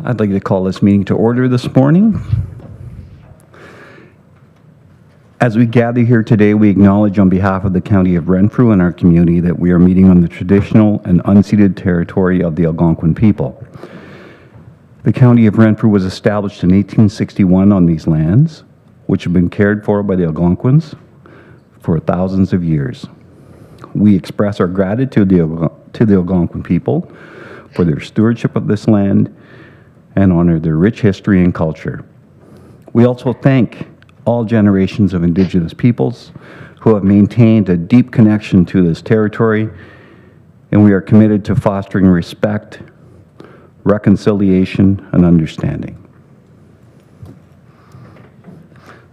I'd like to call this meeting to order this morning. As we gather here today, we acknowledge on behalf of the County of Renfrew and our community that we are meeting on the traditional and unceded territory of the Algonquin people. The County of Renfrew was established in 1861 on these lands, which have been cared for by the Algonquins for thousands of years. We express our gratitude to the Algonquin people for their stewardship of this land and honor their rich history and culture. We also thank all generations of Indigenous peoples who have maintained a deep connection to this territory, and we are committed to fostering respect, reconciliation, and understanding.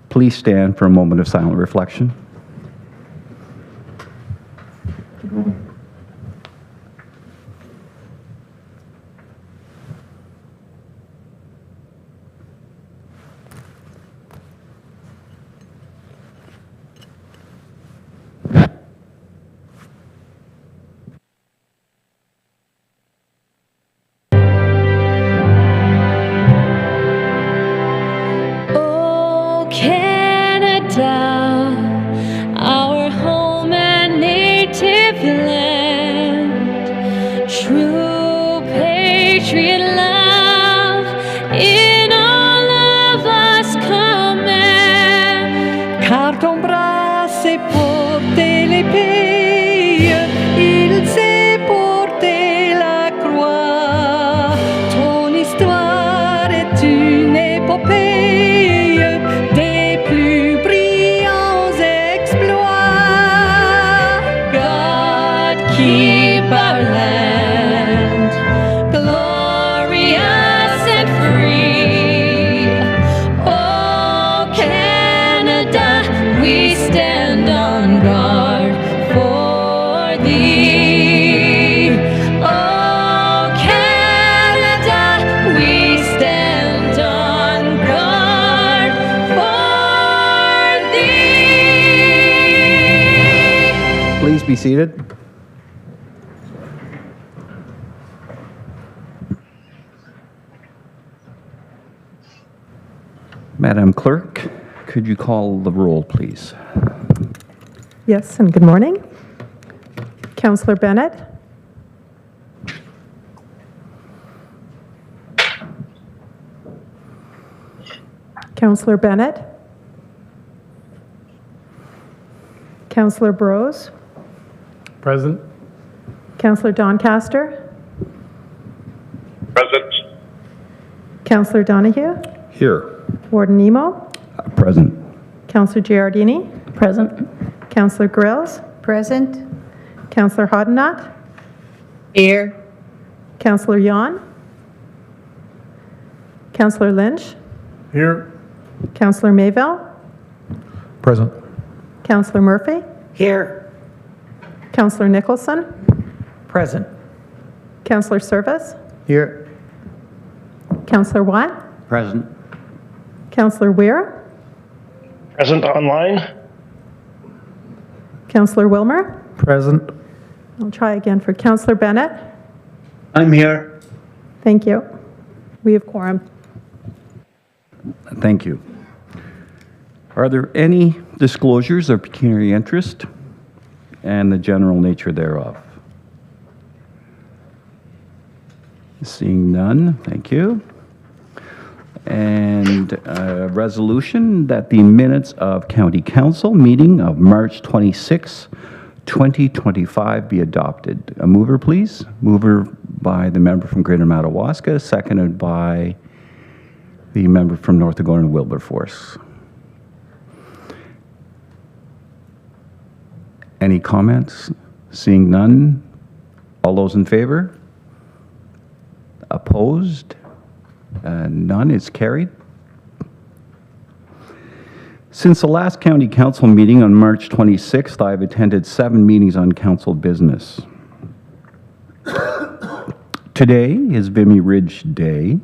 Please stand for a moment of silent reflection. Please be seated. Madam Clerk, could you call the roll, please? Yes, and good morning. Councillor Bennett. Councillor Bennett. Councillor Burrows. Present. Councillor Doncaster. Present. Councillor Donahue. Here. Warden Nemo. Present. Councillor Giardini. Present. Councillor Grills. Present. Councillor Hodnott. Here. Councillor Yon. Councillor Lynch. Here. Councillor Mayville. Present. Councillor Murphy. Here. Councillor Nicholson. Present. Councillor Service. Here. Councillor Watt. Present. Councillor Weir. Present online. Councillor Wilmer. Present. I'll try again for Councillor Bennett. I'm here. Thank you. We have quorum. Thank you. Are there any disclosures of pecuniary interest and the general nature thereof? Seeing none, thank you. And a resolution that the minutes of County Council meeting of March 26, 2025 be adopted. A mover, please. Mover by the member from Greater Madawaska, seconded by the member from North Dakota and Wilberforce. Any comments? Seeing none. All those in favor? Opposed? None. It's carried. Since the last County Council meeting on March 26th, I've attended 7 meetings on council business. Today is Vimy Ridge Day.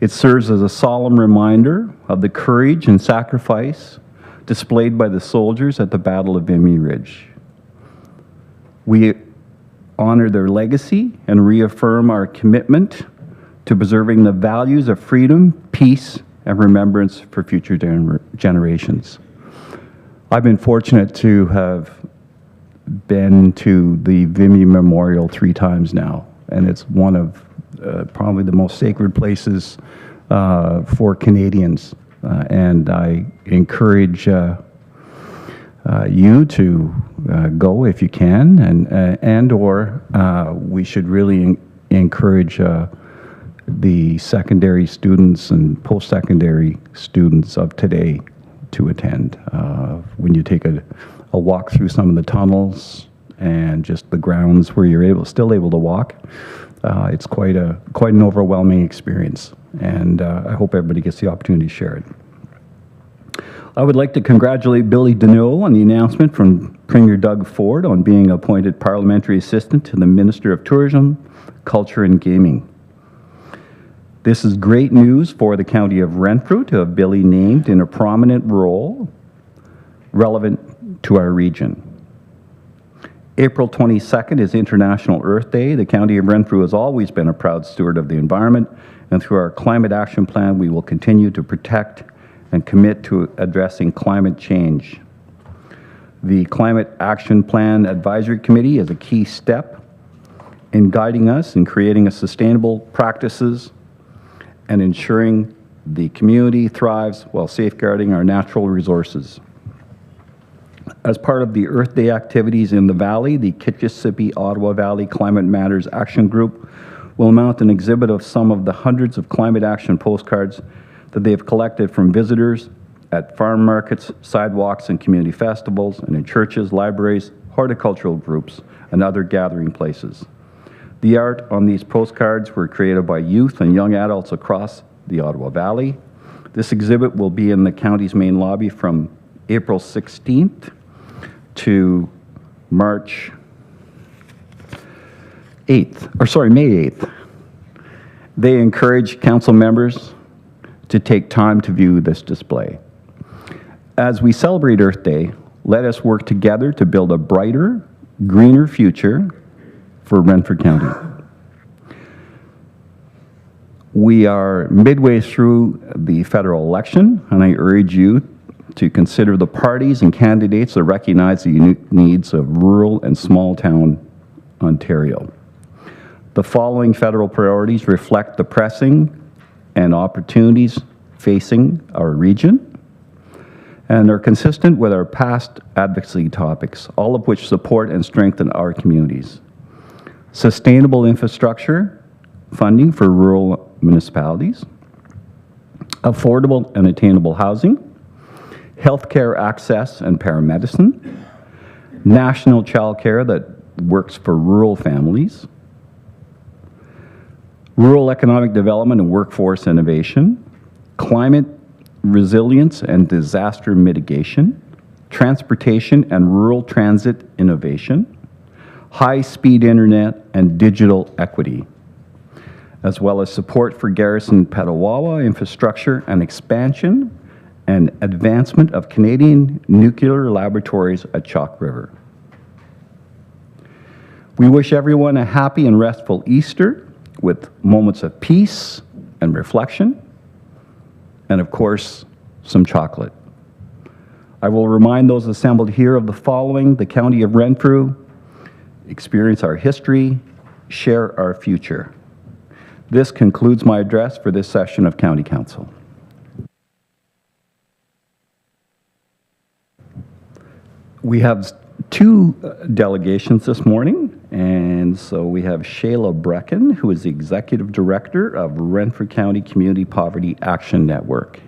It serves as a solemn reminder of the courage and sacrifice displayed by the soldiers at the Battle of Vimy Ridge. We honor their legacy and reaffirm our commitment to preserving the values of freedom, peace, and remembrance for future generations. I've been fortunate to have been to the Vimy Memorial 3 times now, and it's one of probably the most sacred places for Canadians. And I encourage you to go if you can, and/or we should really encourage the secondary students and post-secondary students of today to attend. When you take a walk through some of the tunnels and just the grounds where you're still able to walk, it's quite an overwhelming experience, and I hope everybody gets the opportunity to share it. I would like to congratulate Billy Deneau on the announcement from Premier Doug Ford on being appointed Parliamentary Assistant to the Minister of Tourism, Culture and Gaming. This is great news for the County of Renfrew to have Billy named in a prominent role relevant to our region. April 22nd is International Earth Day. The County of Renfrew has always been a proud steward of the environment, and through our Climate Action Plan, we will continue to protect and commit to addressing climate change. The Climate Action Plan Advisory Committee is a key step in guiding us in creating sustainable practices and ensuring the community thrives while safeguarding our natural resources. As part of the Earth Day activities in the Valley, the Kitchissippi-Ottawa Valley Climate Matters Action Group will mount an exhibit of some of the hundreds of climate action postcards that they have collected from visitors at farm markets, sidewalks, and community festivals, and in churches, libraries, horticultural groups, and other gathering places. The art on these postcards were created by youth and young adults across the Ottawa Valley. This exhibit will be in the county's main lobby from April 16th to May 8th. They encourage council members to take time to view this display. As we celebrate Earth Day, let us work together to build a brighter, greener future for Renfrew County. We are midway through the federal election, and I urge you to consider the parties and candidates that recognize the unique needs of rural and small-town Ontario. The following federal priorities reflect the pressing and opportunities facing our region and are consistent with our past advocacy topics, all of which support and strengthen our communities. Sustainable infrastructure funding for rural municipalities, affordable and attainable housing, healthcare access and paramedicine, national childcare that works for rural families, rural economic development and workforce innovation, climate resilience and disaster mitigation, transportation and rural transit innovation, high-speed internet and digital equity, as well as support for Garrison Petawawa infrastructure and expansion and advancement of Canadian nuclear laboratories at Chalk River. We wish everyone a happy and restful Easter with moments of peace and reflection, and of course, some chocolate. I will remind those assembled here of the following: the County of Renfrew, experience our history, share our future. This concludes my address for this session of County Council. We have 2 delegations this morning, and so we have Shayla Brecken, who is the Executive Director of Renfrew County Community Poverty Action Network.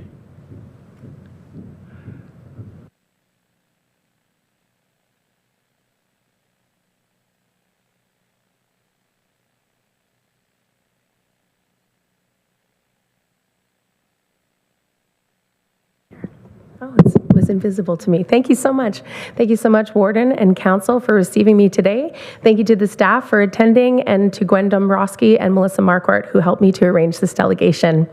Oh, was was invisible to me. Thank you so much. Thank you so much, Warden and Council, for receiving me today. Thank you to the staff for attending, and to Gwen Dombrowski and Melissa Marquardt, who helped me to arrange this delegation.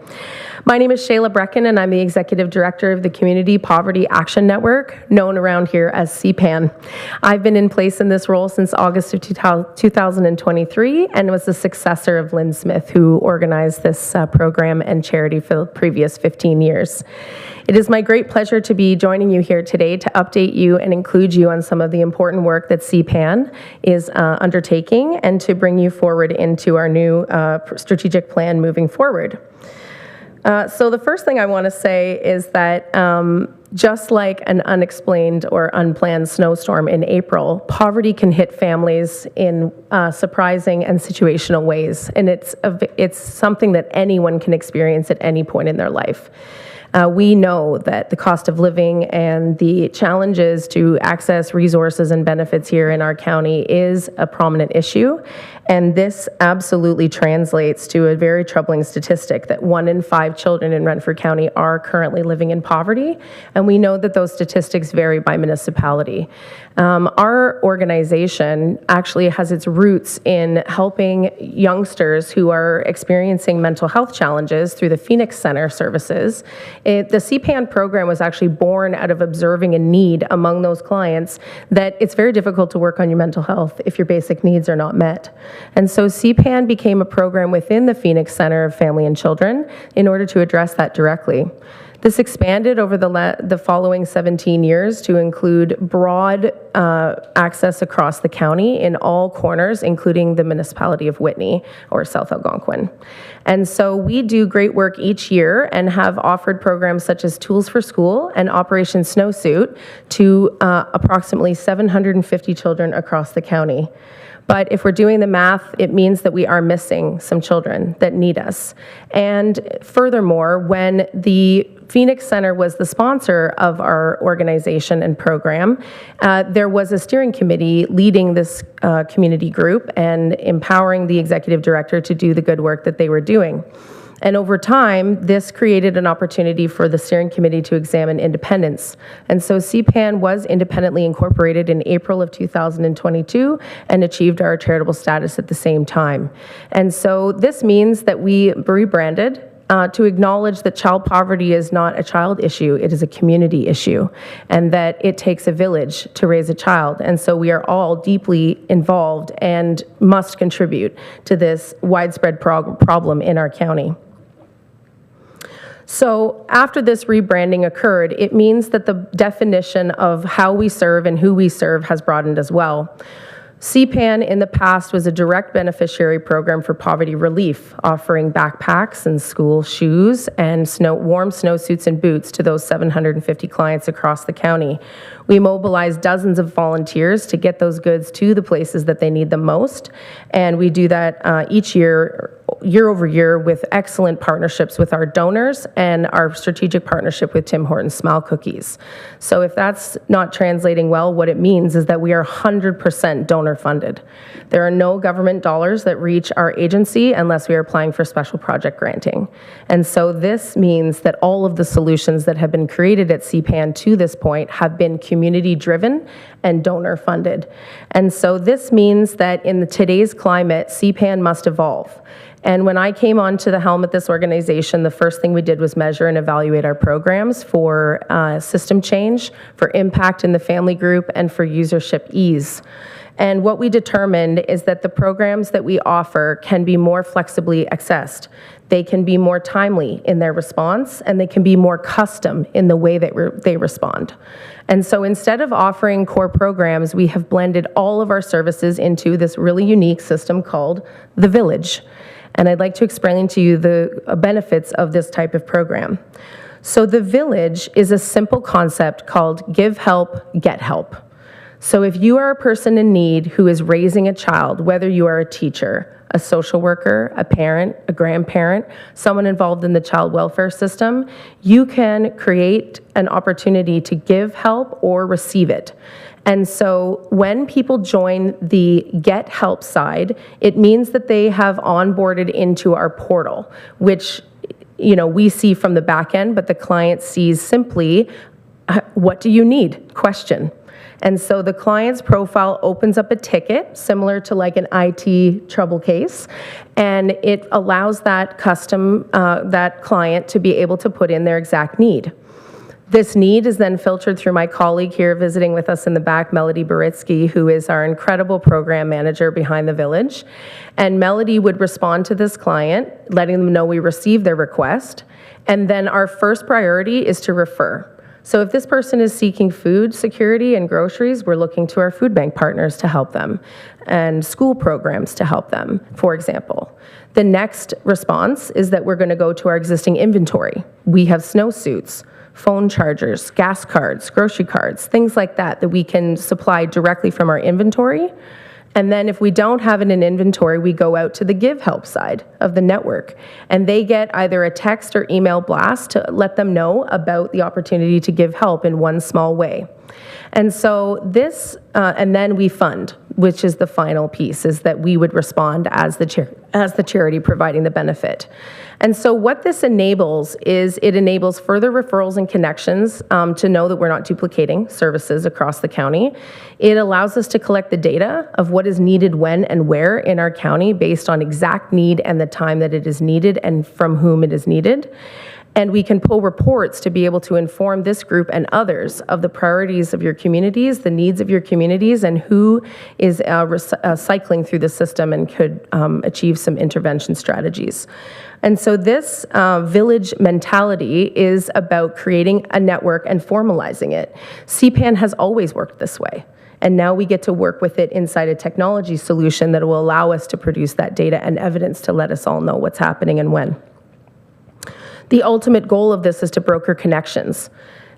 My name is Shayla Brecken, and I'm the Executive Director of the Community Poverty Action Network, known around here as CPAN. I've been in place in this role since August of 2023 and was the successor of Lynn Smith, who organized this program and charity for the previous 15 years. It is my great pleasure to be joining you here today to update you and include you on some of the important work that CPAN is undertaking, and to bring you forward into our new strategic plan moving forward. So the first thing I want to say is that just like an unexplained or unplanned snowstorm in April, poverty can hit families in surprising and situational ways, and it's something that anyone can experience at any point in their life. We know that the cost of living and the challenges to access resources and benefits here in our county is a prominent issue, and this absolutely translates to a very troubling statistic that 1 in 5 children in Renfrew County are currently living in poverty, and we know that those statistics vary by municipality. Our organization actually has its roots in helping youngsters who are experiencing mental health challenges through the Phoenix Center services. The CPAN program was actually born out of observing a need among those clients that it's very difficult to work on your mental health if your basic needs are not met. And so CPAN became a program within the Phoenix Center of Family and Children in order to address that directly. This expanded over the following 17 years to include broad access across the county in all corners, including the municipality of Whitney or South Algonquin. And so we do great work each year and have offered programs such as Tools for School and Operation Snowsuit to approximately 750 children across the county. But if we're doing the math, it means that we are missing some children that need us. And furthermore, when the Phoenix Center was the sponsor of our organization and program, there was a steering committee leading this community group and empowering the executive director to do the good work that they were doing. And over time, this created an opportunity for the steering committee to examine independence. And so CPAN was independently incorporated in April of 2022 and achieved our charitable status at the same time. And so this means that we rebranded to acknowledge that child poverty is not a child issue, it is a community issue, and that it takes a village to raise a child. And so we are all deeply involved and must contribute to this widespread problem in our county. So after this rebranding occurred, it means that the definition of how we serve and who we serve has broadened as well. CPAN in the past was a direct beneficiary program for poverty relief, offering backpacks and school shoes and warm snowsuits and boots to those 750 clients across the county. We mobilized dozens of volunteers to get those goods to the places that they need them most, and we do that each year over year with excellent partnerships with our donors and our strategic partnership with Tim Hortons Smile Cookies. So if that's not translating well, what it means is that we are 100% donor funded. There are no government dollars that reach our agency unless we are applying for special project granting. And so this means that all of the solutions that have been created at CPAN to this point have been community driven and donor funded. And so this means that in today's climate, CPAN must evolve. And when I came onto the helm at this organization, the first thing we did was measure and evaluate our programs for system change, for impact in the family group, and for usership ease. And what we determined is that the programs that we offer can be more flexibly accessed. They can be more timely in their response, and they can be more custom in the way that they respond. And so instead of offering core programs, we have blended all of our services into this really unique system called The Village. And I'd like to explain to you the benefits of this type of program. So The Village is a simple concept called give help, get help. So if you are a person in need who is raising a child, whether you are a teacher, a social worker, a parent, a grandparent, someone involved in the child welfare system, you can create an opportunity to give help or receive it. And so when people join the Get Help side, it means that they have onboarded into our portal, which we see from the back end, but the client sees simply what do you need? Question. And so the client's profile opens up a ticket similar to like an IT trouble case, and it allows that that client to be able to put in their exact need. This need is then filtered through my colleague here visiting with us in the back, Melody Baritsky, who is our incredible program manager behind the village. And Melody would respond to this client, letting them know we received their request. And then our first priority is to refer. So if this person is seeking food security and groceries, we're looking to our food bank partners to help them and school programs to help them, for example. The next response is that we're going to go to our existing inventory. We have snowsuits, phone chargers, gas cards, grocery cards, things like that we can supply directly from our inventory. And then if we don't have it in inventory, we go out to the Give Help side of the network. And they get either a text or email blast to let them know about the opportunity to give help in one small way. And so this, and then we fund, which is the final piece, is that we would respond as the charity providing the benefit. And so what this enables is it enables further referrals and connections to know that we're not duplicating services across the county. It allows us to collect the data of what is needed when and where in our county based on exact need and the time that it is needed and from whom it is needed. And we can pull reports to be able to inform this group and others of the priorities of your communities, the needs of your communities, and who is cycling through the system and could achieve some intervention strategies. And so this village mentality is about creating a network and formalizing it. CPAN has always worked this way. And now we get to work with it inside a technology solution that will allow us to produce that data and evidence to let us all know what's happening and when. The ultimate goal of this is to broker connections.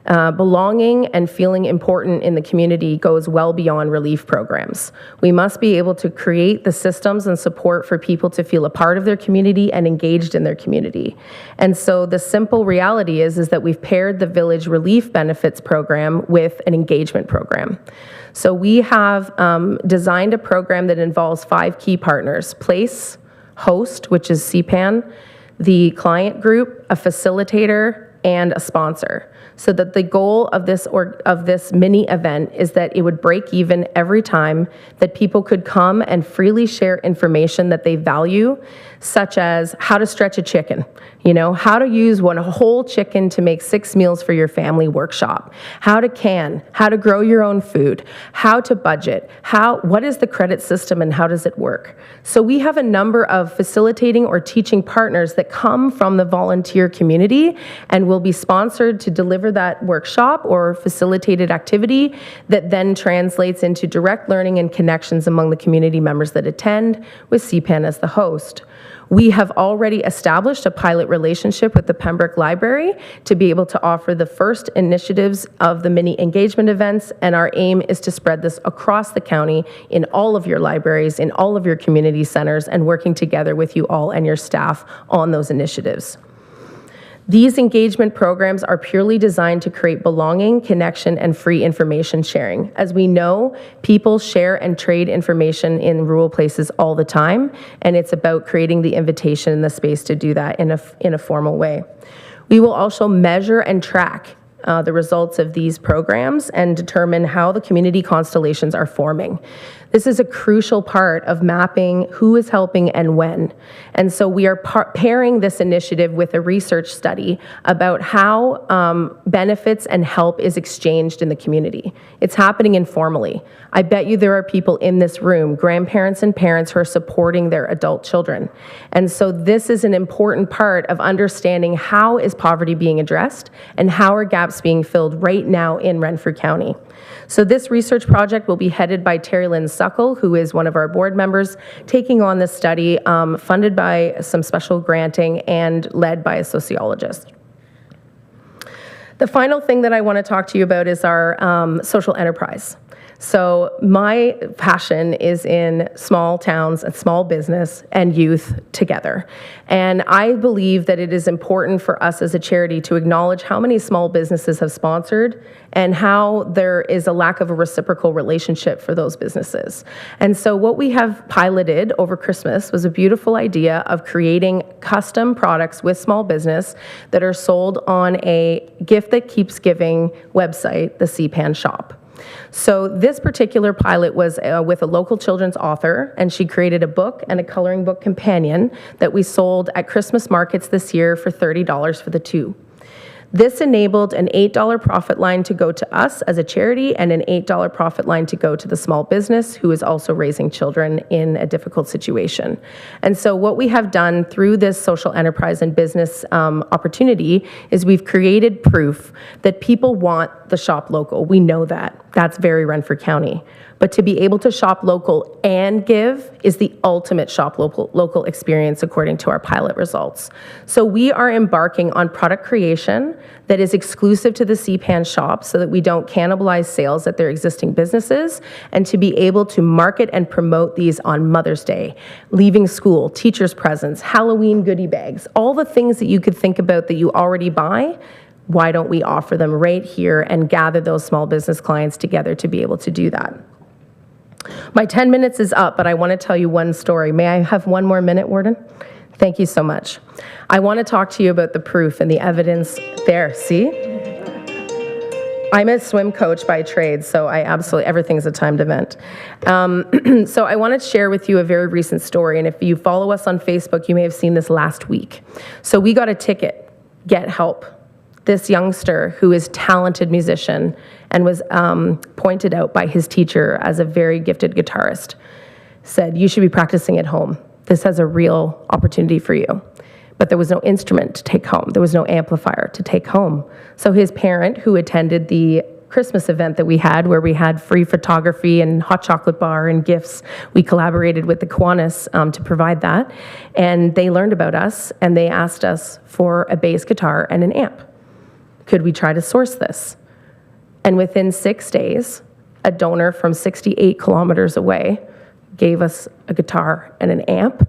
Belonging and feeling important in the community goes well beyond relief programs. We must be able to create the systems and support for people to feel a part of their community and engaged in their community. And so the simple reality is that we've paired the Village Relief Benefits Program with an engagement program. So we have designed a program that involves 5 key partners: place, host, which is CPAN, the client group, a facilitator, and a sponsor. So that the goal of this mini event is that it would break even every time, that people could come and freely share information that they value, such as how to stretch a chicken, how to use one whole chicken to make 6 meals for your family workshop, how to can, how to grow your own food, how to budget, what is the credit system and how does it work. So we have a number of facilitating or teaching partners that come from the volunteer community and will be sponsored to deliver that workshop or facilitated activity that then translates into direct learning and connections among the community members that attend, with CPAN as the host. We have already established a pilot relationship with the Pembroke Library to be able to offer the first initiatives of the mini engagement events, and our aim is to spread this across the county in all of your libraries, in all of your community centers, and working together with you all and your staff on those initiatives. These engagement programs are purely designed to create belonging, connection, and free information sharing. As we know, people share and trade information in rural places all the time, and it's about creating the invitation and the space to do that in a formal way. We will also measure and track the results of these programs and determine how the community constellations are forming. This is a crucial part of mapping who is helping and when. And so we are pairing this initiative with a research study about how benefits and help is exchanged in the community. It's happening informally. I bet you there are people in this room, grandparents and parents, who are supporting their adult children. And so this is an important part of understanding how is poverty being addressed and how are gaps being filled right now in Renfrew County. So this research project will be headed by Terry Lynn Suckle, who is one of our board members, taking on this study, funded by some special granting and led by a sociologist. The final thing that I want to talk to you about is our social enterprise. So my passion is in small towns and small business and youth together. And I believe that it is important for us as a charity to acknowledge how many small businesses have sponsored and how there is a lack of a reciprocal relationship for those businesses. And so what we have piloted over Christmas was a beautiful idea of creating custom products with small business that are sold on a gift Gift That Keeps Giving website, the CPAN shop. So this particular pilot was with a local children's author, and she created a book and a coloring book companion that we sold at Christmas markets this year for $30 for the two. This enabled an $8 profit line to go to us as a charity and an $8 profit line to go to the small business who is also raising children in a difficult situation. And so what we have done through this social enterprise and business opportunity is we've created proof that people want the shop local. We know that. That's very Renfrew County. But to be able to shop local and give is the ultimate shop local experience according to our pilot results. So we are embarking on product creation that is exclusive to the CPAN shop so that we don't cannibalize sales at their existing businesses, and to be able to market and promote these on Mother's Day, leaving school, teachers' presents, Halloween goodie bags, all the things that you could think about that you already buy. Why don't we offer them right here and gather those small business clients together to be able to do that? My 10 minutes is up, but I want to tell you one story. May I have one more minute, Warden? Thank you so much. I want to talk to you about the proof and the evidence there. See? I'm a swim coach by trade, so everything's a timed event. So I want to share with you a very recent story, and if you follow us on Facebook, you may have seen this last week. So we got a ticket, Get Help. This youngster, who is a talented musician and was pointed out by his teacher as a very gifted guitarist, said, "You should be practicing at home. This has a real opportunity for you." But there was no instrument to take home. There was no amplifier to take home. So his parent, who attended the Christmas event that we had, where we had free photography and hot chocolate bar and gifts, we collaborated with the Kiwanis to provide that. And they learned about us, and they asked us for a bass guitar and an amp. Could we try to source this? And within 6 days, a donor from 68 kilometers away gave us a guitar and an amp,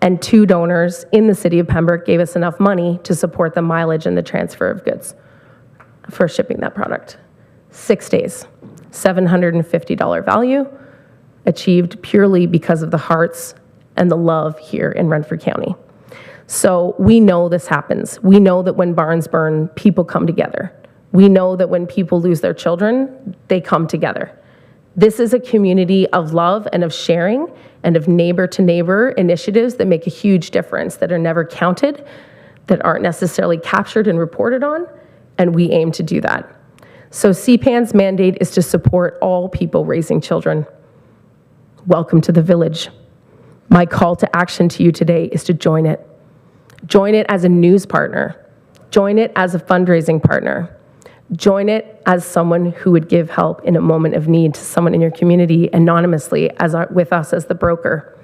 and 2 donors in the city of Pembroke gave us enough money to support the mileage and the transfer of goods for shipping that product. 6 days, $750 value, achieved purely because of the hearts and the love here in Renfrew County. So we know this happens. We know that when barns burn, people come together. We know that when people lose their children, they come together. This is a community of love and of sharing and of neighbor-to-neighbor initiatives that make a huge difference, that are never counted, that aren't necessarily captured and reported on, and we aim to do that. So CPAN's mandate is to support all people raising children. Welcome to the village. My call to action to you today is to join it. Join it as a news partner. Join it as a fundraising partner. Join it as someone who would give help in a moment of need to someone in your community anonymously with us as the broker.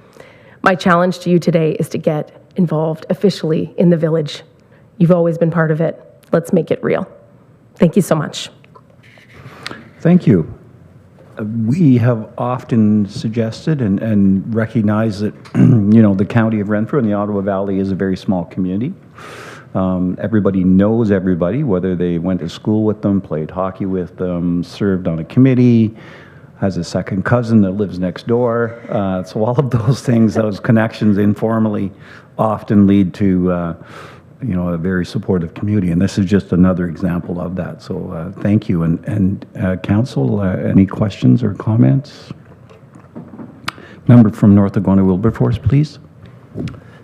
My challenge to you today is to get involved officially in the village. You've always been part of it. Let's make it real. Thank you so much. Thank you. We have often suggested and recognized that, the county of Renfrew and the Ottawa Valley is a very small community. Everybody knows everybody, whether they went to school with them, played hockey with them, served on a committee, has a second cousin that lives next door. So all of those things, those connections informally often lead to, a very supportive community. And this is just another example of that. So thank you. And Council, any questions or comments? Member from North Agona Wilberforce, please.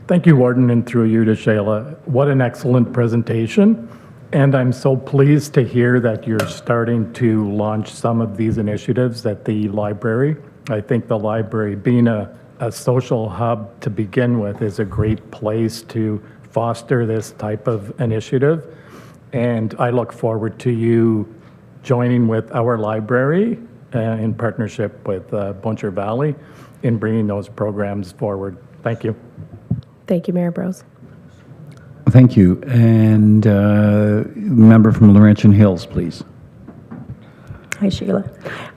Thank you, Warden, and through you to Shayla. What an excellent presentation. And I'm so pleased to hear that you're starting to launch some of these initiatives at the library. I think the library, being a social hub to begin with, is a great place to foster this type of initiative. And I look forward to you joining with our library in partnership with Buncher Valley in bringing those programs forward. Thank you. Thank you, Mayor Brose. Thank you. And member from Laurentian Hills, please. Hi, Sheila.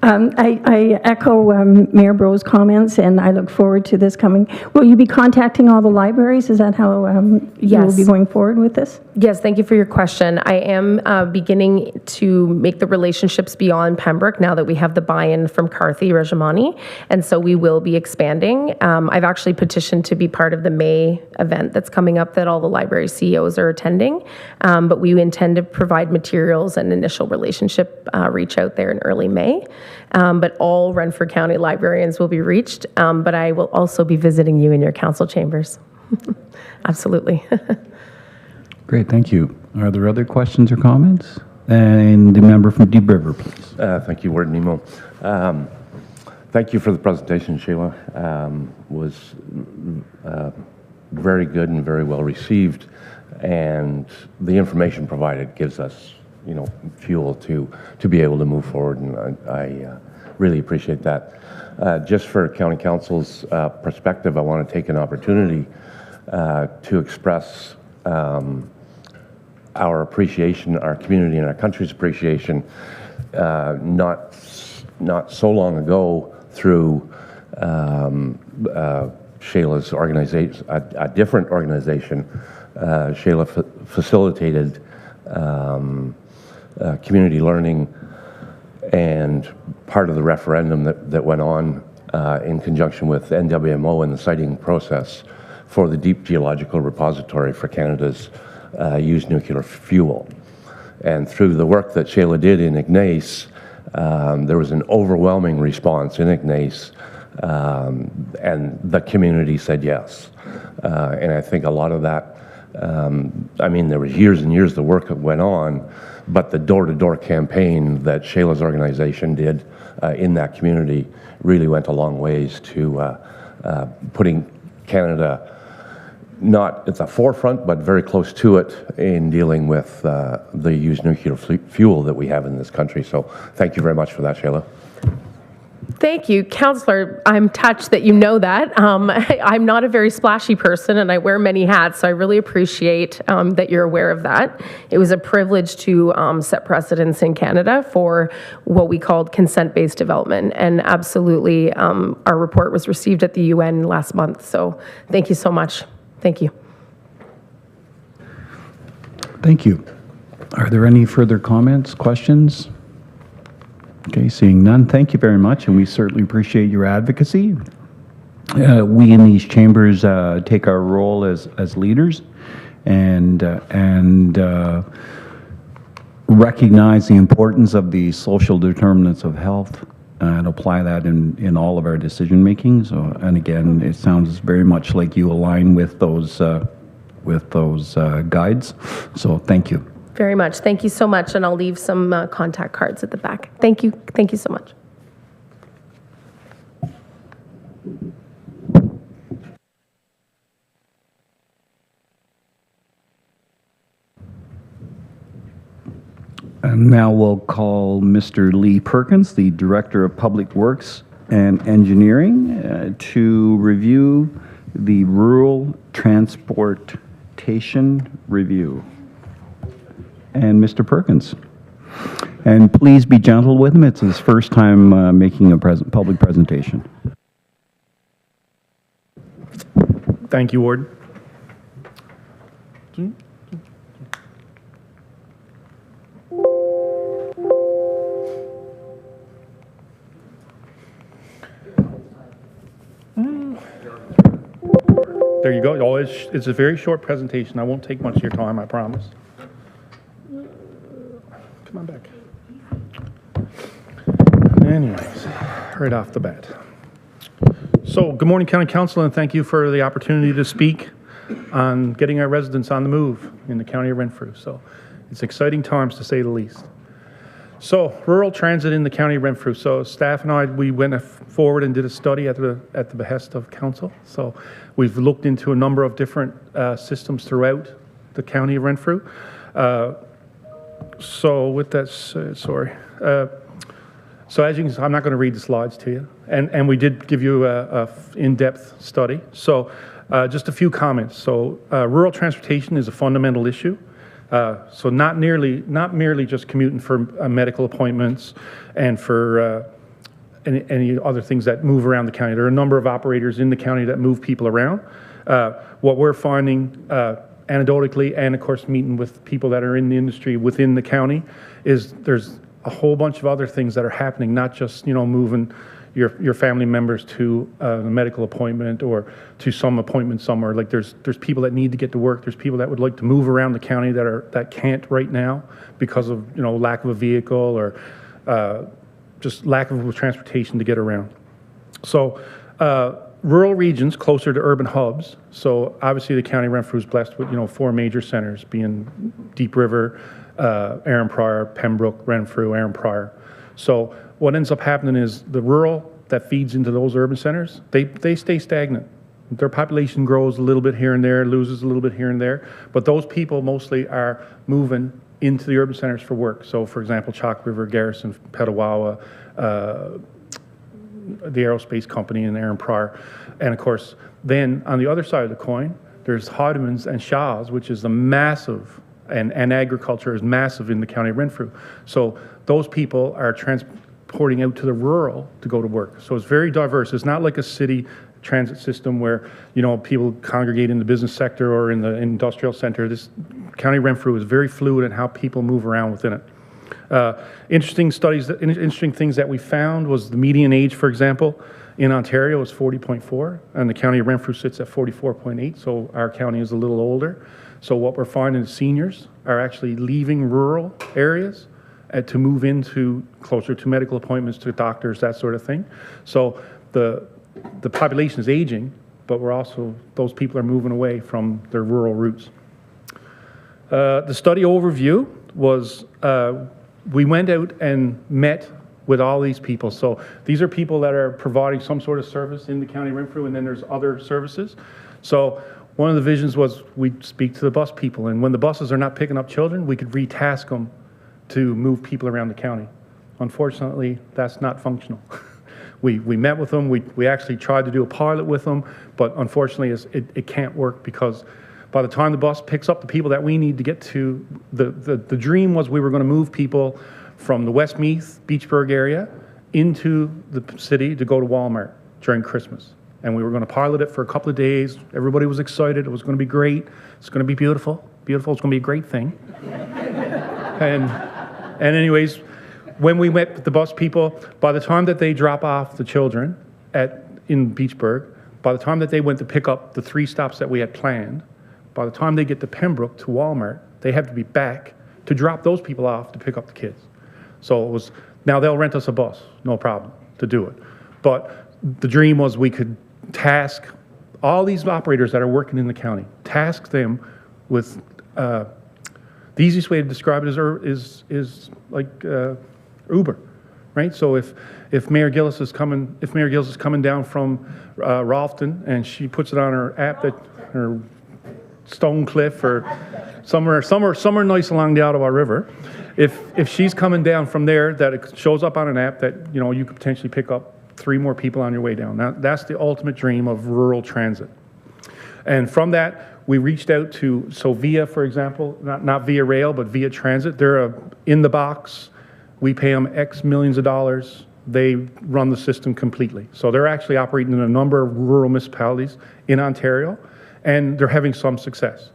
I echo Mayor Bro's comments, and I look forward to this coming. Will you be contacting all the libraries? Is that how you will be Yes. going forward with this? Yes, thank you for your question. I am beginning to make the relationships beyond Pembroke now that we have the buy-in from Carthy Rajamani, and so we will be expanding. I've actually petitioned to be part of the May event that's coming up that all the library CEOs are attending, but we intend to provide materials and initial relationship reach out there in early May. But all Renfrew County librarians will be reached, but I will also be visiting you in your council chambers. Absolutely. Great, thank you. Are there other questions or comments? And the member from Deep River, please. Thank you, Warden Nemo. Thank you for the presentation, Sheila. Was very good and very well received, and the information provided gives us, fuel to be able to move forward, and I really appreciate that. Just for County Council's perspective, I want to take an opportunity to express our appreciation, our community and our country's appreciation, not so long ago through Shayla's organization, a different organization. Shayla facilitated community learning and part of the referendum that went on in conjunction with NWMO in the siting process for the Deep Geological Repository for Canada's used nuclear fuel. And through the work that Shayla did in Ignace, there was an overwhelming response in Ignace, and the community said yes. And I think a lot of that, there was years and years the work that went on, but the door-to-door campaign that Shayla's organization did in that community really went a long ways to putting Canada not at the forefront, but very close to it in dealing with the used nuclear fuel that we have in this country. So thank you very much for that, Shayla. Thank you, Councillor. I'm touched that you know that. I'm not a very splashy person, and I wear many hats, so I really appreciate that you're aware of that. It was a privilege to set precedents in Canada for what we called consent-based development, and absolutely, our report was received at the UN last month, so thank you so much. Thank you. Thank you. Are there any further comments, questions? Okay, seeing none, thank you very much, and we certainly appreciate your advocacy. We in these chambers take our role as leaders and recognize the importance of the social determinants of health and apply that in all of our decision making. So, and again, it sounds very much like you align with those guides. So, thank you. Very much. Thank you so much, and I'll leave some contact cards at the back. Thank you. Thank you so much. And now we'll call Mr. Lee Perkins, the Director of Public Works and Engineering, to review the Rural Transportation Review. And Mr. Perkins. And please be gentle with him. It's his first time making a public presentation. Thank you, Ward. There you go. It's a very short presentation. I won't take much of your time, I promise. Come on back. Anyways, right off the bat. So, good morning, County Council, and thank you for the opportunity to speak on getting our residents on the move in the County of Renfrew. So, it's exciting times to say the least. So, rural transit in the County of Renfrew. So, staff and we went forward and did a study at the behest of Council. So, we've looked into a number of different systems throughout the County of Renfrew. So with that, sorry. So as you can see, I'm not going to read the slides to you. And we did give you a in-depth study. So just a few comments. So rural transportation is a fundamental issue. So not merely just commuting for medical appointments and for any other things that move around the county. There are a number of operators in the county that move people around. What we're finding anecdotally, and of course meeting with people that are in the industry within the county, is there's a whole bunch of other things that are happening, not just moving your family members to a medical appointment or to some appointment somewhere. Like there's people that need to get to work. There's people that would like to move around the county that can't right now because of lack of a vehicle or just lack of transportation to get around. So rural regions closer to urban hubs. So obviously the county of Renfrew is blessed with 4 major centers, being Deep River, Aaron Pryor, Pembroke, Renfrew, Aaron Pryor. So what ends up happening is the rural that feeds into those urban centers, they stay stagnant. Their population grows a little bit here and there, loses a little bit here and there, but those people mostly are moving into the urban centers for work. So for example, Chalk River, Garrison, Petawawa, the aerospace company in Aaron Pryor. And of course, then on the other side of the coin, there's Hodemans and Shaws, which is a massive, and agriculture is massive in the county of Renfrew. So those people are transporting out to the rural to go to work. So it's very diverse. It's not like a city transit system where people congregate in the business sector or in the industrial center. This county of Renfrew is very fluid in how people move around within it. Interesting things that we found was the median age, for example, in Ontario is 40.4, and the county of Renfrew sits at 44.8, so our county is a little older. So what we're finding is seniors are actually leaving rural areas to move into closer to medical appointments, to doctors, that sort of thing. So the population is aging, but those people are moving away from their rural roots. The study overview was, we went out and met with all these people. So these are people that are providing some sort of service in the county of Renfrew, and then there's other services. So one of the visions was we'd speak to the bus people, and when the buses are not picking up children, we could retask them to move people around the county. Unfortunately, that's not functional. We met with them, we actually tried to do a pilot with them, but unfortunately it can't work because by the time the bus picks up the people that we need to get to, the dream was we were going to move people from the Westmeath, Beachburg area into the city to go to Walmart during Christmas. And we were going to pilot it for a couple of days. Everybody was excited. It was going to be great. It's going to be beautiful. Beautiful. It's going to be a great thing. And anyways, when we met with the bus people, by the time that they drop off the children in Beachburg, by the time that they went to pick up the 3 stops that we had planned, by the time they get to Pembroke, to Walmart, they have to be back to drop those people off to pick up the kids. So it was, now they'll rent us a bus, no problem, to do it. But the dream was we could task all these operators that are working in the county, task them with, the easiest way to describe it is like Uber, right? So if Mayor Gillis is coming down from Ralston and she puts it on her app her Stone Cliff or somewhere nice along the Ottawa River, if she's coming down from there, that it shows up on an app that you could potentially pick up 3 more people on your way down. Now, that's the ultimate dream of rural transit. And from that, we reached out to, so Via, for example, not Via Rail, but Via Transit, they're in the box. We pay them X millions of dollars. They run the system completely. So they're actually operating in a number of rural municipalities in Ontario, and they're having some success.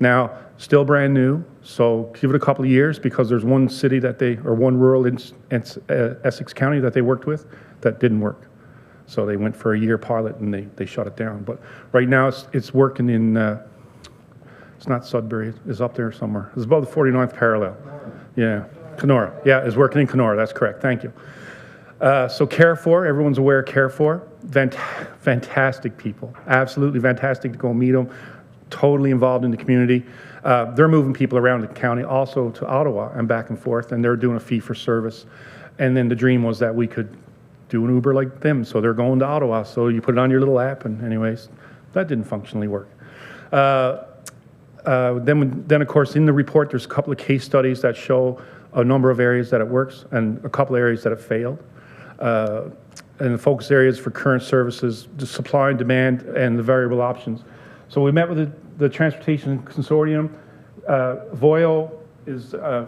Now, still brand new, so give it a couple of years because there's one city one rural in Essex County that they worked with that didn't work. So they went for a year pilot and they shut it down. But right now it's working in, it's not Sudbury, it's up there somewhere. It's above the 49th parallel. Yeah, Kenora. Yeah, it's working in Kenora, that's correct, thank you. So Care4, everyone's aware of Care4. Fantastic people, absolutely fantastic to go meet them. Totally involved in the community. They're moving people around the county, also to Ottawa and back and forth, and they're doing a fee for service. And then the dream was that we could do an Uber like them, so they're going to Ottawa. So you put it on your little app, and anyways, that didn't functionally work. Then of course, in the report, there's a couple of case studies that show a number of areas that it works and a couple of areas that it failed. And the focus areas for current services, the supply and demand, and the variable options. So we met with the Transportation Consortium. Voyo is I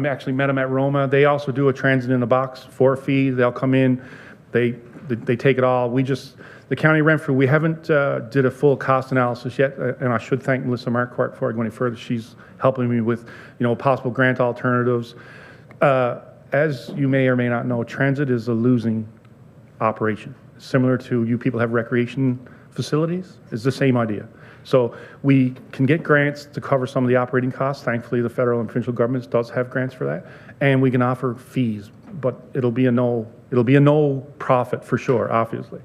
actually met them at Roma. They also do a transit in a box for a fee. They'll come in, they take it all. The County of Renfrew, we haven't did a full cost analysis yet, and I should thank Melissa Marquardt before I go any further. She's helping me with, possible grant alternatives. As you may or may not know, transit is a losing operation. Similar to you people have recreation facilities, it's the same idea. So we can get grants to cover some of the operating costs. Thankfully, the federal and provincial governments does have grants for that, and we can offer fees, but it'll be a no profit for sure, obviously.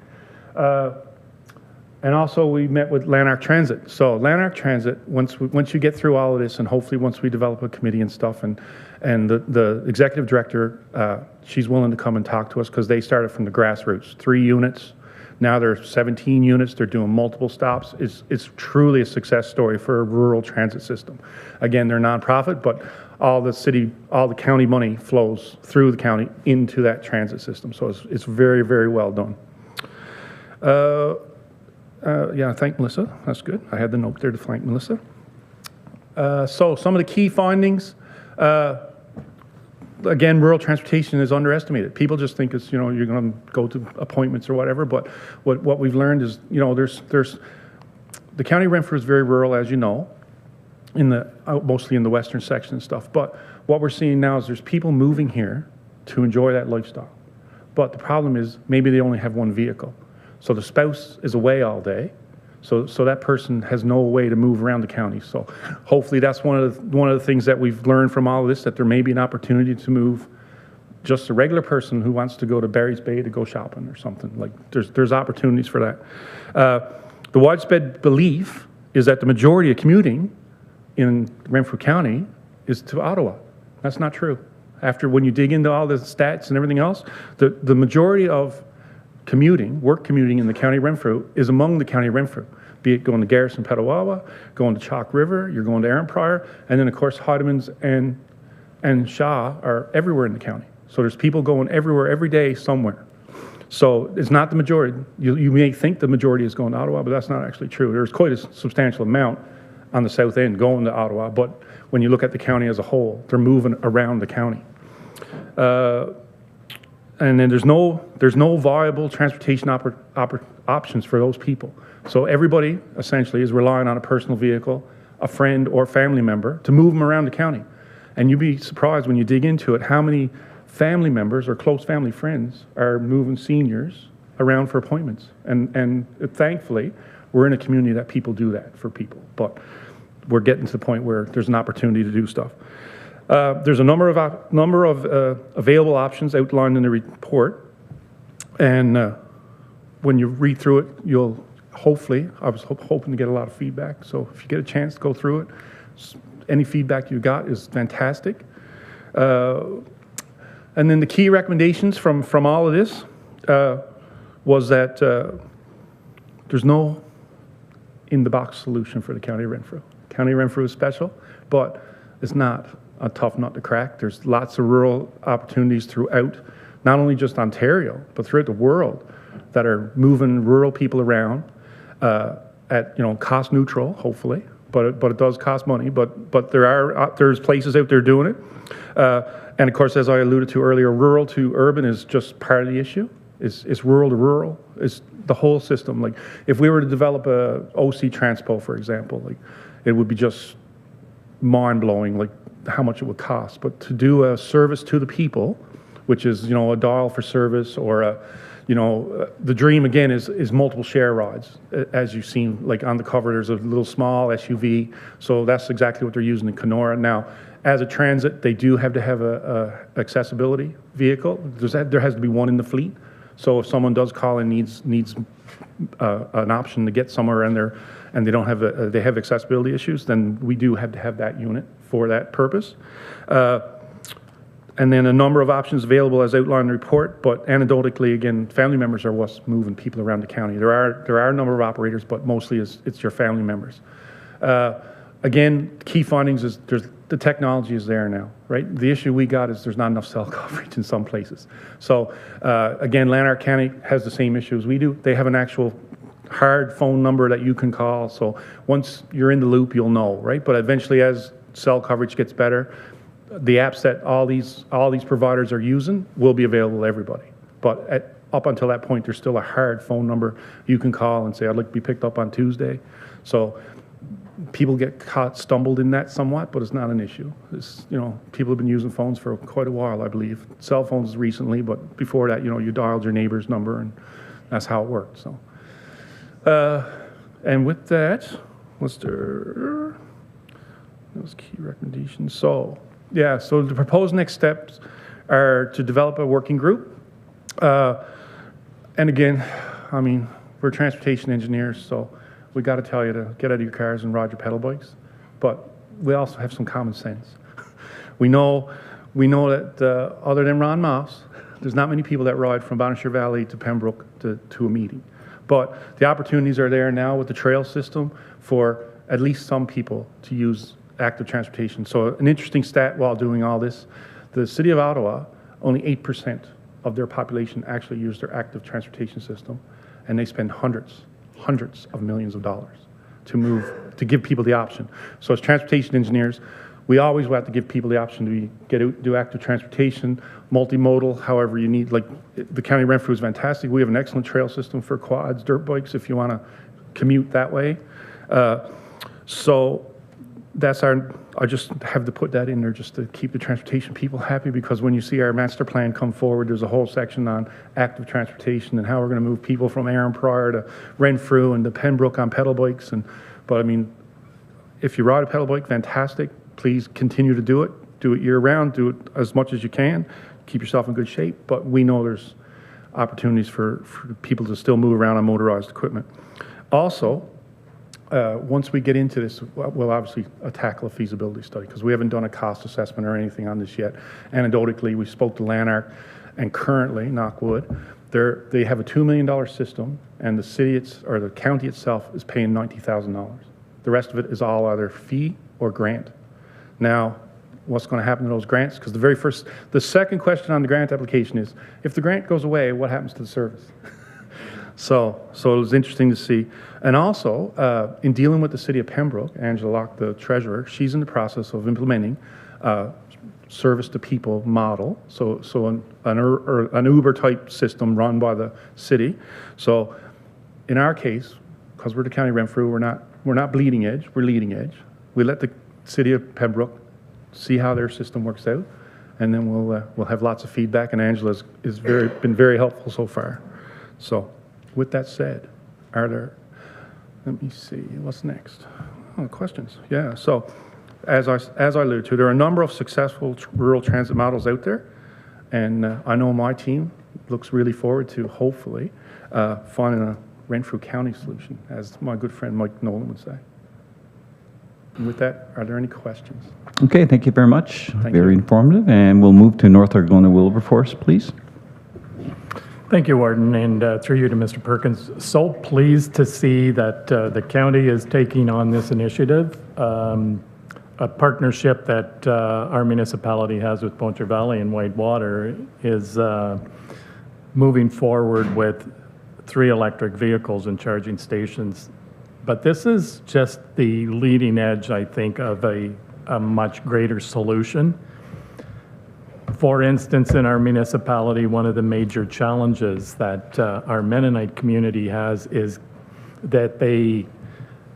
And also we met with Lanark Transit. So Lanark Transit, once you get through all of this, and hopefully once we develop a committee and stuff, and the executive director, she's willing to come and talk to us because they started from the grassroots, 3 units. Now there's 17 units. They're doing multiple stops. It's truly a success story for a rural transit system. Again, they're nonprofit, but all the county money flows through the county into that transit system. So it's very, very well done. Yeah, thank Melissa. That's good. I had the note there to thank Melissa. So some of the key findings. Again, rural transportation is underestimated. People just think it's, you're going to go to appointments or whatever, but what we've learned is, there's the County of Renfrew is very rural, as you know, mostly in the western section and stuff. But what we're seeing now is there's people moving here to enjoy that lifestyle. But the problem is maybe they only have one vehicle. So the spouse is away all day. So that person has no way to move around the county. So hopefully that's one of the things that we've learned from all of this, that there may be an opportunity to move just a regular person who wants to go to Barry's Bay to go shopping or something. Like there's opportunities for that. The widespread belief is that the majority of commuting in Renfrew County is to Ottawa. That's not true. When you dig into all the stats and everything else, the majority of work commuting in the County of Renfrew is among the County of Renfrew, be it going to Garrison, Petawawa, going to Chalk River, you're going to Arnprior, and then of course Hodemans and Shaw are everywhere in the county. So there's people going everywhere every day somewhere. So it's not the majority. You may think the majority is going to Ottawa, but that's not actually true. There's quite a substantial amount on the south end going to Ottawa, but when you look at the county as a whole, they're moving around the county. And then there's no viable transportation options for those people. So everybody essentially is relying on a personal vehicle, a friend or family member to move them around the county. And you'd be surprised when you dig into it how many family members or close family friends are moving seniors around for appointments. And thankfully, we're in a community that people do that for people. But we're getting to the point where there's an opportunity to do stuff. There's a number of available options outlined in the report, and when you read through it, you'll hopefully, I was hoping to get a lot of feedback, so if you get a chance to go through it, any feedback you got is fantastic. And then the key recommendations from all of this was that there's no in-the-box solution for the County of Renfrew. County of Renfrew is special, but it's not a tough nut to crack. There's lots of rural opportunities throughout, not only just Ontario, but throughout the world that are moving rural people around at cost neutral, hopefully, but it does cost money. But there's places out there doing it, and of course, as I alluded to earlier, rural to urban is just part of the issue. It's rural to rural. It's the whole system. Like if we were to develop a OC Transpo, for example, like it would be just mind-blowing, like how much it would cost. But to do a service to the people, which is a dial for service, or the dream again is multiple share rides. As you've seen, like on the cover, there's a little small SUV. So that's exactly what they're using in Kenora now. As a transit, they do have to have a accessibility vehicle. There has to be one in the fleet. So if someone does call and needs an option to get somewhere and they don't have they have accessibility issues, then we do have to have that unit for that purpose. And then a number of options available as outlined in the report, but anecdotally, again, family members are what's moving people around the county. There are a number of operators, but mostly it's your family members. Again, key findings is the technology is there now, right? The issue we got is there's not enough cell coverage in some places. So again, Lanark County has the same issue as we do. They have an actual hard phone number that you can call. So once you're in the loop, you'll know, right? But eventually, as cell coverage gets better, the apps that all these providers are using will be available to everybody. But up until that point, there's still a hard phone number you can call and say, I'd like to be picked up on Tuesday. So people get stumbled in that somewhat, but it's not an issue. It's, people have been using phones for quite a while, I believe. Cell phones recently, but before that, you dialed your neighbor's number, and that's how it worked. So, and with that, those key recommendations. So, yeah, so the proposed next steps are to develop a working group. And again, we're transportation engineers, so we got to tell you to get out of your cars and ride your pedal bikes. But we also have some common sense. We know that other than Ron Mouse, there's not many people that ride from Bonnechere Valley to Pembroke to a meeting. But the opportunities are there now with the trail system for at least some people to use active transportation. So an interesting stat while doing all this, the city of Ottawa, only 8% of their population actually use their active transportation system, and they spend hundreds of millions of dollars to give people the option. So as transportation engineers, we always have to give people the option to do active transportation, multimodal, however you need. Like the County of Renfrew is fantastic. We have an excellent trail system for quads, dirt bikes, if you want to commute that way. So that's I just have to put that in there just to keep the transportation people happy, because when you see our master plan come forward, there's a whole section on active transportation and how we're going to move people from Aaron Pryor to Renfrew and to Pembroke on pedal bikes. But if you ride a pedal bike, fantastic. Please continue to do it. Do it year round. Do it as much as you can. Keep yourself in good shape. But we know there's opportunities for people to still move around on motorized equipment. Also, once we get into this, we'll obviously tackle a feasibility study, because we haven't done a cost assessment or anything on this yet. Anecdotally, we spoke to Lanark, and currently, knock wood, they have a $2 million system, and the city or the county itself is paying $90,000. The rest of it is all either fee or grant. Now, what's going to happen to those grants? Because the second question on the grant application is, if the grant goes away, what happens to the service? So it was interesting to see. And also, in dealing with the city of Pembroke, Angela Locke, the treasurer, she's in the process of implementing service to people model. So an Uber type system run by the city. So in our case, because we're the County of Renfrew, we're not bleeding edge, we're leading edge. We let the city of Pembroke see how their system works out, and then we'll have lots of feedback. And Angela's been very helpful so far. So, with that said, let me see, what's next? Oh, questions. Yeah, so as I alluded to, there are a number of successful rural transit models out there, and I know my team looks really forward to, hopefully, finding a Renfrew County solution, as my good friend Mike Nolan would say. And with that, are there any questions? Okay, thank you very much. Very you. informative. And we'll move to North Argona Wilberforce, please. Thank you, Warden, and through you to Mr. Perkins. So pleased to see that the county is taking on this initiative, a partnership that our municipality has with Bonnechere Valley and Whitewater is moving forward with 3 electric vehicles and charging stations. But this is just the leading edge, I think, of a much greater solution. For instance, in our municipality, one of the major challenges that our Mennonite community has is that they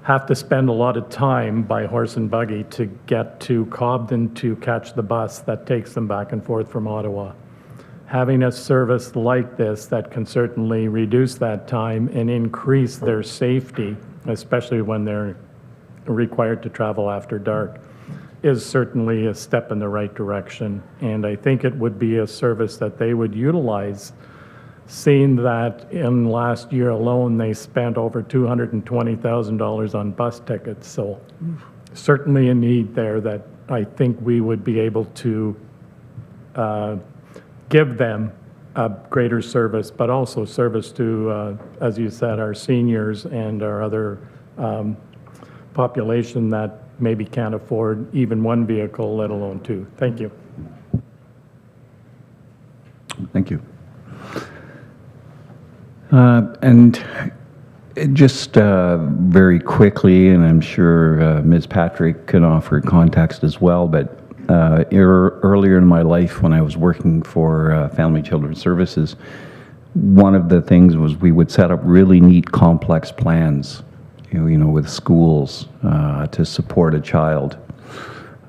have to spend a lot of time by horse and buggy to get to Cobden to catch the bus that takes them back and forth from Ottawa. Having a service like this that can certainly reduce that time and increase their safety, especially when they're required to travel after dark, is certainly a step in the right direction. And I think it would be a service that they would utilize, seeing that in last year alone, they spent over $220,000 on bus tickets. So certainly a need there that I think we would be able to give them a greater service, but also service to, as you said, our seniors and our other population that maybe can't afford even one vehicle, let alone 2. Thank you. Thank you. And Just very quickly, and I'm sure Ms. Patrick can offer context as well, but earlier in my life when I was working for Family Children's Services, one of the things was we would set up really neat complex plans, with schools to support a child.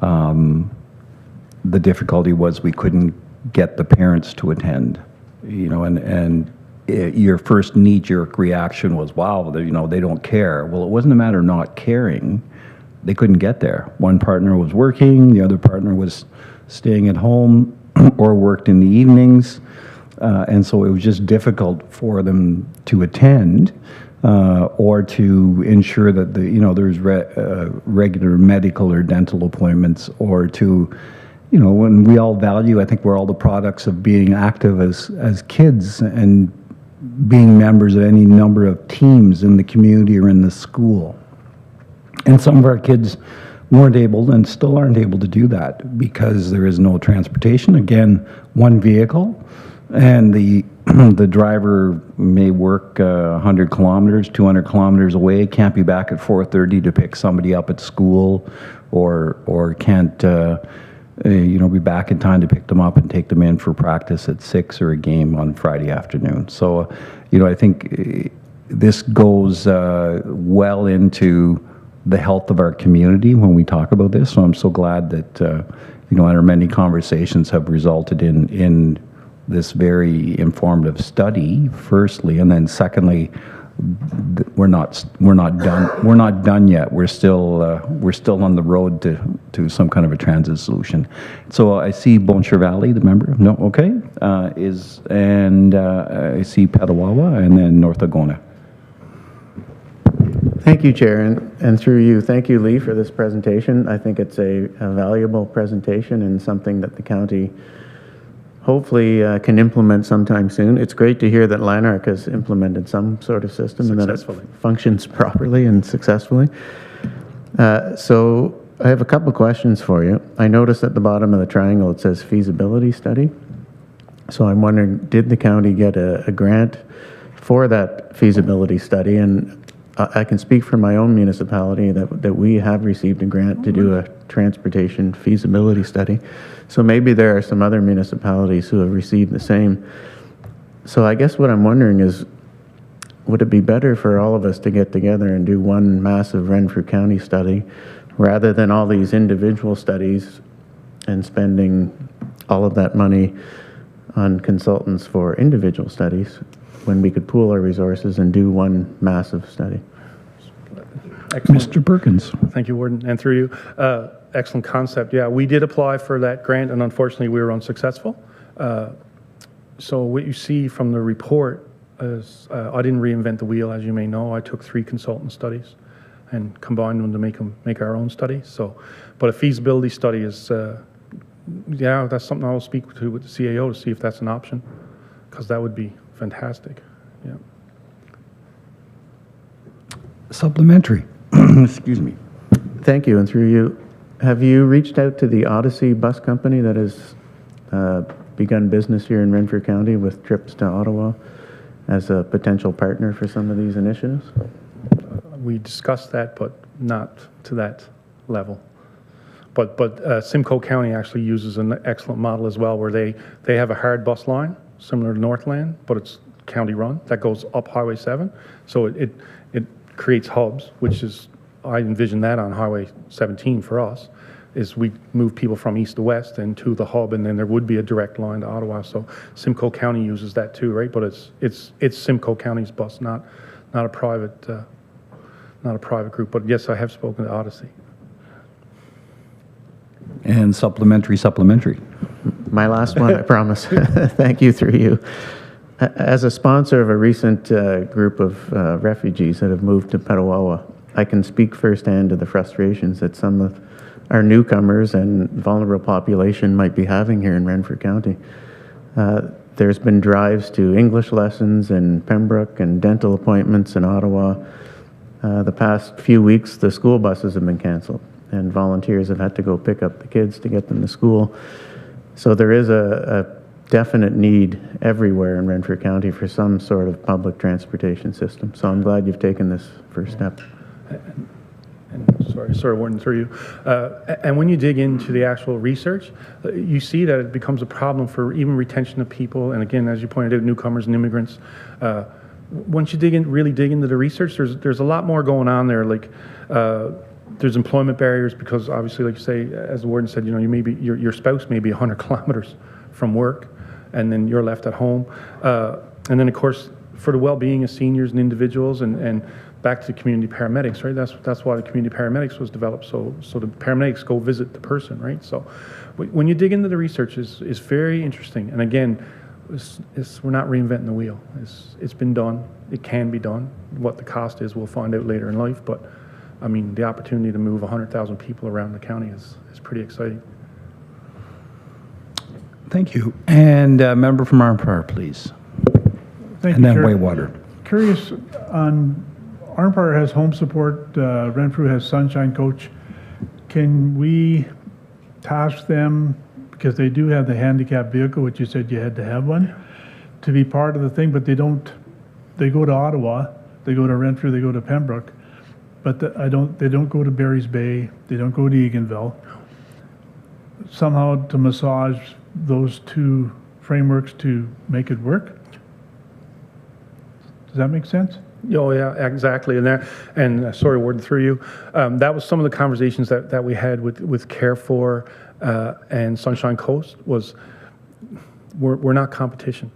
The difficulty was we couldn't get the parents to attend, and your first knee-jerk reaction was, wow, they don't care. Well, it wasn't a matter of not caring. They couldn't get there. One partner was working, the other partner was staying at home or worked in the evenings, and so it was just difficult for them to attend or to ensure that there's regular medical or dental appointments, or to when we all value, I think we're all the products of being active as kids and being members of any number of teams in the community or in the school. And some of our kids weren't able and still aren't able to do that because there is no transportation. Again, one vehicle, and the driver may work 100 kilometers, 200 kilometers away, can't be back at 4:30 to pick somebody up at school, or can't be back in time to pick them up and take them in for practice at 6 or a game on Friday afternoon. So, I think this goes well into the health of our community when we talk about this. So I'm so glad that, our many conversations have resulted in this very informative study, firstly, and then secondly, we're not done. We're not done yet. We're still on the road to some kind of a transit solution. So I see Boncher Valley, the member. No, okay, I see Petawawa and then North Agona. Thank you, Chair, and through you, thank you, Lee, for this presentation. I think it's a valuable presentation and something that the county hopefully can implement sometime soon. It's great to hear that Lanark has implemented some sort of system and that it functions properly and successfully. So I have a couple of questions for you. I noticed at the bottom of the triangle it says feasibility study. So I'm wondering, did the county get a grant for that feasibility study? And I can speak for my own municipality that we have received a grant to do a transportation feasibility study. So maybe there are some other municipalities who have received the same. So I guess what I'm wondering is, would it be better for all of us to get together and do one massive Renfrew County study rather than all these individual studies and spending all of that money on consultants for individual studies, when we could pool our resources and do one massive study? Excellent. Mr. Perkins. Thank you, Warden, and through you. Excellent concept. Yeah, we did apply for that grant, and unfortunately, we were unsuccessful. So what you see from the report is I didn't reinvent the wheel, as you may know. I took 3 consultant studies and combined them to make our own study. So, but a feasibility study is, that's something I'll speak to with the CAO to see if that's an option, because that would be fantastic. Yeah. Supplementary. Excuse me. Thank you, and through you, have you reached out to the Odyssey bus company that has begun business here in Renfrew County with trips to Ottawa as a potential partner for some of these initiatives? We discussed that, but not to that level. But Simcoe County actually uses an excellent model as well, where they have a hard bus line similar to Northland, but it's county run that goes up Highway 7. So it creates hubs, which is, I envision that on Highway 17 for us, is we move people from east to west and to the hub, and then there would be a direct line to Ottawa. So Simcoe County uses that too, right? But it's Simcoe County's bus, not a private group. But yes, I have spoken to Odyssey. And supplementary. My last one, I promise. Thank you, through you. As a sponsor of a recent group of refugees that have moved to Petawawa, I can speak firsthand to the frustrations that some of our newcomers and vulnerable population might be having here in Renfrew County. There's been drives to English lessons in Pembroke and dental appointments in Ottawa. The past few weeks, the school buses have been canceled, and volunteers have had to go pick up the kids to get them to school. So there is a definite need everywhere in Renfrew County for some sort of public transportation system. So I'm glad you've taken this first step. And sorry, Warden, through you. And when you dig into the actual research, you see that it becomes a problem for even retention of people. And again, as you pointed out, newcomers and immigrants. Once you really dig into the research, there's a lot more going on there. Like there's employment barriers because obviously, like you say, as the warden said, you may be your spouse may be 100 kilometers from work, and then you're left at home. And then of course, for the well-being of seniors and individuals, and back to community paramedics, right? That's why the community paramedics was developed. So the paramedics go visit the person, right? So when you dig into the research, it's very interesting. And again, we're not reinventing the wheel. It's been done. It can be done. What the cost is, we'll find out later in life. But I mean, the opportunity to move 100,000 people around the county is pretty exciting. Thank you. And member from Arnprior, please. Thank And you, then Chair. Whitewater. Curious on, Arnprior has home support, Renfrew has Sunshine Coach. Can we task them, because they do have the handicap vehicle, which you said you had to have one, to be part of the thing, but they go to Ottawa, they go to Renfrew, they go to Pembroke, but they don't go to Barry's Bay, they don't go to Eganville. Somehow to massage those two frameworks to make it work? Does that make sense? Oh yeah, exactly. And sorry, Warden, through you. That was some of the conversations that we had with Care For and Sunshine Coast. Was we're not competition.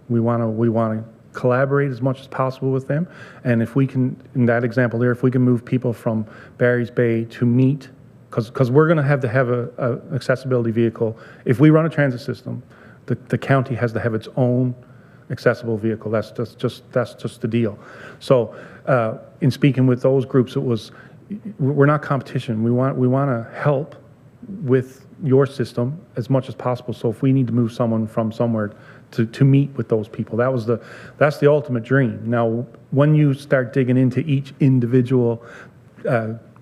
We want to collaborate as much as possible with them. And if we can, in that example there, if we can move people from Barry's Bay to Meet, because we're going to have a accessibility vehicle. If we run a transit system, the county has to have its own accessible vehicle. That's just the deal. So in speaking with those groups, we're not competition. We want to help with your system as much as possible. So if we need to move someone from somewhere to meet with those people, that's the ultimate dream. Now, when you start digging into each individual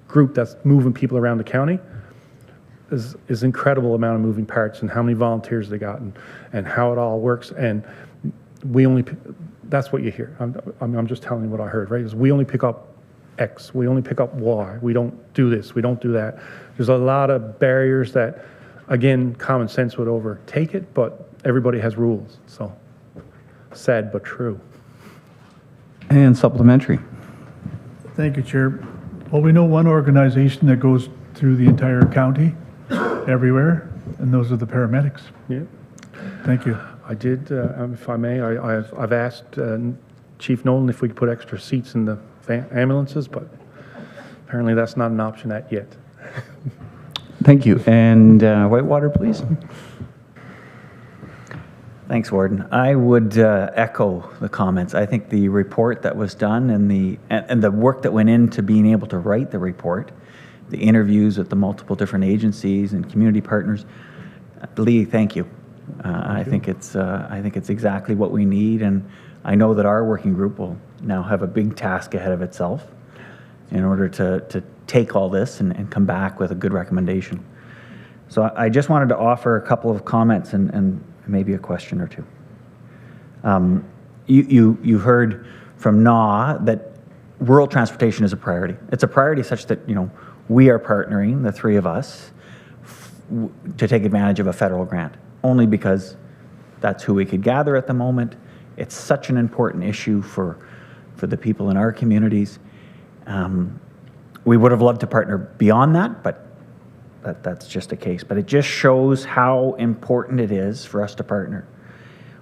group that's moving people around the county, is incredible amount of moving parts and how many volunteers they got and how it all works. And that's what you hear. I'm just telling you what I heard, right? Is we only pick up X, we only pick up Y, we don't do this, we don't do that. There's a lot of barriers that, again, common sense would overtake it, but everybody has rules. So sad but true. And supplementary. Thank you, Chair. Well, we know one organization that goes through the entire county, everywhere, and those are the paramedics. Yeah. Thank you. I did, if I may, I've asked Chief Nolan if we could put extra seats in the ambulances, but apparently that's not an option yet. Thank you. And Whitewater, please. Thanks, Warden. I would echo the comments. I think the report that was done and the work that went into being able to write the report, the interviews with the multiple different agencies and community partners, Lee, thank you. I think it's exactly what we need, and I know that our working group will now have a big task ahead of itself in order to take all this and come back with a good recommendation. So I just wanted to offer a couple of comments and maybe a question or two. You heard from NAW that rural transportation is a priority. It's a priority such that we are partnering, the three of us, to take advantage of a federal grant, only because that's who we could gather at the moment. It's such an important issue for the people in our communities. We would have loved to partner beyond that, but that's just a case. But it just shows how important it is for us to partner.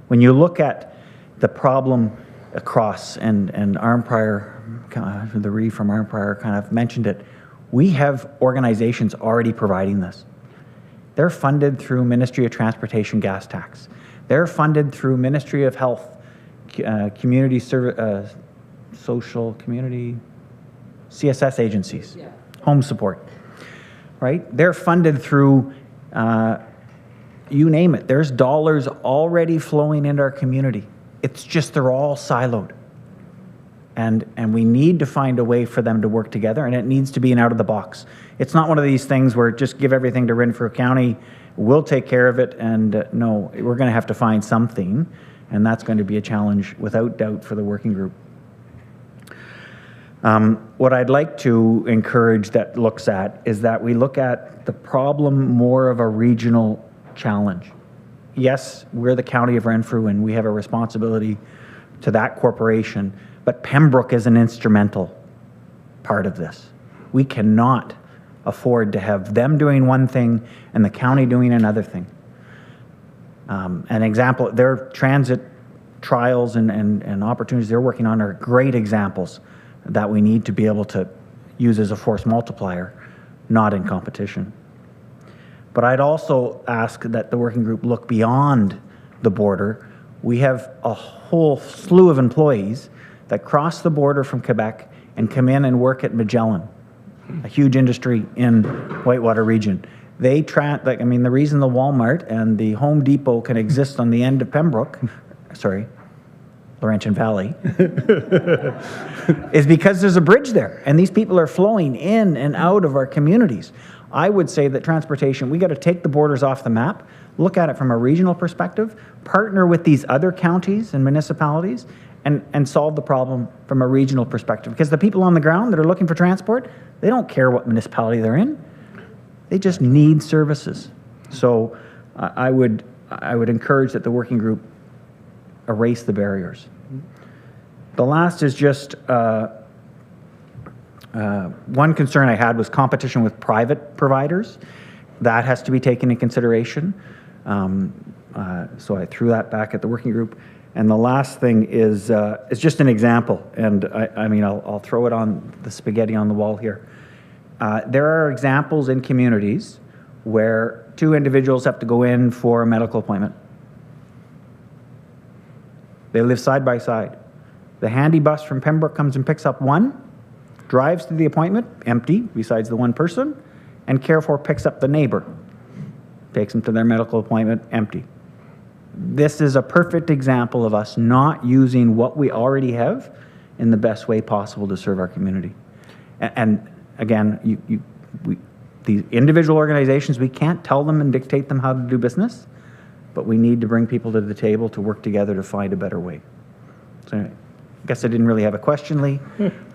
When you look at the problem across, and Arnprior, the Ree from Arnprior kind of mentioned it, we have organizations already providing this. They're funded through Ministry of Transportation gas tax. They're funded through Ministry of Health, community service, social community, CSS agencies, home support, right? They're funded through, you name it. There's dollars already flowing into our community. It's just they're all siloed. And we need to find a way for them to work together, and it needs to be an out of the box. It's not one of these things where just give everything to Renfrew County we'll take care of it, and no, we're going to have to find something, and that's going to be a challenge without doubt for the working group. What I'd like to encourage that looks at is that we look at the problem more of a regional challenge. Yes, we're the County of Renfrew and we have a responsibility to that corporation, but Pembroke is an instrumental part of this. We cannot afford to have them doing one thing and the county doing another thing. An example, their transit trials and opportunities they're working on are great examples that we need to be able to use as a force multiplier, not in competition. But I'd also ask that the working group look beyond the border. We have a whole slew of employees that cross the border from Quebec and come in and work at Magellan, a huge industry in Whitewater region. The reason the Walmart and the Home Depot can exist on the end of Pembroke, Laurentian Valley, is because there's a bridge there, and these people are flowing in and out of our communities. I would say that transportation, we got to take the borders off the map, look at it from a regional perspective, partner with these other counties and municipalities, and solve the problem from a regional perspective. Because the people on the ground that are looking for transport, they don't care what municipality they're in. They just need services. So I would encourage that the working group erase the barriers. The last is just one concern I had was competition with private providers. That has to be taken into consideration. So I threw that back at the working group. And the last thing is just an example, and I'll throw it on the spaghetti on the wall here. There are examples in communities where two individuals have to go in for a medical appointment. They live side by side. The handy bus from Pembroke comes and picks up one, drives to the appointment, empty, besides the one person, and Carrefour picks up the neighbor, takes them to their medical appointment, empty. This is a perfect example of us not using what we already have in the best way possible to serve our community. And again, the individual organizations, we can't tell them and dictate them how to do business, but we need to bring people to the table to work together to find a better way. So anyway, I guess I didn't really have a question, Lee.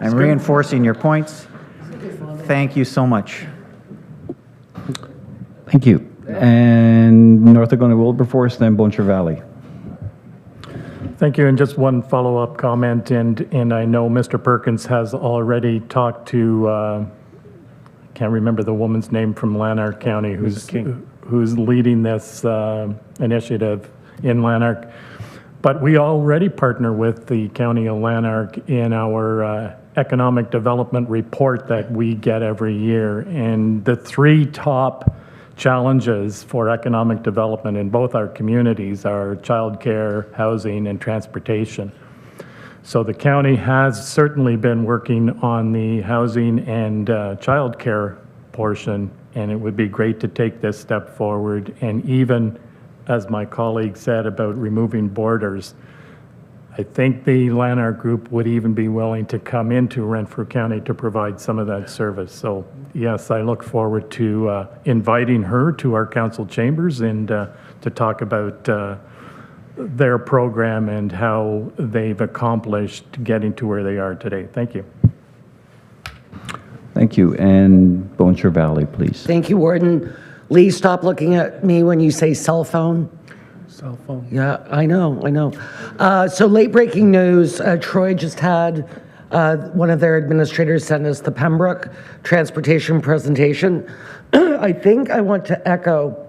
I'm reinforcing your points. Thank you so much. Thank you. And North Laguna Wilberforce, then Boncher Valley. Thank you, and just one follow-up comment, and I know Mr. Perkins has already talked to, can't remember the woman's name from Lanark County, who's leading this initiative in Lanark. But we already partner with the County of Lanark in our economic development report that we get every year, and the three top challenges for economic development in both our communities are childcare, housing, and transportation. So the county has certainly been working on the housing and childcare portion, and it would be great to take this step forward. And even, as my colleague said about removing borders, I think the Lanark Group would even be willing to come into Renfrew County to provide some of that service. So yes, I look forward to inviting her to our council chambers and to talk about their program and how they've accomplished getting to where they are today. Thank you. Thank you. And Boncher Valley, please. Thank you, Warden. Lee, stop looking at me when you say cell phone. Cell phone. Yeah, I know. So late breaking news, Troy just had one of their administrators send us the Pembroke transportation presentation. I think I want to echo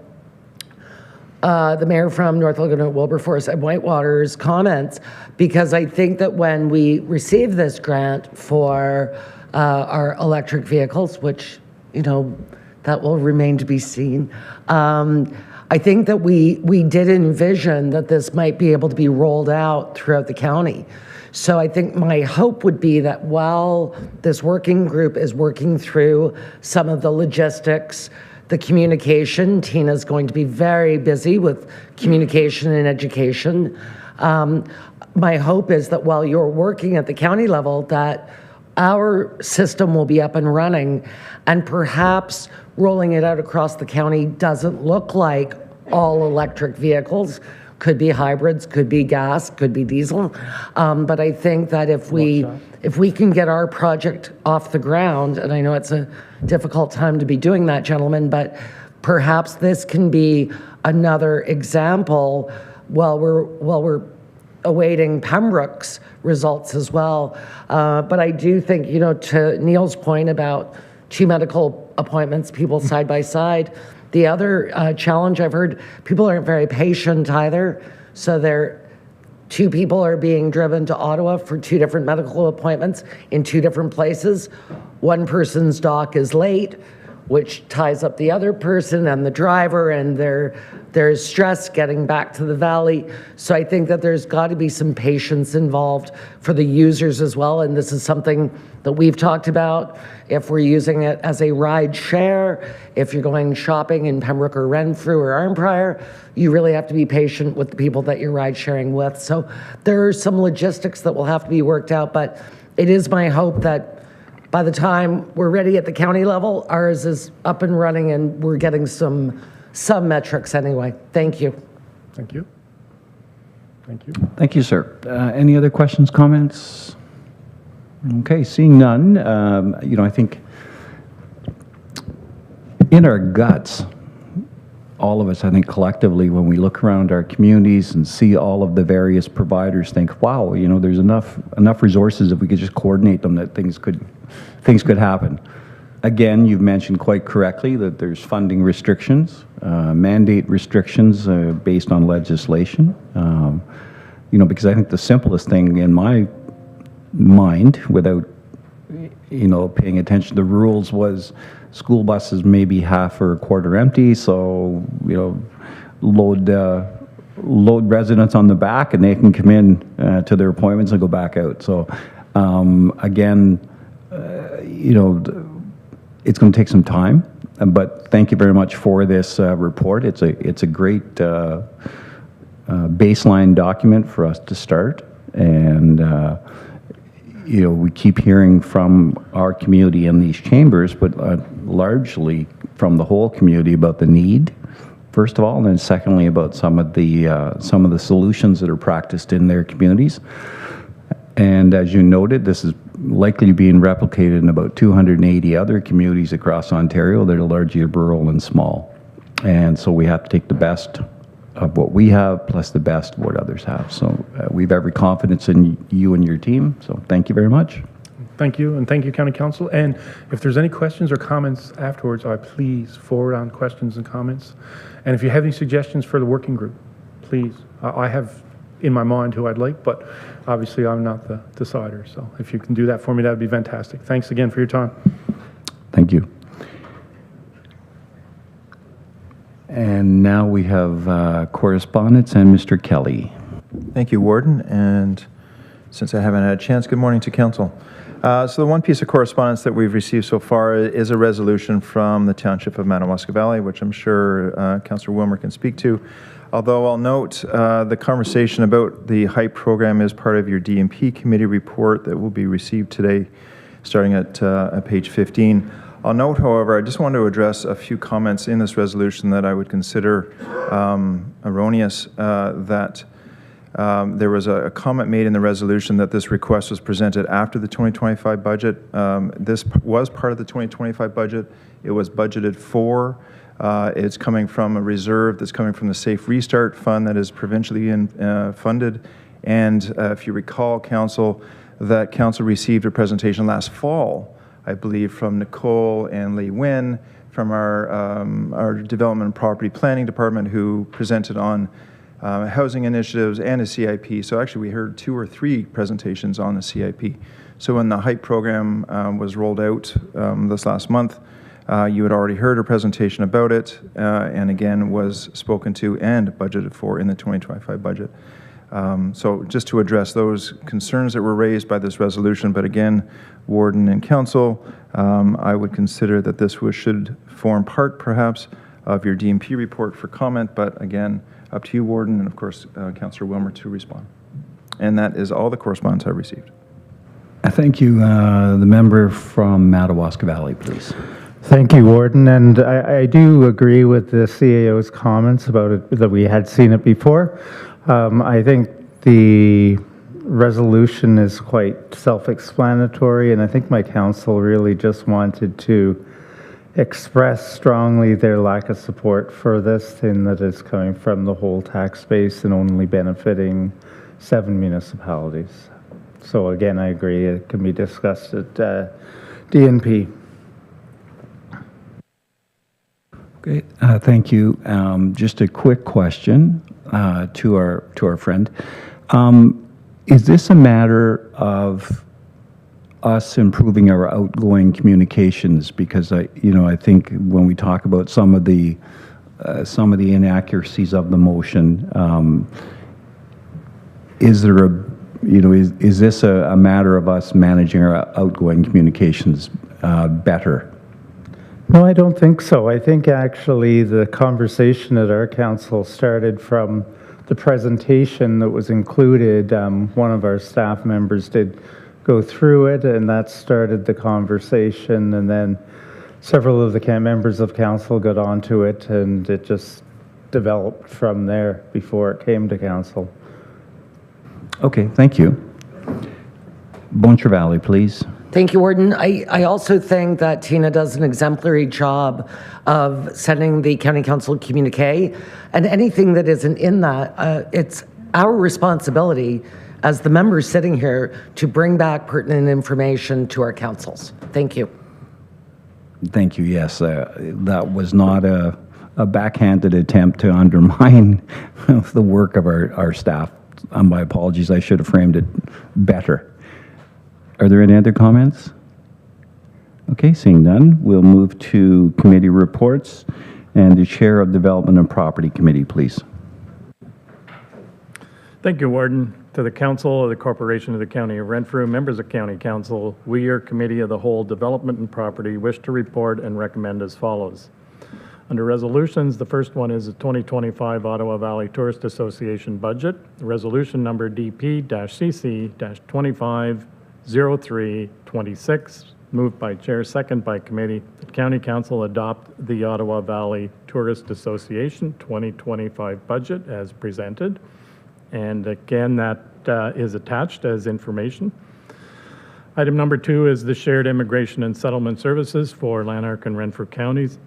the mayor from North Laguna Wilberforce and Whitewater's comments, because I think that when we receive this grant for our electric vehicles, which, that will remain to be seen, I think that we did envision that this might be able to be rolled out throughout the county. So I think my hope would be that while this working group is working through some of the logistics, the communication, Tina's going to be very busy with communication and education. My hope is that while you're working at the county level, that our system will be up and running, and perhaps rolling it out across the county doesn't look like all electric vehicles. Could be hybrids, could be gas, could be diesel. But I think that if we can get our project off the ground, and I know it's a difficult time to be doing that, gentlemen, but perhaps this can be another example while we're awaiting Pembroke's results as well. But I do think, to Neil's point about 2 medical appointments, people side by side, the other challenge I've heard, people aren't very patient either. So 2 people are being driven to Ottawa for 2 different medical appointments in 2 different places. One person's doc is late, which ties up the other person and the driver, and there's stress getting back to the valley. So I think that there's got to be some patience involved for the users as well, and this is something that we've talked about. If we're using it as a ride share, if you're going shopping in Pembroke or Renfrew or Arnprior, you really have to be patient with the people that you're ride sharing with. So there are some logistics that will have to be worked out, but it is my hope that by the time we're ready at the county level, ours is up and running and we're getting some metrics anyway. Thank you. Thank you. Thank you. Thank you, sir. Any other questions, comments? Okay, seeing none, I think in our guts, all of us, I think collectively, when we look around our communities and see all of the various providers, think, wow, there's enough resources if we could just coordinate them that things could happen. Again, you've mentioned quite correctly that there's funding restrictions, mandate restrictions based on legislation. Because I think the simplest thing in my mind, without paying attention to the rules, was school buses maybe half or a quarter empty, so load residents on the back and they can come in to their appointments and go back out. So again, it's going to take some time, but thank you very much for this report. It's a great baseline document for us to start, and we keep hearing from our community in these chambers, but largely from the whole community about the need, first of all, and then secondly about some of the solutions that are practiced in their communities. And as you noted, this is likely being replicated in about 280 other communities across Ontario that are largely rural and small. And so we have to take the best of what we have plus the best of what others have. So we have every confidence in you and your team. So thank you very much. Thank you, and thank you, County Council. And if there's any questions or comments afterwards, please forward on questions and comments. And if you have any suggestions for the working group, please. I have in my mind who I'd like, but obviously I'm not the decider. So if you can do that for me, that would be fantastic. Thanks again for your time. Thank you. And now we have correspondence and Mr. Kelly. Thank you, Warden. And since I haven't had a chance, good morning to Council. So the one piece of correspondence that we've received so far is a resolution from the Township of Madawaska Valley, which I'm sure Councillor Wilmer can speak to. Although I'll note the conversation about the HYPE program is part of your DMP committee report that will be received today, starting at page 15. I'll note, however, I just want to address a few comments in this resolution that I would consider erroneous, that there was a comment made in the resolution that this request was presented after the 2025 budget. This was part of the 2025 budget. It was budgeted for. It's coming from a reserve that's coming from the Safe Restart Fund that is provincially funded. And if you recall, Council, that Council received a presentation last fall, I believe, from Nicole and Lee Wynn from our Development and Property Planning Department, who presented on housing initiatives and a CIP. So actually we heard 2 or 3 presentations on the CIP. So when the HYPE program was rolled out this last month, you had already heard a presentation about it, and again was spoken to and budgeted for in the 2025 budget. So just to address those concerns that were raised by this resolution, but again, Warden and Council, I would consider that this should form part perhaps of your DMP report for comment, but again, up to you, Warden, and of course, Councillor Wilmer to respond. And that is all the correspondence I've received. Thank you. The member from Madawaska Valley, please. Thank you, Warden. And I do agree with the CAO's comments about it, that we had seen it before. I think the resolution is quite self-explanatory, and I think my council really just wanted to express strongly their lack of support for this, in that it's coming from the whole tax base and only benefiting 7 municipalities. So again, I agree, it can be discussed at DNP. Okay, thank you. Just a quick question to our friend. Is this a matter of us improving our outgoing communications? Because I think when we talk about some of the inaccuracies of the motion, is there is this a matter of us managing our outgoing communications better? No, I don't think so. I think actually the conversation at our council started from the presentation that was included. One of our staff members did go through it, and that started the conversation, and then several of the members of council got onto it, and it just developed from there before it came to council. Okay, thank you. Bon Valley, please. Thank you, Warden. I also think that Tina does an exemplary job of sending the county council communique, and anything that isn't in that, it's our responsibility as the members sitting here to bring back pertinent information to our councils. Thank you. Thank you. Yes, that was not a backhanded attempt to undermine the work of our staff. My apologies. I should have framed it better. Are there any other comments? Okay, seeing none, we'll move to committee reports, and the Chair of Development and Property Committee, please. Thank you, Warden. To the Council of the Corporation of the County of Renfrew, members of County Council, we, your Committee of the Whole Development and Property, wish to report and recommend as follows. Under resolutions, the first one is the 2025 Ottawa Valley Tourist Association budget, resolution number DP-CC-250326, moved by Chair, second by committee, that County Council adopt the Ottawa Valley Tourist Association 2025 budget as presented. And again, that is attached as information. Item number 2 is the shared immigration and settlement services for Lanark and Renfrew counties.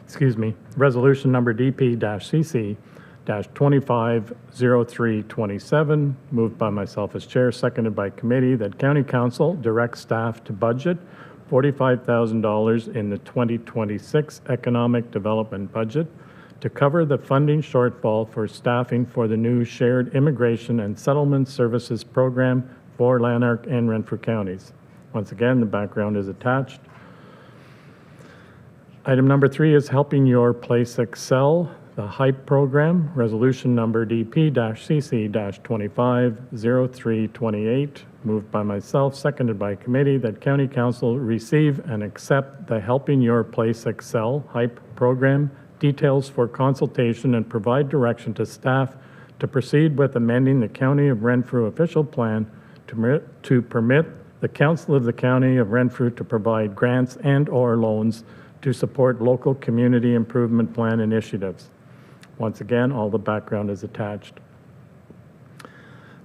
Excuse me. Resolution number DP-CC-250327, moved by myself as chair, seconded by committee, that County Council direct staff to budget $45,000 in the 2026 economic development budget to cover the funding shortfall for staffing for the new shared immigration and settlement services program for Lanark and Renfrew counties. Once again, the background is attached. Item number 3 is Helping Your Place Excel, the HYPE program, resolution number DP-CC-250328, moved by myself, seconded by committee, that County Council receive and accept the Helping Your Place Excel HYPE program details for consultation and provide direction to staff to proceed with amending the County of Renfrew official plan to permit the Council of the County of Renfrew to provide grants and/or loans to support local community improvement plan initiatives. Once again, all the background is attached.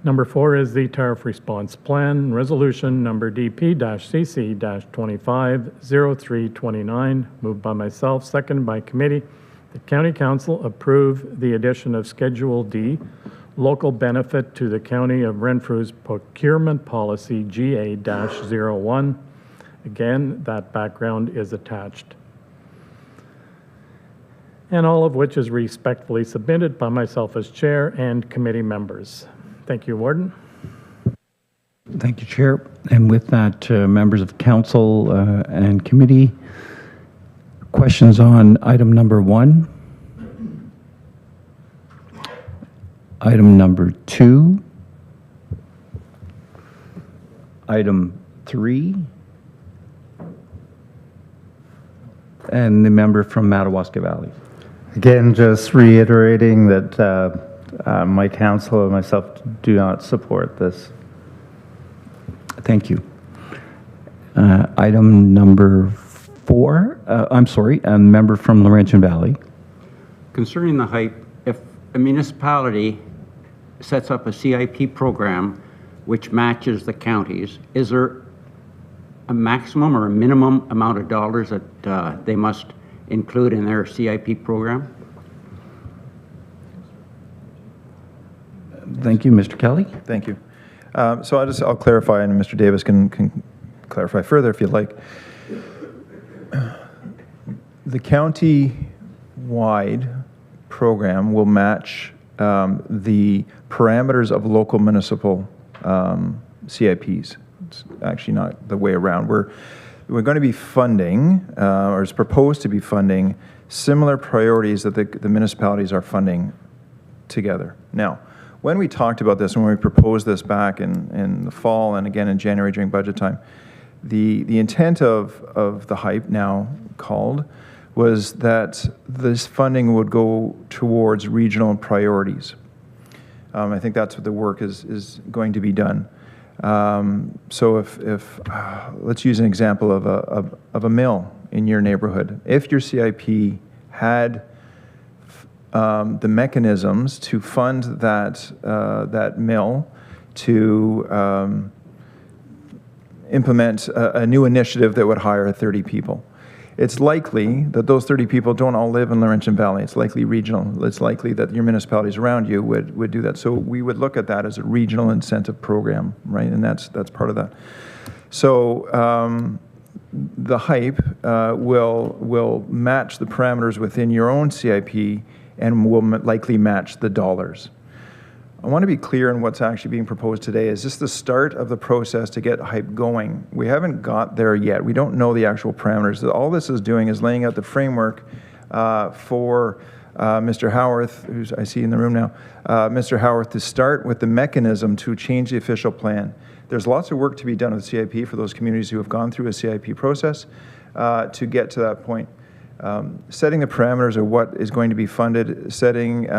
Number 4 is the tariff response plan, resolution number DP-CC-250329, moved by myself, seconded by committee. The County Council approve the addition of Schedule D, local benefit to the County of Renfrew's procurement policy GA-01. Again, that background is attached. And all of which is respectfully submitted by myself as chair and committee members. Thank you, Warden. Thank you, Chair. And with that, members of council and committee, questions on item number 1? Item number 2? Item 3? And the member from Madawaska Valley. Again, just reiterating that my council and myself do not support this. Thank you. Item number 4, a member from Laurentian Valley. Concerning the hype, if a municipality sets up a CIP program which matches the counties, is there a maximum or a minimum amount of dollars that they must include in their CIP program? Thank you, Mr. Kelly. Thank you. So I'll clarify, and Mr. Davis can clarify further if you'd like. The county-wide program will match the parameters of local municipal CIPs. It's actually not the way around. We're going to be funding, or is proposed to be funding, similar priorities that the municipalities are funding together. Now, when we talked about this and when we proposed this back in the fall and again in January during budget time, the intent of the HYPE, now called, was that this funding would go towards regional priorities. I think that's what the work is going to be done. So if let's use an example of a mill in your neighborhood. If your CIP had the mechanisms to fund that mill to implement a new initiative that would hire 30 people. It's likely that those 30 people don't all live in Laurentian Valley. It's likely regional. It's likely that your municipalities around you would do that. So we would look at that as a regional incentive program, right? And that's part of that. So the HYPE will match the parameters within your own CIP and will likely match the dollars. I want to be clear on what's actually being proposed today. Is this the start of the process to get HYPE going? We haven't got there yet. We don't know the actual parameters. All this is doing is laying out the framework for Mr. Howarth, who I see in the room now, Mr. Howarth, to start with the mechanism to change the official plan. There's lots of work to be done with CIP for those communities who have gone through a CIP process to get to that point. Setting the parameters of what is going to be funded, setting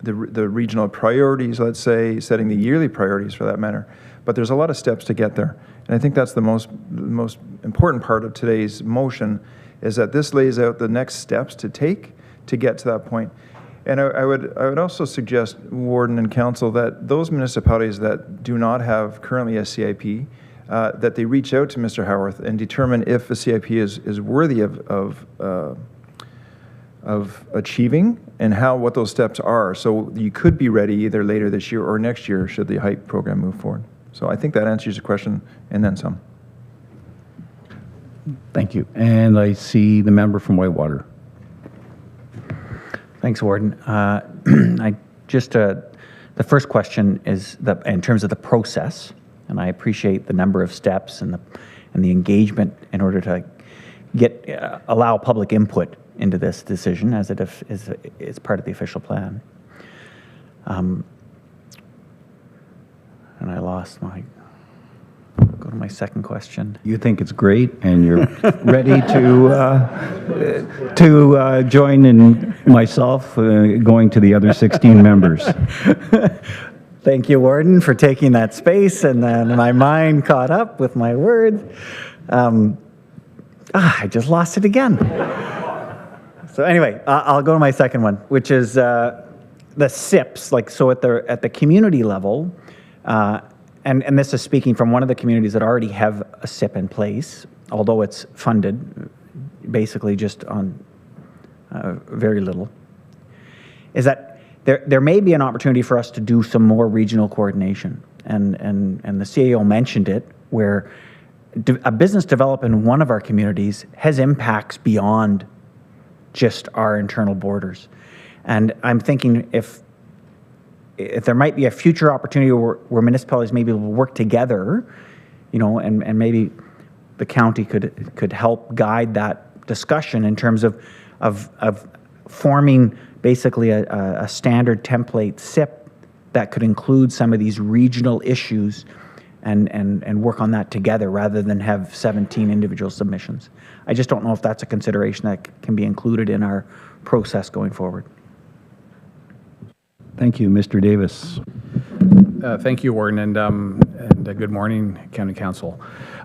the regional priorities, let's say, setting the yearly priorities for that matter. But there's a lot of steps to get there. And I think that's the most important part of today's motion, is that this lays out the next steps to take to get to that point. And I would also suggest, Warden and Council, that those municipalities that do not have currently a CIP, that they reach out to Mr. Howarth and determine if a CIP is worthy of achieving and what those steps are. So you could be ready either later this year or next year should the HYPE program move forward. So I think that answers your question and then some. Thank you. And I see the member from Whitewater. Thanks, Warden. The first question is in terms of the process, and I appreciate the number of steps and the engagement in order to allow public input into this decision as it is part of the official plan. And I lost go to my second question. You think it's great, and you're ready to join in myself going to the other 16 members. Thank you, Warden, for taking that space, and then my mind caught up with my words. I just lost it again. So anyway, I'll go to my second one, which is the SIPs. So at the community level, and this is speaking from one of the communities that already have a SIP in place, although it's funded basically just on very little, is that there may be an opportunity for us to do some more regional coordination. And the CAO mentioned it, where a business development in one of our communities has impacts beyond just our internal borders. And I'm thinking if there might be a future opportunity where municipalities maybe will work together, and maybe the county could help guide that discussion in terms of forming basically a standard template SIP that could include some of these regional issues and work on that together rather than have 17 individual submissions. I just don't know if that's a consideration that can be included in our process going forward. Thank you, Mr. Davis. Thank you, Warden, and good morning, County Council.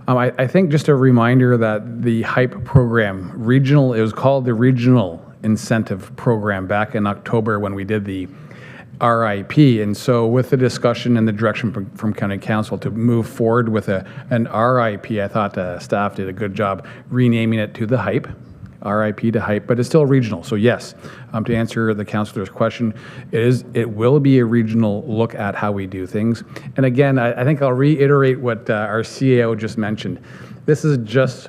I think just a reminder that the HYPE program, it was called the Regional Incentive Program back in October when we did the RIP. And so with the discussion and the direction from County Council to move forward with an RIP, I thought staff did a good job renaming it to the HYPE. RIP to HYPE, but it's still regional. So yes, to answer the councillor's question, it will be a regional look at how we do things. And again, I think I'll reiterate what our CAO just mentioned. This is just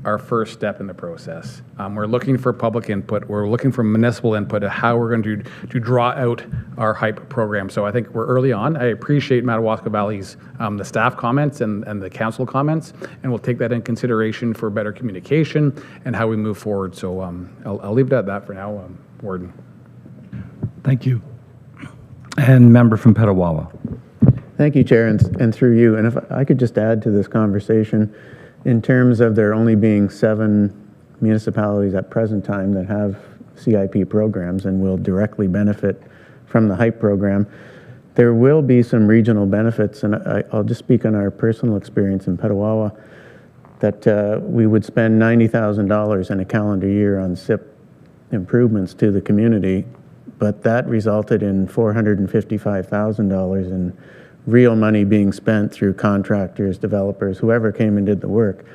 our first step in the process. We're looking for public input. We're looking for municipal input of how we're going to draw out our HYPE program. So I think we're early on. I appreciate Madawaska Valley's the staff comments and the council comments, and we'll take that in consideration for better communication and how we move forward. So I'll leave it at that for now, Warden. Thank you. And member from Petawawa. Thank you, Chair, and through you. And if I could just add to this conversation, in terms of there only being 7 municipalities at present time that have CIP programs and will directly benefit from the HYPE program, there will be some regional benefits, and I'll just speak on our personal experience in Petawawa, that we would spend $90,000 in a calendar year on SIP improvements to the community, but that resulted in $455,000 in real money being spent through contractors, developers, whoever came and did the work.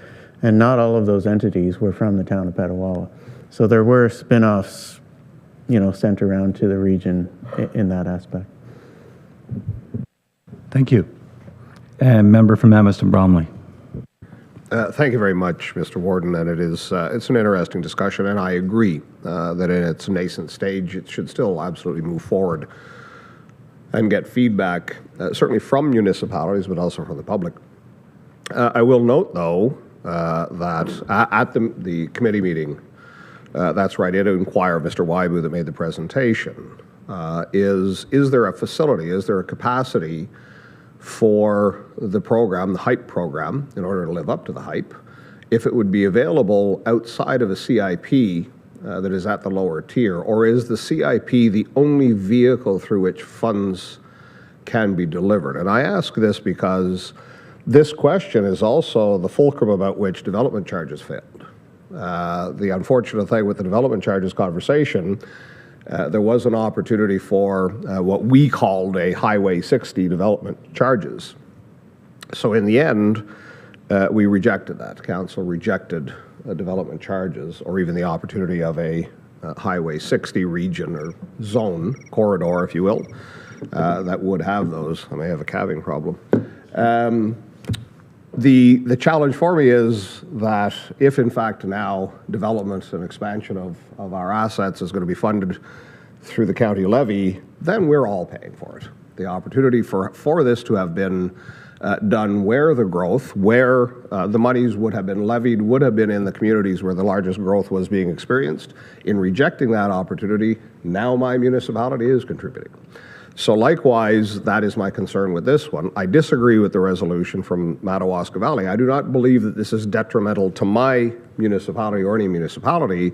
And not all of those entities were from the town of Petawawa. So there were spin-offs, sent around to the region in that aspect. Thank you. And member from Amherst Bromley. Thank you very much, Mr. Warden, and it's an interesting discussion, and I agree that in its nascent stage, it should still absolutely move forward and get feedback, certainly from municipalities, but also from the public. I will note, though, that at the committee meeting, that's right, I did inquire of Mr. Waibu that made the presentation, is there a facility, is there a capacity for the program, the HYPE program, in order to live up to the HYPE, if it would be available outside of a CIP that is at the lower tier, or is the CIP the only vehicle through which funds can be delivered? And I ask this because this question is also the fulcrum about which development charges failed. The unfortunate thing with the development charges conversation, there was an opportunity for what we called a Highway 60 development charges. So in the end, we rejected that. Council rejected development charges, or even the opportunity of a Highway 60 region or zone, corridor, if you will, that would have those. I may have a calving problem. The challenge for me is that if, in fact, now development and expansion of our assets is going to be funded through the county levy, then we're all paying for it. The opportunity for this to have been done where the growth, where the monies would have been levied, would have been in the communities where the largest growth was being experienced. In rejecting that opportunity, now my municipality is contributing. So likewise, that is my concern with this one. I disagree with the resolution from Madawaska Valley. I do not believe that this is detrimental to my municipality or any municipality,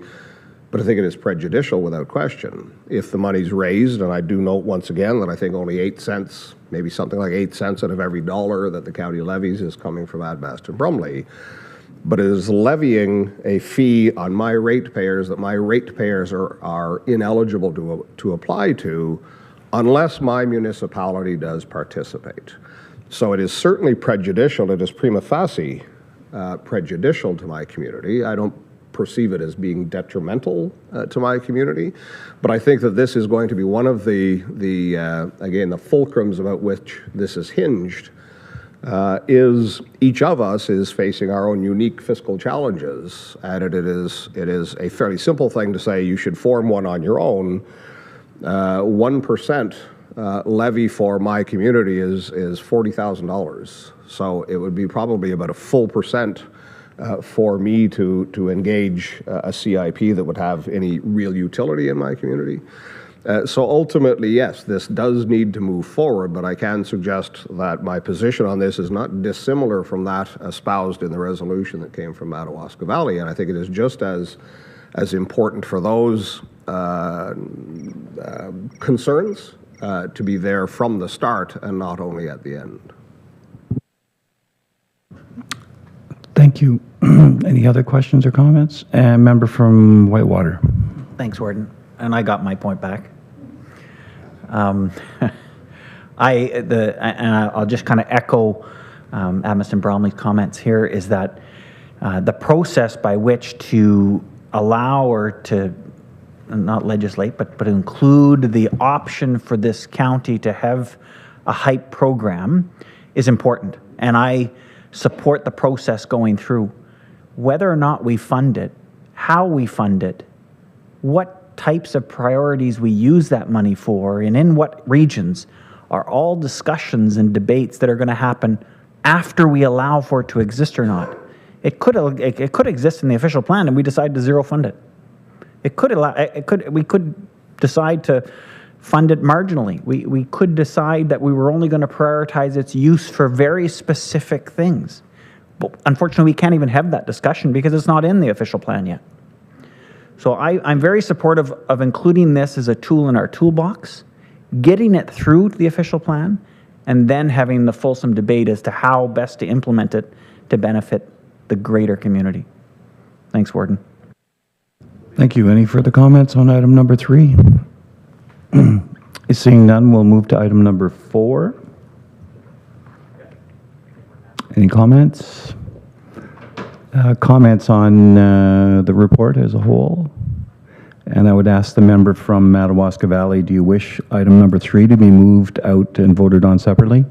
but I think it is prejudicial without question. If the money's raised, and I do note once again that I think only 8 cents, maybe something like 8 cents out of every dollar that the county levies is coming from Amherst and Bromley, but it is levying a fee on my ratepayers that my ratepayers are ineligible to apply to unless my municipality does participate. So it is certainly prejudicial. It is prima facie prejudicial to my community. I don't perceive it as being detrimental to my community, but I think that this is going to be one of the again, the fulcrums about which this is hinged, is each of us is facing our own unique fiscal challenges, and it is a fairly simple thing to say you should form one on your own. 1% levy for my community is $40,000, so it would be probably about a full percent for me to engage a CIP that would have any real utility in my community. So ultimately, yes, this does need to move forward, but I can suggest that my position on this is not dissimilar from that espoused in the resolution that came from Madawaska Valley, and I think it is just as important for those concerns to be there from the start and not only at the end. Thank you. Any other questions or comments? And member from Whitewater. Thanks, Warden. And I got my point back. And I'll just kind of echo Admiston Bromley's comments here, is that the process by which to allow or to not legislate, but include the option for this county to have a HYPE program is important. And I support the process going through. Whether or not we fund it, how we fund it, what types of priorities we use that money for, and in what regions are all discussions and debates that are going to happen after we allow for it to exist or not. It could exist in the official plan and we decide to zero fund it. We could decide to fund it marginally. We could decide that we were only going to prioritize its use for very specific things. But unfortunately, we can't even have that discussion because it's not in the official plan yet. So I'm very supportive of including this as a tool in our toolbox, getting it through to the official plan, and then having the fulsome debate as to how best to implement it to benefit the greater community. Thanks, Warden. Thank you. Any further comments on item number 3? Seeing none, we'll move to item number 4. Any comments? Comments on the report as a whole? And I would ask the member from Madawaska Valley, do you wish item number 3 to be moved out and voted on separately?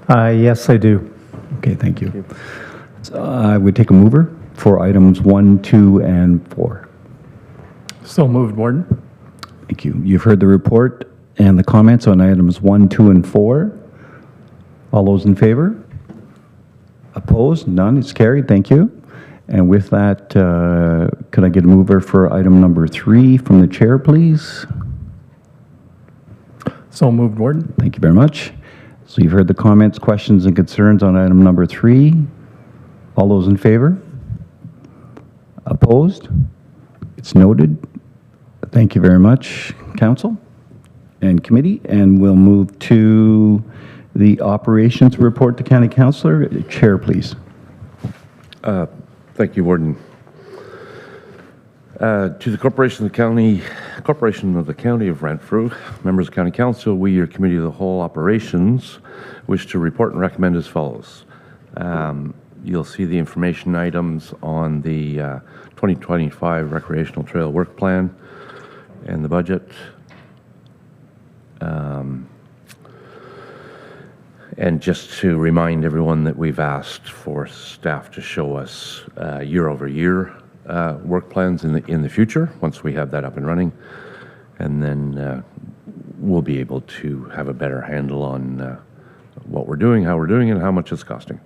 Yes, I do. Okay, thank you. So I would take a mover for items 1, 2, and 4. So moved, Warden. Thank you. You've heard the report and the comments on items 1, 2, and 4. All those in favor? Opposed? None. It's carried. Thank you. And with that, could I get a mover for item number 3 from the chair, please? So moved, Warden. Thank you very much. So you've heard the comments, questions, and concerns on item number 3. All those in favor? Opposed? It's noted. Thank you very much, Council and Committee. And we'll move to the operations report to County Councillor. Chair, please. Thank you, Warden. To the Corporation of the County of Renfrew, members of County Council, we, your Committee of the Whole Operations, wish to report and recommend as follows. You'll see the information items on the 2025 Recreational Trail Work Plan and the budget. And just to remind everyone that we've asked for staff to show us year-over-year work plans in the future, once we have that up and running. And then we'll be able to have a better handle on what we're doing, how we're doing it, and how much it's costing.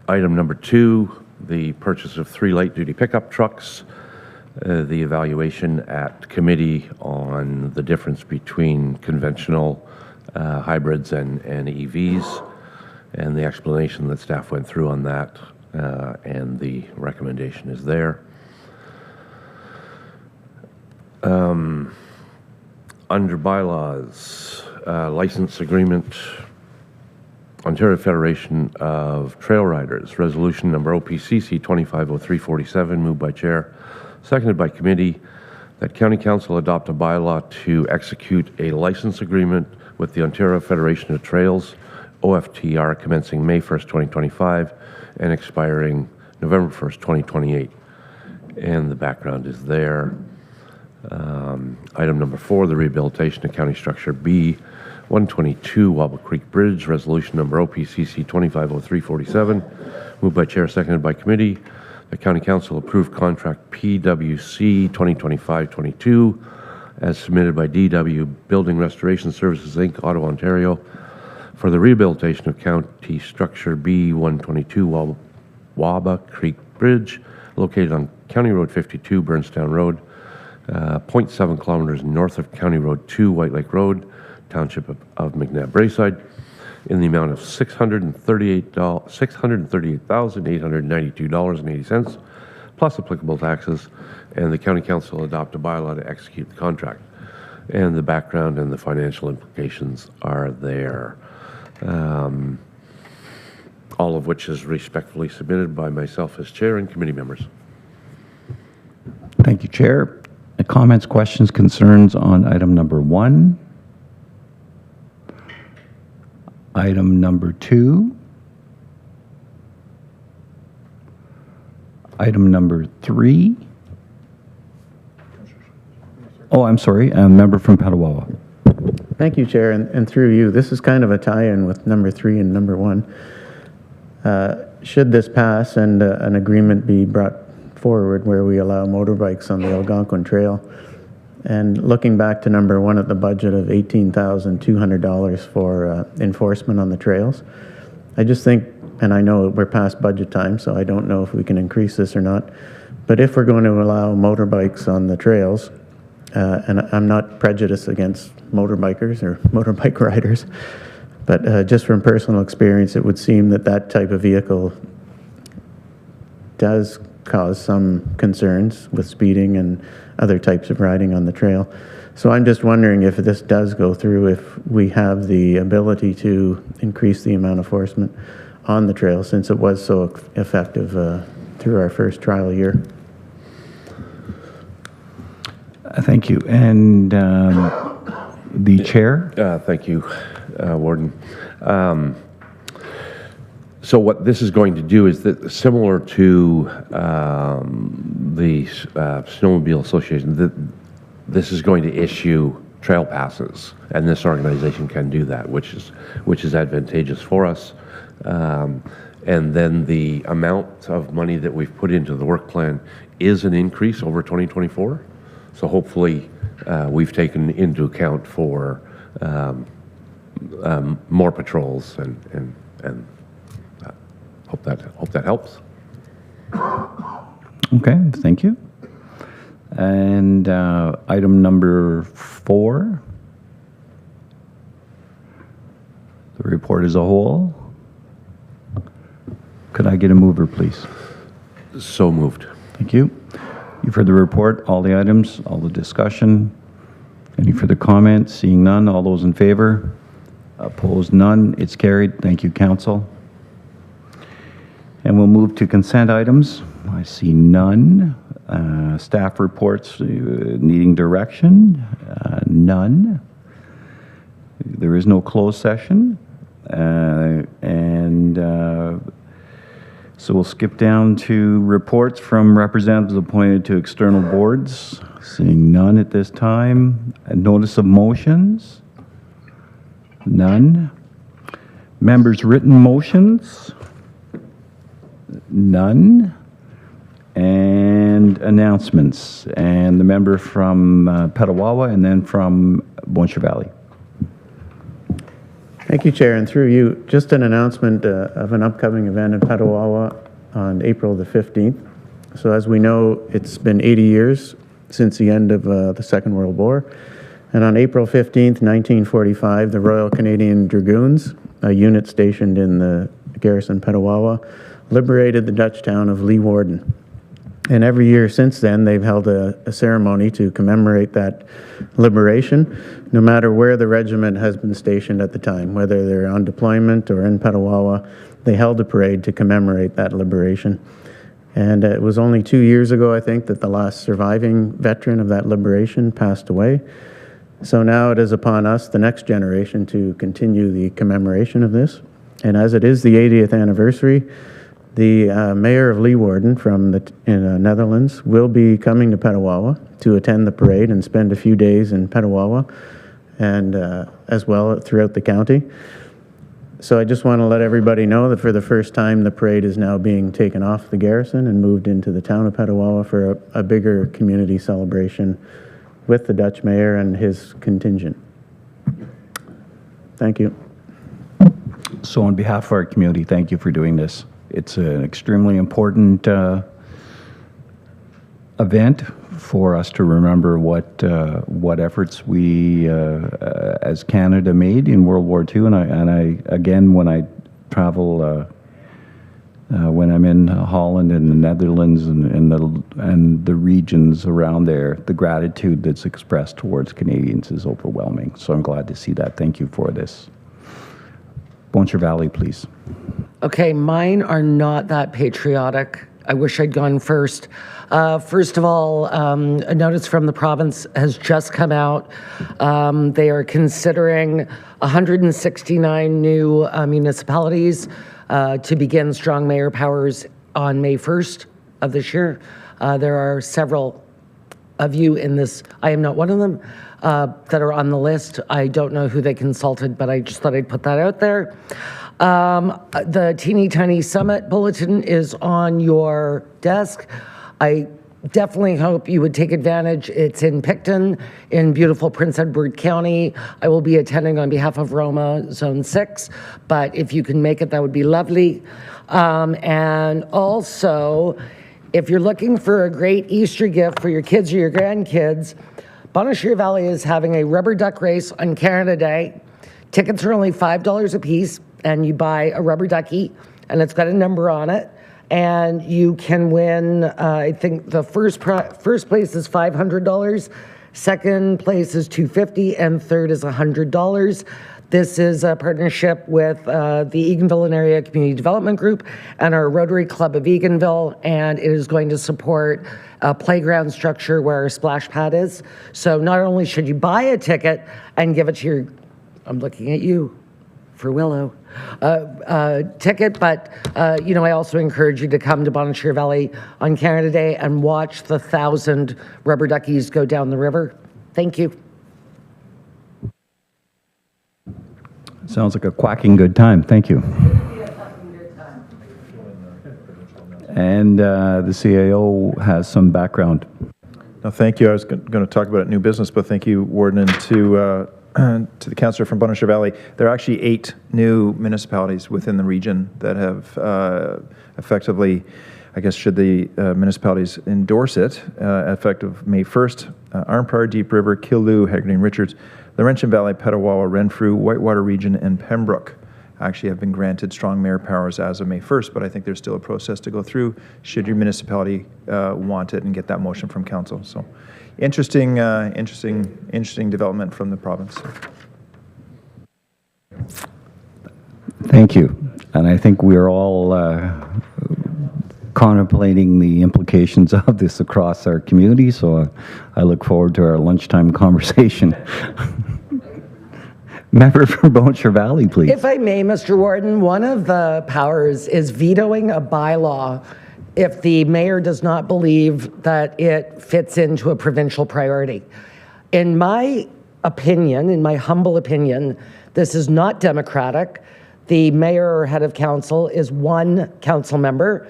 Item number 2, the purchase of 3 light-duty pickup trucks. The evaluation at committee on the difference between conventional hybrids and EVs, and the explanation that staff went through on that, and the recommendation is there. Under bylaws, license agreement, Ontario Federation of Trail Riders, resolution number OPCC 250347, moved by Chair, seconded by committee, that County Council adopt a bylaw to execute a license agreement with the Ontario Federation of Trails, OFTR, commencing May 1st, 2025, and expiring November 1st, 2028. And the background is there. Item number 4, the rehabilitation of County Structure B, 122 Wobble Creek Bridge, resolution number OPCC 250347, moved by Chair, seconded by committee. The County Council approved contract PWC 2025-22 as submitted by DW Building Restoration Services, Inc., Ottawa, Ontario, for the rehabilitation of County Structure B122 Wobble Creek Bridge, located on County Road 52, Burnstown Road, 0.7 kilometers north of County Road 2, White Lake Road, Township of McNabb Braeside, in the amount of $638,892.80 plus applicable taxes, and the county council adopt a bylaw to execute the contract. And the background and the financial implications are there. All of which is respectfully submitted by myself as chair and committee members. Thank you, Chair. Comments, questions, concerns on item number 1? Item number 2? Item number 3? Oh, I'm sorry, a member from Petawawa. Thank you, Chair, and through you, this is kind of a tie-in with number 3 and number 1. Should this pass and an agreement be brought forward where we allow motorbikes on the Algonquin Trail, and looking back to number 1 at the budget of $18,200 for enforcement on the trails, I just think, and I know we're past budget time, so I don't know if we can increase this or not, but if we're going to allow motorbikes on the trails, and I'm not prejudiced against motorbikers or motorbike riders, but just from personal experience, it would seem that that type of vehicle does cause some concerns with speeding and other types of riding on the trail. So I'm just wondering if this does go through, if we have the ability to increase the amount of enforcement on the trail, since it was so effective through our first trial year. Thank you. And the chair? Thank you, Warden. So what this is going to do is that, similar to the Snowmobile Association, this is going to issue trail passes, and this organization can do that, which is advantageous for us. And then the amount of money that we've put into the work plan is an increase over 2024. So hopefully we've taken into account for more patrols, and hope that helps. Okay, thank you. And item number 4, the report as a whole. Could I get a mover, please? So moved. Thank you. You've heard the report, all the items, all the discussion. Any further comments? Seeing none, all those in favor? Opposed, none. It's carried. Thank you, Council. And we'll move to consent items. I see none. Staff reports needing direction. None. There is no closed session. So we'll skip down to reports from representatives appointed to external boards. Seeing none at this time. A notice of motions. None. Members' written motions. None. And announcements. And the member from Petawawa, and then from Boncher Valley. Thank you, Chair, and through you, just an announcement of an upcoming event in Petawawa on April the 15th. So as we know, it's been 80 years since the end of the Second World War. And on April 15th, 1945, the Royal Canadian Dragoons, a unit stationed in the garrison Petawawa, liberated the Dutch town of Leeuwarden. And every year since then, they've held a ceremony to commemorate that liberation, no matter where the regiment has been stationed at the time, whether they're on deployment or in Petawawa. They held a parade to commemorate that liberation. And it was only 2 years ago, I think, that the last surviving veteran of that liberation passed away. So now it is upon us, the next generation, to continue the commemoration of this. And as it is the 80th anniversary, the mayor of Leeuwarden from the Netherlands will be coming to Petawawa to attend the parade and spend a few days in Petawawa, and as well throughout the county. So I just want to let everybody know that for the first time, the parade is now being taken off the garrison and moved into the town of Petawawa for a bigger community celebration with the Dutch mayor and his contingent. Thank you. So on behalf of our community, thank you for doing this. It's an extremely important event for us to remember what efforts we as Canada made in World War II. And I again, when I travel when I'm in Holland and the Netherlands and the regions around there, the gratitude that's expressed towards Canadians is overwhelming. So I'm glad to see that. Thank you for this. Boncher Valley, please. Okay, mine are not that patriotic. I wish I'd gone first. First of all, a notice from the province has just come out. They are considering 169 new municipalities to begin strong mayor powers on May 1st of this year. There are several of you in this, I am not one of them, that are on the list. I don't know who they consulted, but I just thought I'd put that out there. The Teeny Tiny Summit Bulletin is on your desk. I definitely hope you would take advantage. It's in Picton, in beautiful Prince Edward County. I will be attending on behalf of Roma Zone 6, but if you can make it, that would be lovely. And also, if you're looking for a great Easter gift for your kids or your grandkids, Bonnechere Valley is having a rubber duck race on Canada Day. Tickets are only $5 a piece, and you buy a rubber ducky, and it's got a number on it. And you can win, I think the first place is $500, second place is $250, and third is $100. This is a partnership with the Eganville and Area Community Development Group and our Rotary Club of Eganville, and it is going to support a playground structure where our splash pad is. So not only should you buy a ticket and give it to your, I'm looking at you for Willow, ticket, but I also encourage you to come to Bonnechere Valley on Canada Day and watch the 1,000 rubber duckies go down the river. Thank you. Sounds like a quacking good time. Thank you. And the CAO has some background. No, thank you. I was going to talk about new business, but thank you, Warden, and to the councillor from Bonnechere Valley. There are actually 8 new municipalities within the region that have effectively, I guess, should the municipalities endorse it, effective May 1st, Arnprior, Deep River, Killdew, Haggerty and Richards, Laurentian Valley, Petawawa, Renfrew, Whitewater Region, and Pembroke actually have been granted strong mayor powers as of May 1st, but I think there's still a process to go through should your municipality want it and get that motion from council. So interesting development from the province. Thank you. And I think we're all contemplating the implications of this across our community, so I look forward to our lunchtime conversation. Member from Bonnechere Valley, please. If I may, Mr. Warden, one of the powers is vetoing a bylaw if the mayor does not believe that it fits into a provincial priority. In my opinion, in my humble opinion, this is not democratic. The mayor or head of council is one council member.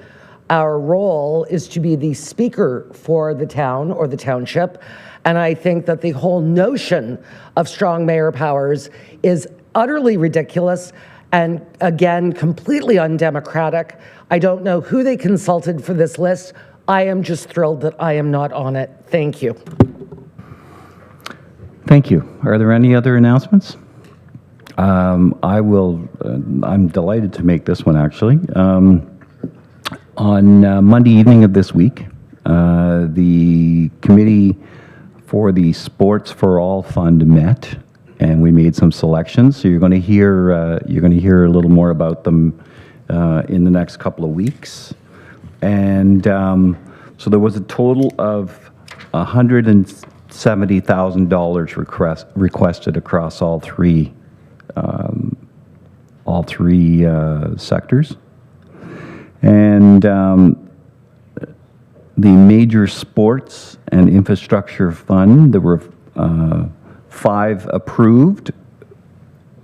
Our role is to be the speaker for the town or the township. And I think that the whole notion of strong mayor powers is utterly ridiculous and, again, completely undemocratic. I don't know who they consulted for this list. I am just thrilled that I am not on it. Thank you. Thank you. Are there any other announcements? I'm delighted to make this one, actually. On Monday evening of this week, the committee for the Sports for All Fund met, and we made some selections. So you're going to hear a little more about them in the next couple of weeks. And so there was a total of $170,000 requested across all three sectors. And the Major Sports and Infrastructure Fund, there were 5 approved.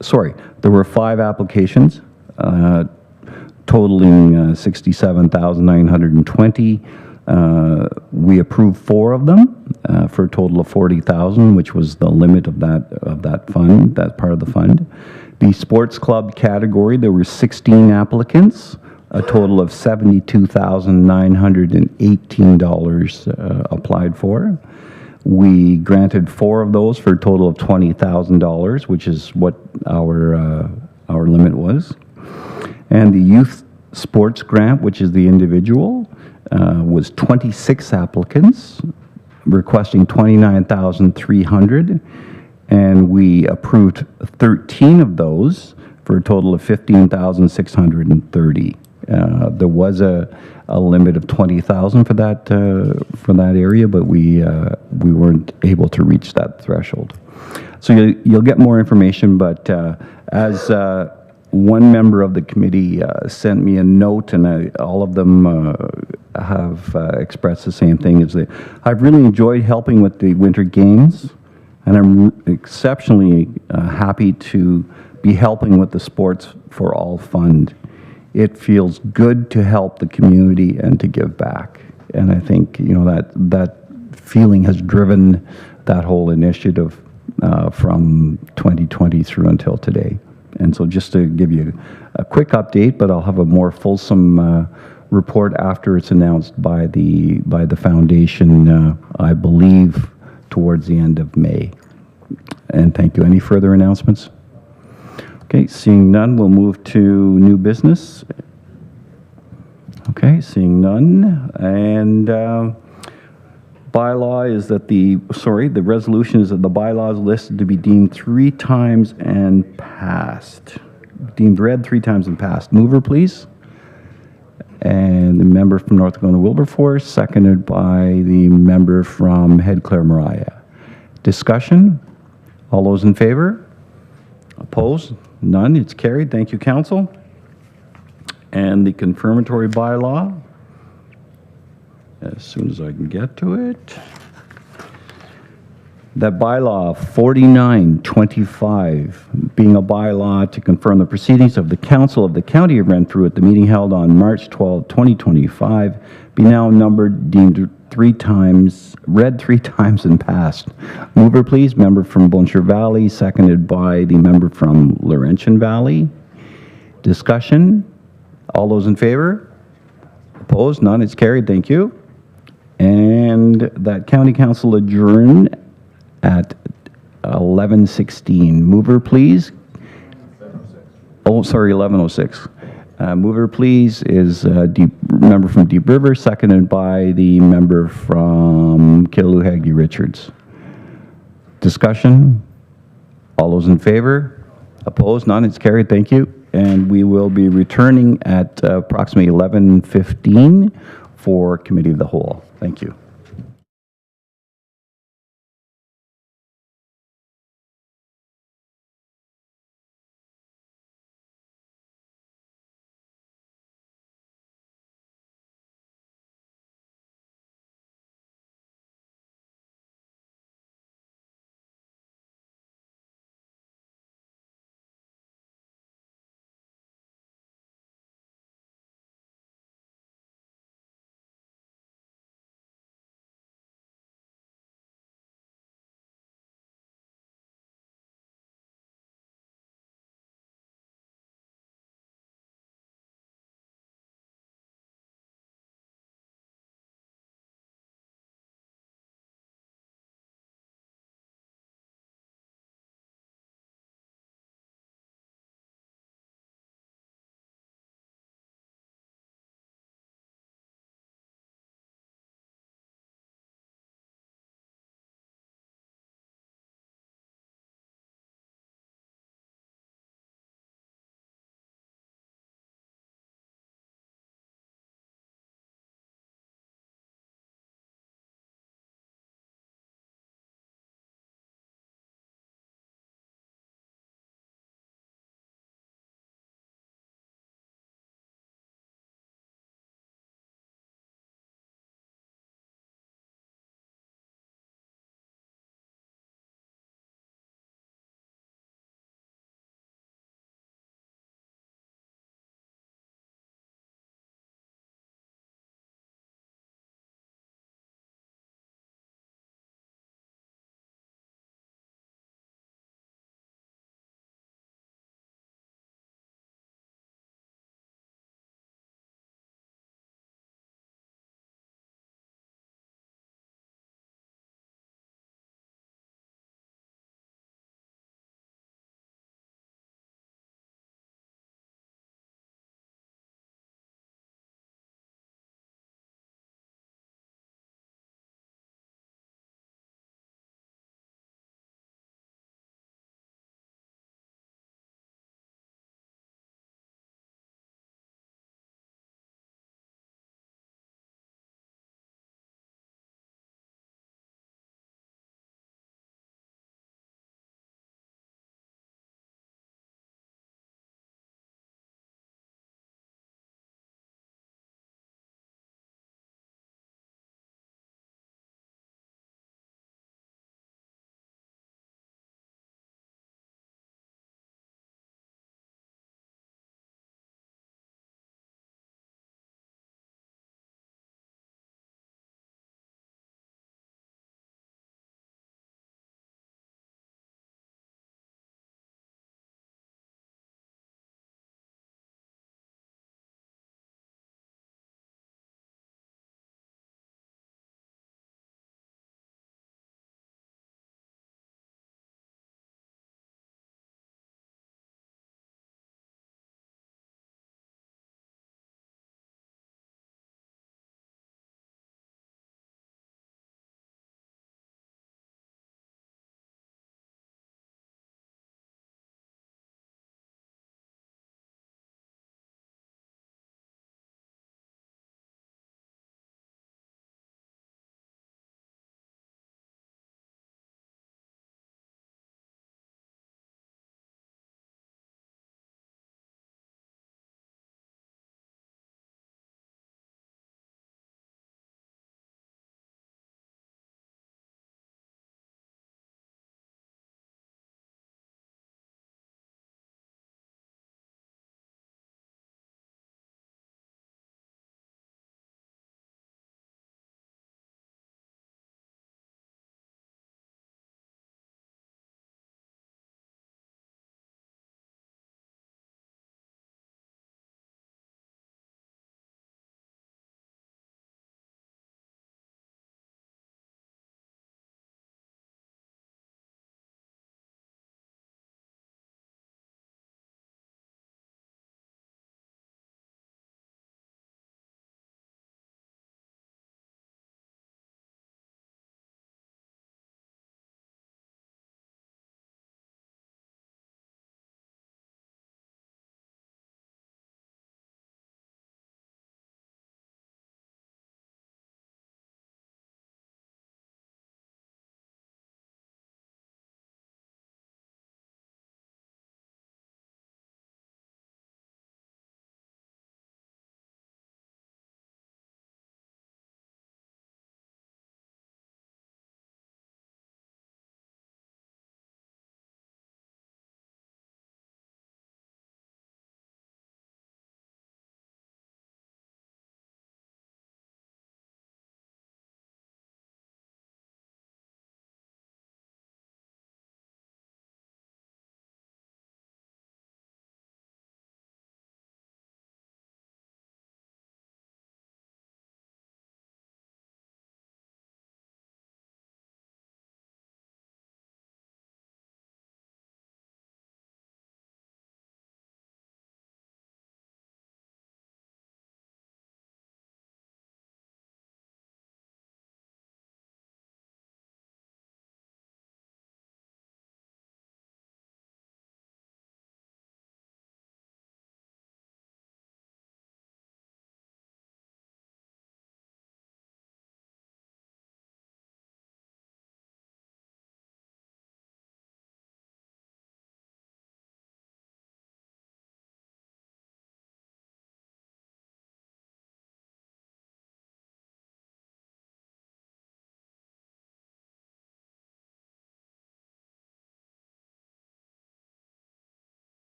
Sorry, there were 5 applications totaling $67,920. We approved 4 of them for a total of $40,000, which was the limit of that fund, that part of the fund. The sports club category, there were 16 applicants, a total of $72,918 applied for. We granted 4 of those for a total of $20,000, which is what our limit was. And the youth sports grant, which is the individual, was 26 applicants requesting 29,300, and we approved 13 of those for a total of 15,630. There was a limit of 20,000 for that area, but we weren't able to reach that threshold. So you'll get more information, but as one member of the committee sent me a note, and all of them have expressed the same thing, is that I've really enjoyed helping with the Winter Games, and I'm exceptionally happy to be helping with the Sports for All Fund. It feels good to help the community and to give back, and I think that feeling has driven that whole initiative from 2020 through until today. And so just to give you a quick update, but I'll have a more fulsome report after it's announced by the foundation, I believe, towards the end of May. And thank you. Any further announcements? Okay, seeing none, we'll move to new business. Okay, seeing none. And bylaw is that the resolution is that the bylaw is listed to be deemed 3 times and passed. Deemed read 3 times and passed. Mover, please. And the member from North Dakota Wilberforce, seconded by the member from Head Clare Mariah. Discussion? All those in favor? Opposed? None. It's carried. Thank you, Council. And the confirmatory bylaw, as soon as I can get to it. That bylaw 4925, being a bylaw to confirm the proceedings of the Council of the County of Renfrew at the meeting held on March 12, 2025, be now numbered, deemed 3 times, read 3 times and passed. Mover, please. Member from Blanchard Valley, seconded by the member from Laurentian Valley. Discussion? All those in favor? Opposed? None. It's carried. Thank you. And that County Council adjourned at 11:16. Mover, please. Oh, sorry, 11:06. Mover, please, is member from Deep River, seconded by the member from Kittilou-Haggerty Richards. Discussion? All those in favor? Opposed? None. It's carried. Thank you. And we will be returning at approximately 11:15 for Committee of the Whole. Thank you.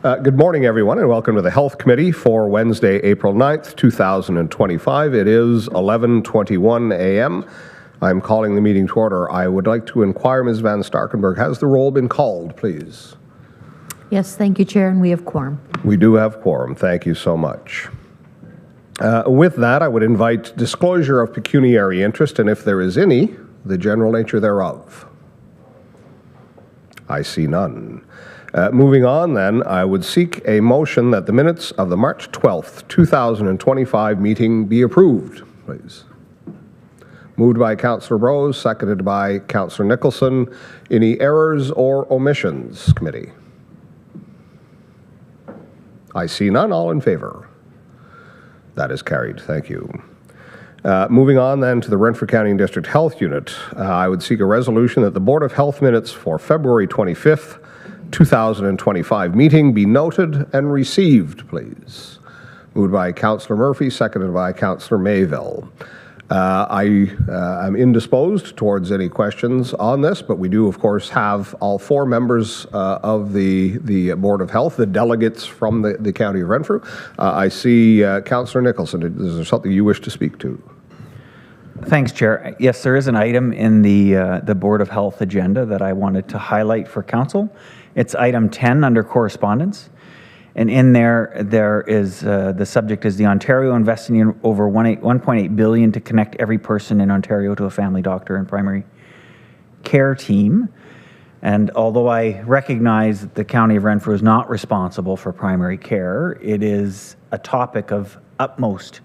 Good morning, everyone, and welcome to the Health Committee for Wednesday, April 9th, 2025. It is 11:21 a.m. I'm calling the meeting to order. I would like to inquire, Ms. Van Starkenburg, has the roll been called, please? Yes, thank you, Chair, and we have quorum. We do have quorum. Thank you so much. With that, I would invite disclosure of pecuniary interest, and if there is any, the general nature thereof. I see none. Moving on, then, I would seek a motion that the minutes of the March 12th, 2025 meeting be approved, please. Moved by Councillor Rose, seconded by Councillor Nicholson. Any errors or omissions, committee? I see none. All in favor? That is carried. Thank you. Moving on then to the Renfrew County District Health Unit, I would seek a resolution that the Board of Health minutes for February 25th, 2025 meeting be noted and received, please. Moved by Councillor Murphy, seconded by Councillor Mayville. I am indisposed towards any questions on this, but we do, of course, have all four members of the Board of Health, the delegates from the County of Renfrew. I see Councillor Nicholson. Is there something you wish to speak to? Thanks, Chair. Yes, there is an item in the Board of Health agenda that I wanted to highlight for Council. It's item 10 under correspondence. And in there is, the subject is the Ontario investing in over $1.8 billion to connect every person in Ontario to a family doctor and primary care team. And although I recognize that the County of Renfrew is not responsible for primary care, it is a topic of utmost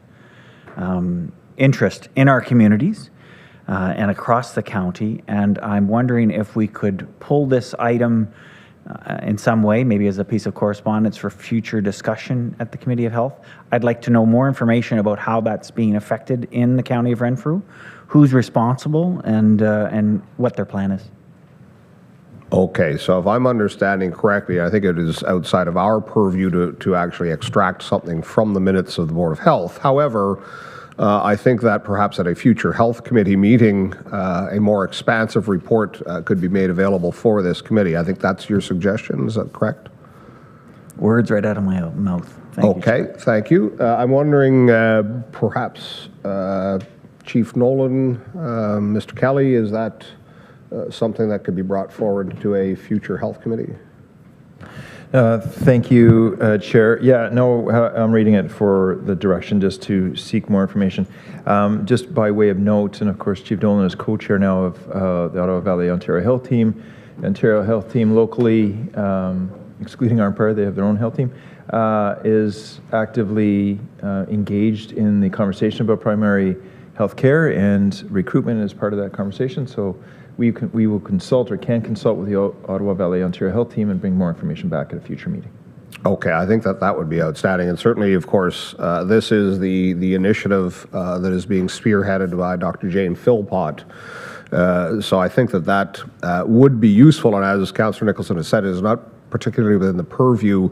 interest in our communities and across the county. And I'm wondering if we could pull this item in some way, maybe as a piece of correspondence for future discussion at the Committee of Health. I'd like to know more information about how that's being affected in the County of Renfrew, who's responsible, and what their plan is. Okay, so if I'm understanding correctly, I think it is outside of our purview to actually extract something from the minutes of the Board of Health. However, I think that perhaps at a future Health Committee meeting, a more expansive report could be made available for this committee. I think that's your suggestion. Is that correct? Words right out of my mouth. Thank you. I'm wondering, perhaps Chief Nolan, Mr. Kelly, is that something that could be brought forward to a future Health Committee? Thank you, Chair. Yeah, no, I'm reading it for the direction just to seek more information. Just by way of note, and of course, Chief Dolan is co-chair now of the Ottawa Valley Ontario Health Team. Ontario Health Team locally, excluding Arnprior, they have their own health team, is actively engaged in the conversation about primary health care, and recruitment is part of that conversation. So we will consult or can consult with the Ottawa Valley Ontario Health Team and bring more information back at a future meeting. Okay, I think that would be outstanding. And certainly, of course, this is the initiative that is being spearheaded by Dr. Jane Philpott. So I think that would be useful. And as Councillor Nicholson has said, it is not particularly within the purview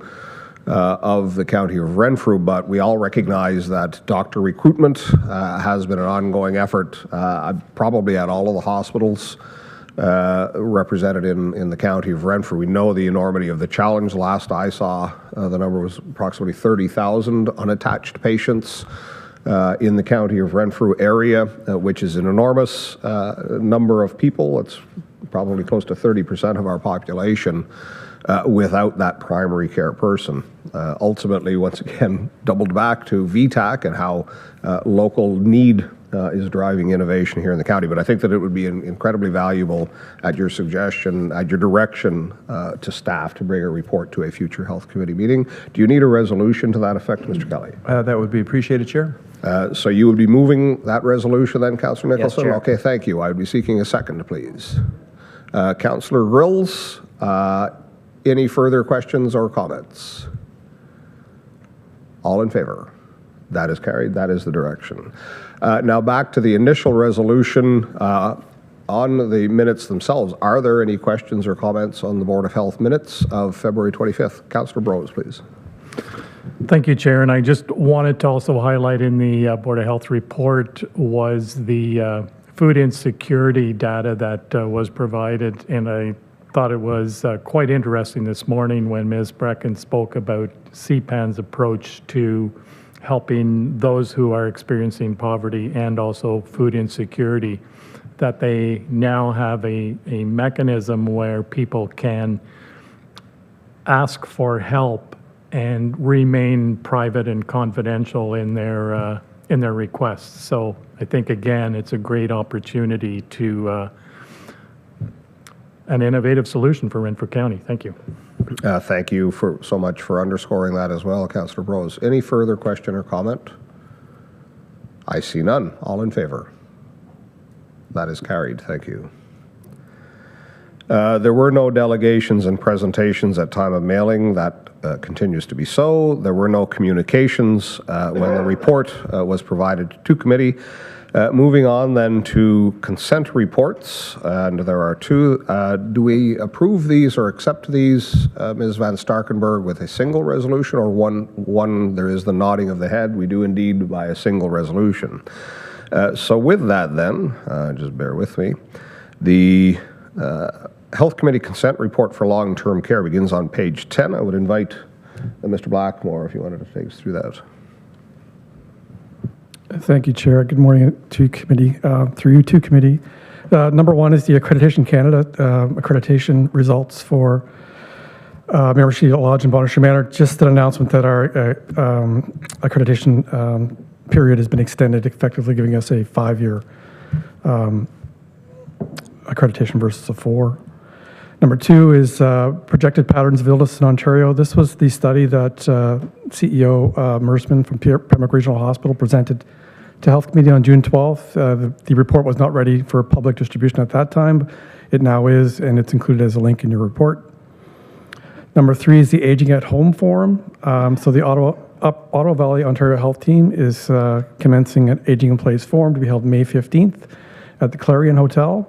of the County of Renfrew, but we all recognize that doctor recruitment has been an ongoing effort, probably at all of the hospitals represented in the County of Renfrew. We know the enormity of the challenge. Last I saw, the number was approximately 30,000 unattached patients in the County of Renfrew area, which is an enormous number of people. It's probably close to 30% of our population without that primary care person. Ultimately, once again, doubled back to VTAC and how local need is driving innovation here in the county. But I think that it would be incredibly valuable at your suggestion, at your direction to staff to bring a report to a future Health Committee meeting. Do you need a resolution to that effect, Mr. Kelly? That would be appreciated, Chair. So you would be moving that resolution then, Councillor Nicholson? Yes, Chair. Okay, thank you. I would be seeking a second, please. Councillor Grills, any further questions or comments? All in favor? That is carried. That is the direction. Now back to the initial resolution on the minutes themselves. Are there any questions or comments on the Board of Health minutes of February 25th? Councillor Brose, please. Thank you, Chair. And I just wanted to also highlight in the Board of Health report was the food insecurity data that was provided, and I thought it was quite interesting this morning when Ms. Brecken spoke about CPAN's approach to helping those who are experiencing poverty and also food insecurity, that they now have a mechanism where people can ask for help and remain private and confidential in their requests. So I think, again, it's a great opportunity to an innovative solution for Renfrew County. Thank you. Thank you so much for underscoring that as well, Councillor Brose. Any further question or comment? I see none. All in favor? That is carried. Thank you. There were no delegations and presentations at time of mailing. That continues to be so. There were no communications when the report was provided to committee. Moving on then to consent reports, and there are two. Do we approve these or accept these, Ms. Van Starkenburg, with a single resolution, or one? There is the nodding of the head. We do indeed by a single resolution. So with that then, just bear with me, the Health Committee consent report for long-term care begins on page 10. I would invite Mr. Blackmore, if you wanted to take us through that. Thank you, Chair. Good morning to committee, through you to committee. Number one is the Accreditation Canada accreditation results for Miramichi Lodge and Bonnechere Manor. Just an announcement that our accreditation period has been extended, effectively giving us a 5-year accreditation versus a 4. Number two is projected patterns of illness in Ontario. This was the study that CEO Mersman from Pembroke Regional Hospital presented to Health Committee on June 12th. The report was not ready for public distribution at that time. It now is, and it's included as a link in your report. Number three is the Aging at Home Forum. So the Ottawa Valley Ontario Health Team is commencing an Aging in Place Forum to be held May 15th at the Clarion Hotel.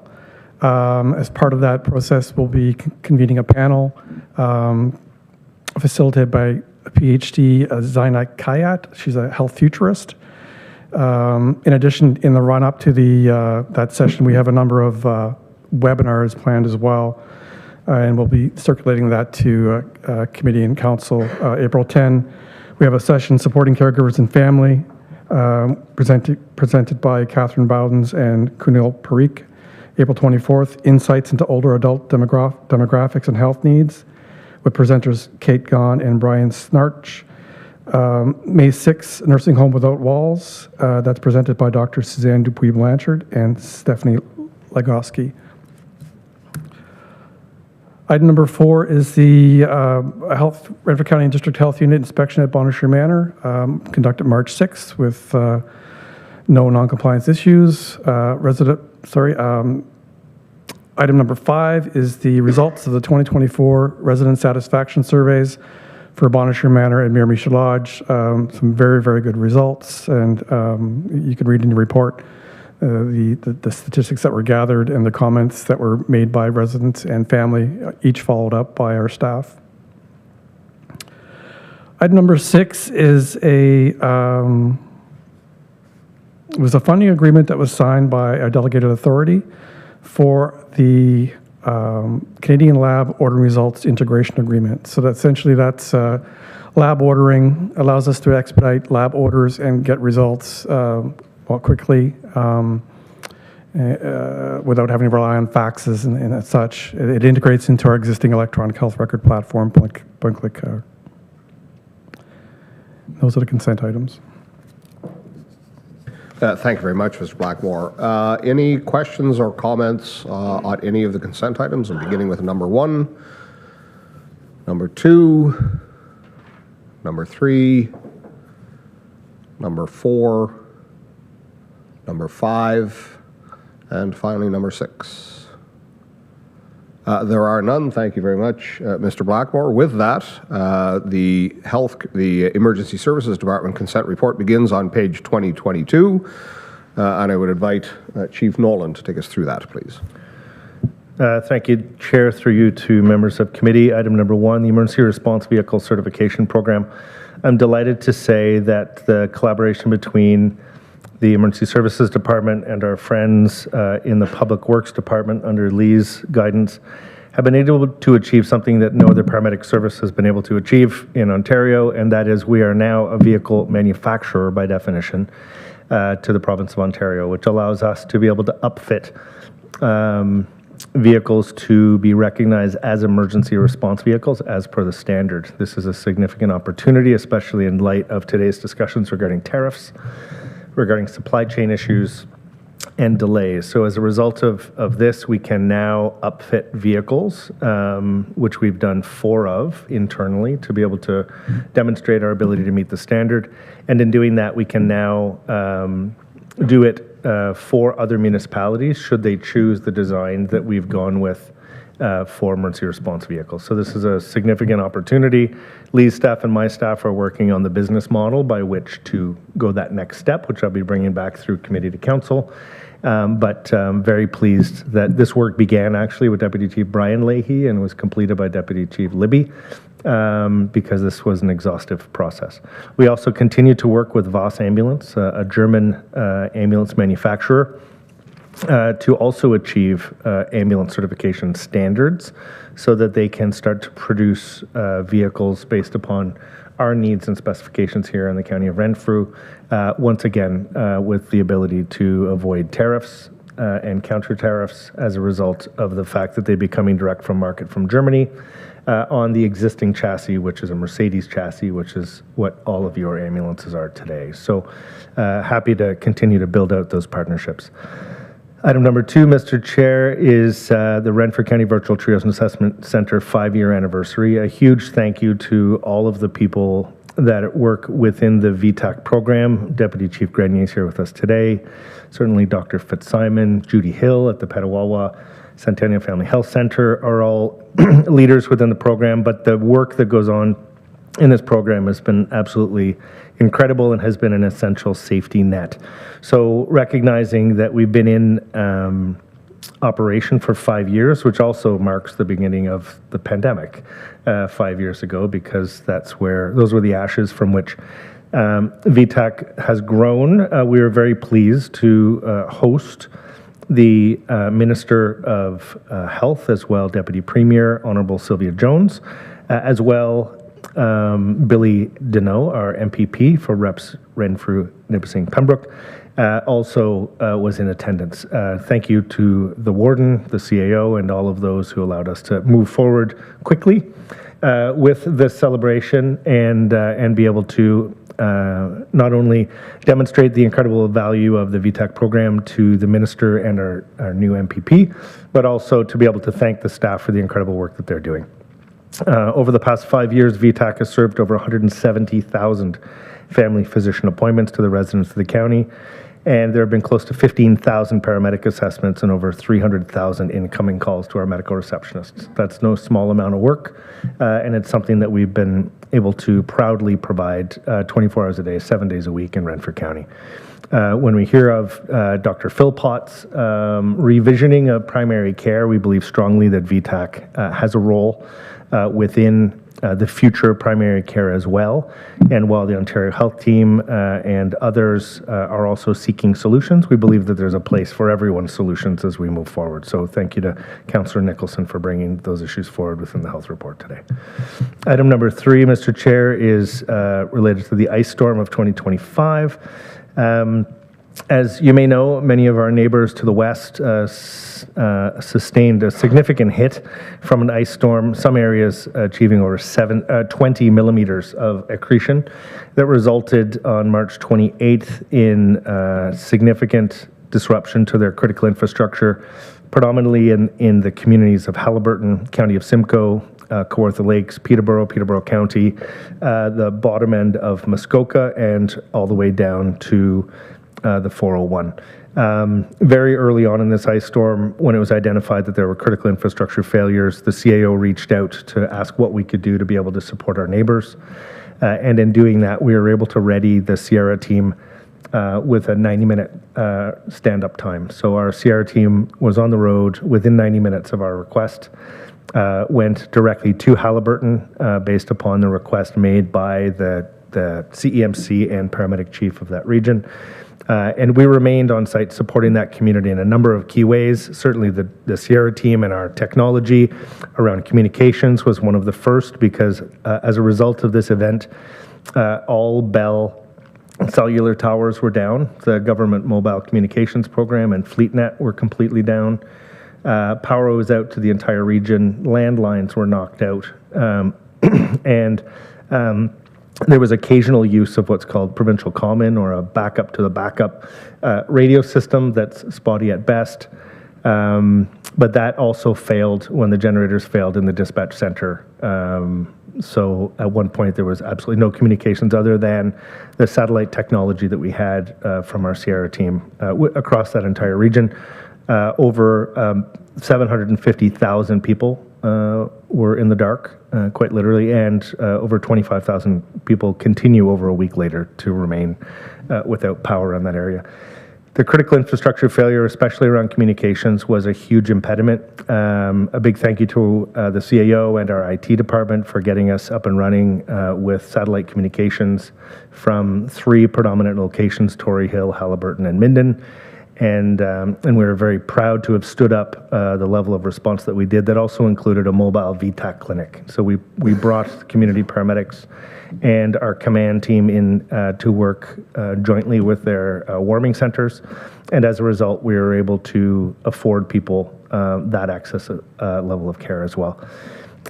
As part of that process, we'll be convening a panel facilitated by a PhD, Zaina Kayat. She's a health futurist. In addition, in the run-up to that session, we have a number of webinars planned as well, and we'll be circulating that to committee and council. April 10, we have a session supporting caregivers and family, presented by Catherine Bowdens and Kunal Parikh. April 24th, Insights into Older Adult Demographics and Health Needs, with presenters Kate Gahn and Brian Snarch. May 6th, Nursing Home Without Walls. That's presented by Dr. Suzanne Dupuis-Blanchard and Stephanie Legoski. Item number 4 is the Renfrew County and District Health Unit inspection at Bonnechere Manor, conducted March 6th with no non-compliance issues. Item number 5 is the results of the 2024 resident satisfaction surveys for Bonnechere Manor and Miramichi Lodge. Some very, very good results, and you can read in your report the statistics that were gathered and the comments that were made by residents and family, each followed up by our staff. Item number 6 is a funding agreement that was signed by a delegated authority for the Canadian Lab Ordering Results Integration Agreement. So that essentially that's lab ordering, allows us to expedite lab orders and get results quickly without having to rely on faxes and such. It integrates into our existing electronic health record platform, point-click. Those are the consent items. Thank you very much, Mr. Blackmore. Any questions or comments on any of the consent items? I'm beginning with number 1, number 2, number 3, number 4, number 5, and finally number 6. There are none. Thank you very much, Mr. Blackmore. With that, the Emergency Services Department consent report begins on page 2022, and I would invite Chief Nolan to take us through that, please. Thank you, Chair, through you to members of committee. Item number 1, the Emergency Response Vehicle Certification Program. I'm delighted to say that the collaboration between the Emergency Services Department and our friends in the Public Works Department under Lee's guidance have been able to achieve something that no other paramedic service has been able to achieve in Ontario, and that is we are now a vehicle manufacturer by definition to the province of Ontario, which allows us to be able to upfit vehicles to be recognized as emergency response vehicles as per the standard. This is a significant opportunity, especially in light of today's discussions regarding tariffs, regarding supply chain issues, and delays. So as a result of this, we can now upfit vehicles, which we've done 4 of internally to be able to demonstrate our ability to meet the standard. And in doing that, we can now do it for other municipalities should they choose the design that we've gone with for emergency response vehicles. So this is a significant opportunity. Lee's staff and my staff are working on the business model by which to go that next step, which I'll be bringing back through committee to council. But very pleased that this work began actually with Deputy Chief Brian Leahy and was completed by Deputy Chief Libby because this was an exhaustive process. We also continue to work with Voss Ambulance, a German ambulance manufacturer, to also achieve ambulance certification standards so that they can start to produce vehicles based upon our needs and specifications here in the County of Renfrew, once again with the ability to avoid tariffs and counter tariffs as a result of the fact that they'd be coming direct from market from Germany on the existing chassis, which is a Mercedes chassis, which is what all of your ambulances are today. So happy to continue to build out those partnerships. Item number 2, Mr. Chair, is the Renfrew County Virtual Triage and Assessment Center 5-year anniversary. A huge thank you to all of the people that work within the VTAC program. Deputy Chief Grenier is here with us today. Certainly Dr. Fitzsimon, Judy Hill at the Petawawa Centennial Family Health Center are all leaders within the program, but the work that goes on in this program has been absolutely incredible and has been an essential safety net. So recognizing that we've been in operation for 5 years, which also marks the beginning of the pandemic 5 years ago, because those were the ashes from which VTAC has grown. We are very pleased to host the Minister of Health as well, Deputy Premier, Honourable Sylvia Jones, as well Billy Deneau, our MPP for Reps Renfrew, Nipissing, Pembroke, also was in attendance. Thank you to the warden, the CAO, and all of those who allowed us to move forward quickly with this celebration and be able to not only demonstrate the incredible value of the VTAC program to the minister and our new MPP, but also to be able to thank the staff for the incredible work that they're doing. Over the past 5 years, VTAC has served over 170,000 family physician appointments to the residents of the county, and there have been close to 15,000 paramedic assessments and over 300,000 incoming calls to our medical receptionists. That's no small amount of work, and it's something that we've been able to proudly provide 24 hours a day, 7 days a week in Renfrew County. When we hear of Dr. Philpott's revisioning of primary care, we believe strongly that VTAC has a role within the future of primary care as well. And while the Ontario Health Team and others are also seeking solutions, we believe that there's a place for everyone's solutions as we move forward. So thank you to Councillor Nicholson for bringing those issues forward within the health report today. Item number 3, Mr. Chair, is related to the ice storm of 2025. As you may know, many of our neighbors to the west sustained a significant hit from an ice storm, some areas achieving over 20 millimeters of accretion that resulted on March 28th in significant disruption to their critical infrastructure, predominantly in the communities of Haliburton, County of Simcoe, Kawartha Lakes, Peterborough County, the bottom end of Muskoka, and all the way down to the 401. Very early on in this ice storm, when it was identified that there were critical infrastructure failures, the CAO reached out to ask what we could do to be able to support our neighbors. And in doing that, we were able to ready the Sierra team with a 90-minute stand-up time. So our Sierra team was on the road within 90 minutes of our request, went directly to Haliburton based upon the request made by the CEMC and paramedic chief of that region. And we remained on site supporting that community in a number of key ways. Certainly the Sierra team and our technology around communications was one of the first, because as a result of this event, all Bell cellular towers were down. The government mobile communications program and FleetNet were completely down. Power was out to the entire region. Landlines were knocked out. And there was occasional use of what's called provincial common, or a backup to the backup radio system that's spotty at best. But that also failed when the generators failed in the dispatch center. So at one point there was absolutely no communications other than the satellite technology that we had from our Sierra team across that entire region. Over 750,000 people were in the dark, quite literally, and over 25,000 people continue over a week later to remain without power in that area. The critical infrastructure failure, especially around communications, was a huge impediment. A big thank you to the CAO and our IT department for getting us up and running with satellite communications from 3 predominant locations: Torrey Hill, Halliburton, and Minden. And we were very proud to have stood up the level of response that we did. That also included a mobile VTAC clinic. So we brought community paramedics and our command team in to work jointly with their warming centers. And as a result, we were able to afford people that access level of care as well.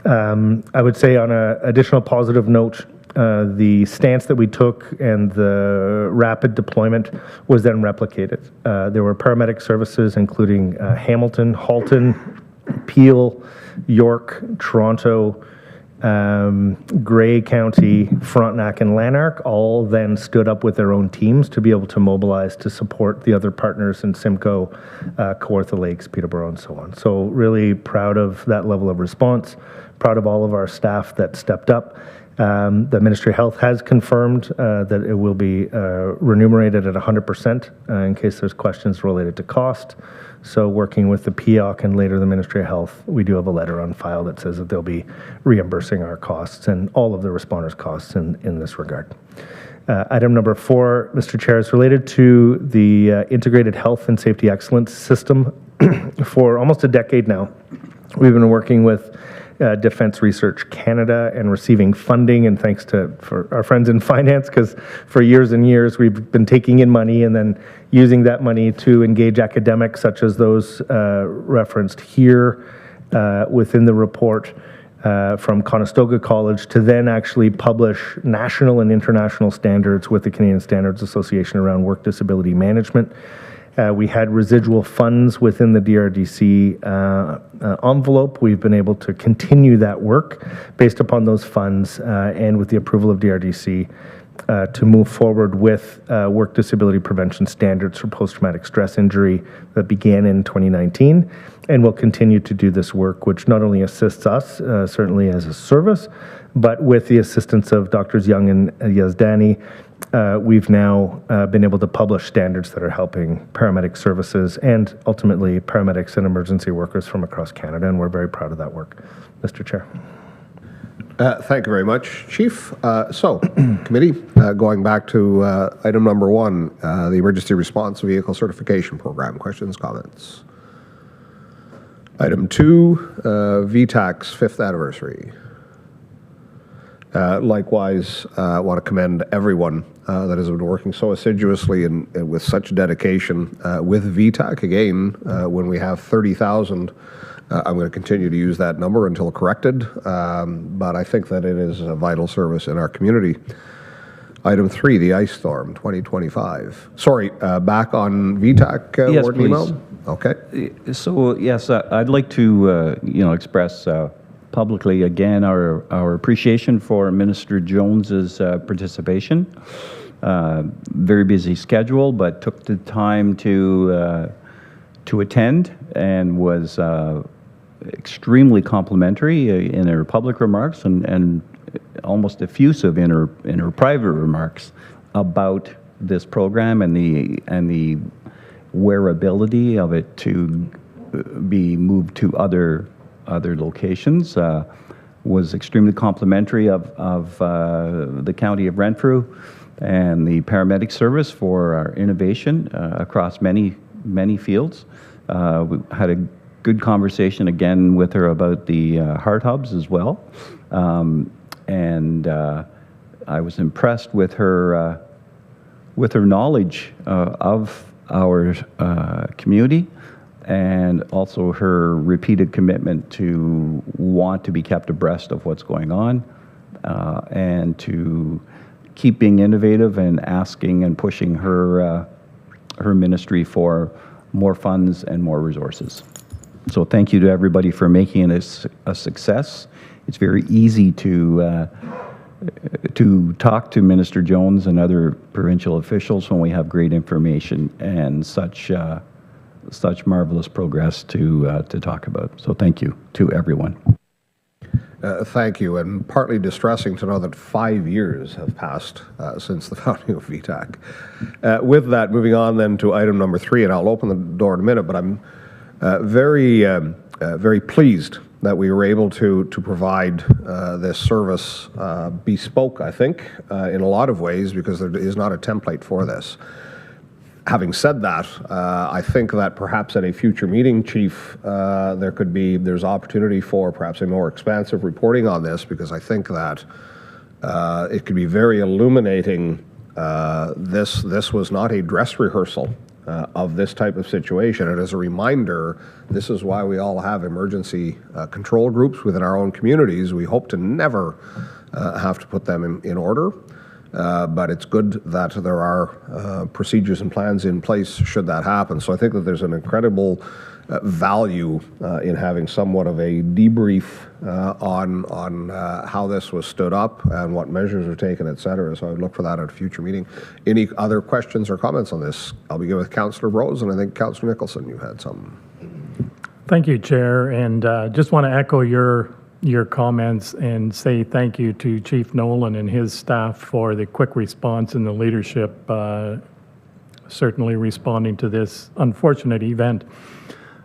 I would say on an additional positive note, the stance that we took and the rapid deployment was then replicated. There were paramedic services including Hamilton, Halton, Peel, York, Toronto, Grey County, Frontenac, and Lanark all then stood up with their own teams to be able to mobilize to support the other partners in Simcoe, Kawartha Lakes, Peterborough, and so on. So really proud of that level of response, proud of all of our staff that stepped up. The Ministry of Health has confirmed that it will be remunerated at 100% in case there's questions related to cost. So working with the PEOC and later the Ministry of Health, we do have a letter on file that says that they'll be reimbursing our costs and all of the responders' costs in this regard. Item number 4, Mr. Chair, is related to the Integrated Health and Safety Excellence System. For almost a decade now, we've been working with Defense Research Canada and receiving funding, and thanks to for our friends in finance, because for years and years we've been taking in money and then using that money to engage academics such as those referenced here within the report from Conestoga College to then actually publish national and international standards with the Canadian Standards Association around work disability management. We had residual funds within the DRDC envelope. We've been able to continue that work based upon those funds and with the approval of DRDC to move forward with work disability prevention standards for post-traumatic stress injury that began in 2019. And we'll continue to do this work, which not only assists us, certainly as a service, but with the assistance of Drs. Young and Yazdani, we've now been able to publish standards that are helping paramedic services and ultimately paramedics and emergency workers from across Canada, and we're very proud of that work. Mr. Chair. Thank you very much, Chief. So, committee, going back to item number 1, the Emergency Response Vehicle Certification Program. Questions, comments? Item 2, VTAC's 5th anniversary. Likewise, I want to commend everyone that has been working so assiduously and with such dedication with VTAC. Again, when we have 30,000, I'm going to continue to use that number until corrected, but I think that it is a vital service in our community. Item 3, the ice storm 2025. Sorry, back on VTAC, yes, Warden please. Email? Okay. So yes, I'd like to express publicly again our appreciation for Minister Jones's participation. Very busy schedule, but took the time to attend and was extremely complimentary in her public remarks and almost effusive in her private remarks about this program and the wearability of it to be moved to other locations. Was extremely complimentary of the County of Renfrew and the paramedic service for our innovation across many fields. We had a good conversation again with her about the heart hubs as well. I was impressed with her knowledge of our community, and also her repeated commitment to want to be kept abreast of what's going on, and to keep being innovative and asking and pushing her ministry for more funds and more resources. So thank you to everybody for making it a success. It's very easy to talk to Minister Jones and other provincial officials when we have great information and such marvelous progress to talk about. So thank you to everyone. Thank you, and partly distressing to know that 5 years have passed since the founding of VTAC. With that, moving on then to item number 3, and I'll open the door in a minute, but I'm very pleased that we were able to provide this service bespoke, I think, in a lot of ways, because there is not a template for this. Having said that, I think that perhaps at a future meeting, Chief, there's opportunity for perhaps a more expansive reporting on this, because I think that it could be very illuminating. This was not a dress rehearsal of this type of situation. And as a reminder, this is why we all have emergency control groups within our own communities. We hope to never have to put them in order. But it's good that there are procedures and plans in place should that happen. So I think that there's an incredible value in having somewhat of a debrief on how this was stood up and what measures are taken, et cetera. So I would look for that at a future meeting. Any other questions or comments on this? I'll begin with Councillor Rose, and I think Councillor Nicholson, you had some. Thank you, Chair, and just want to echo your comments and say thank you to Chief Nolan and his staff for the quick response and the leadership, certainly responding to this unfortunate event.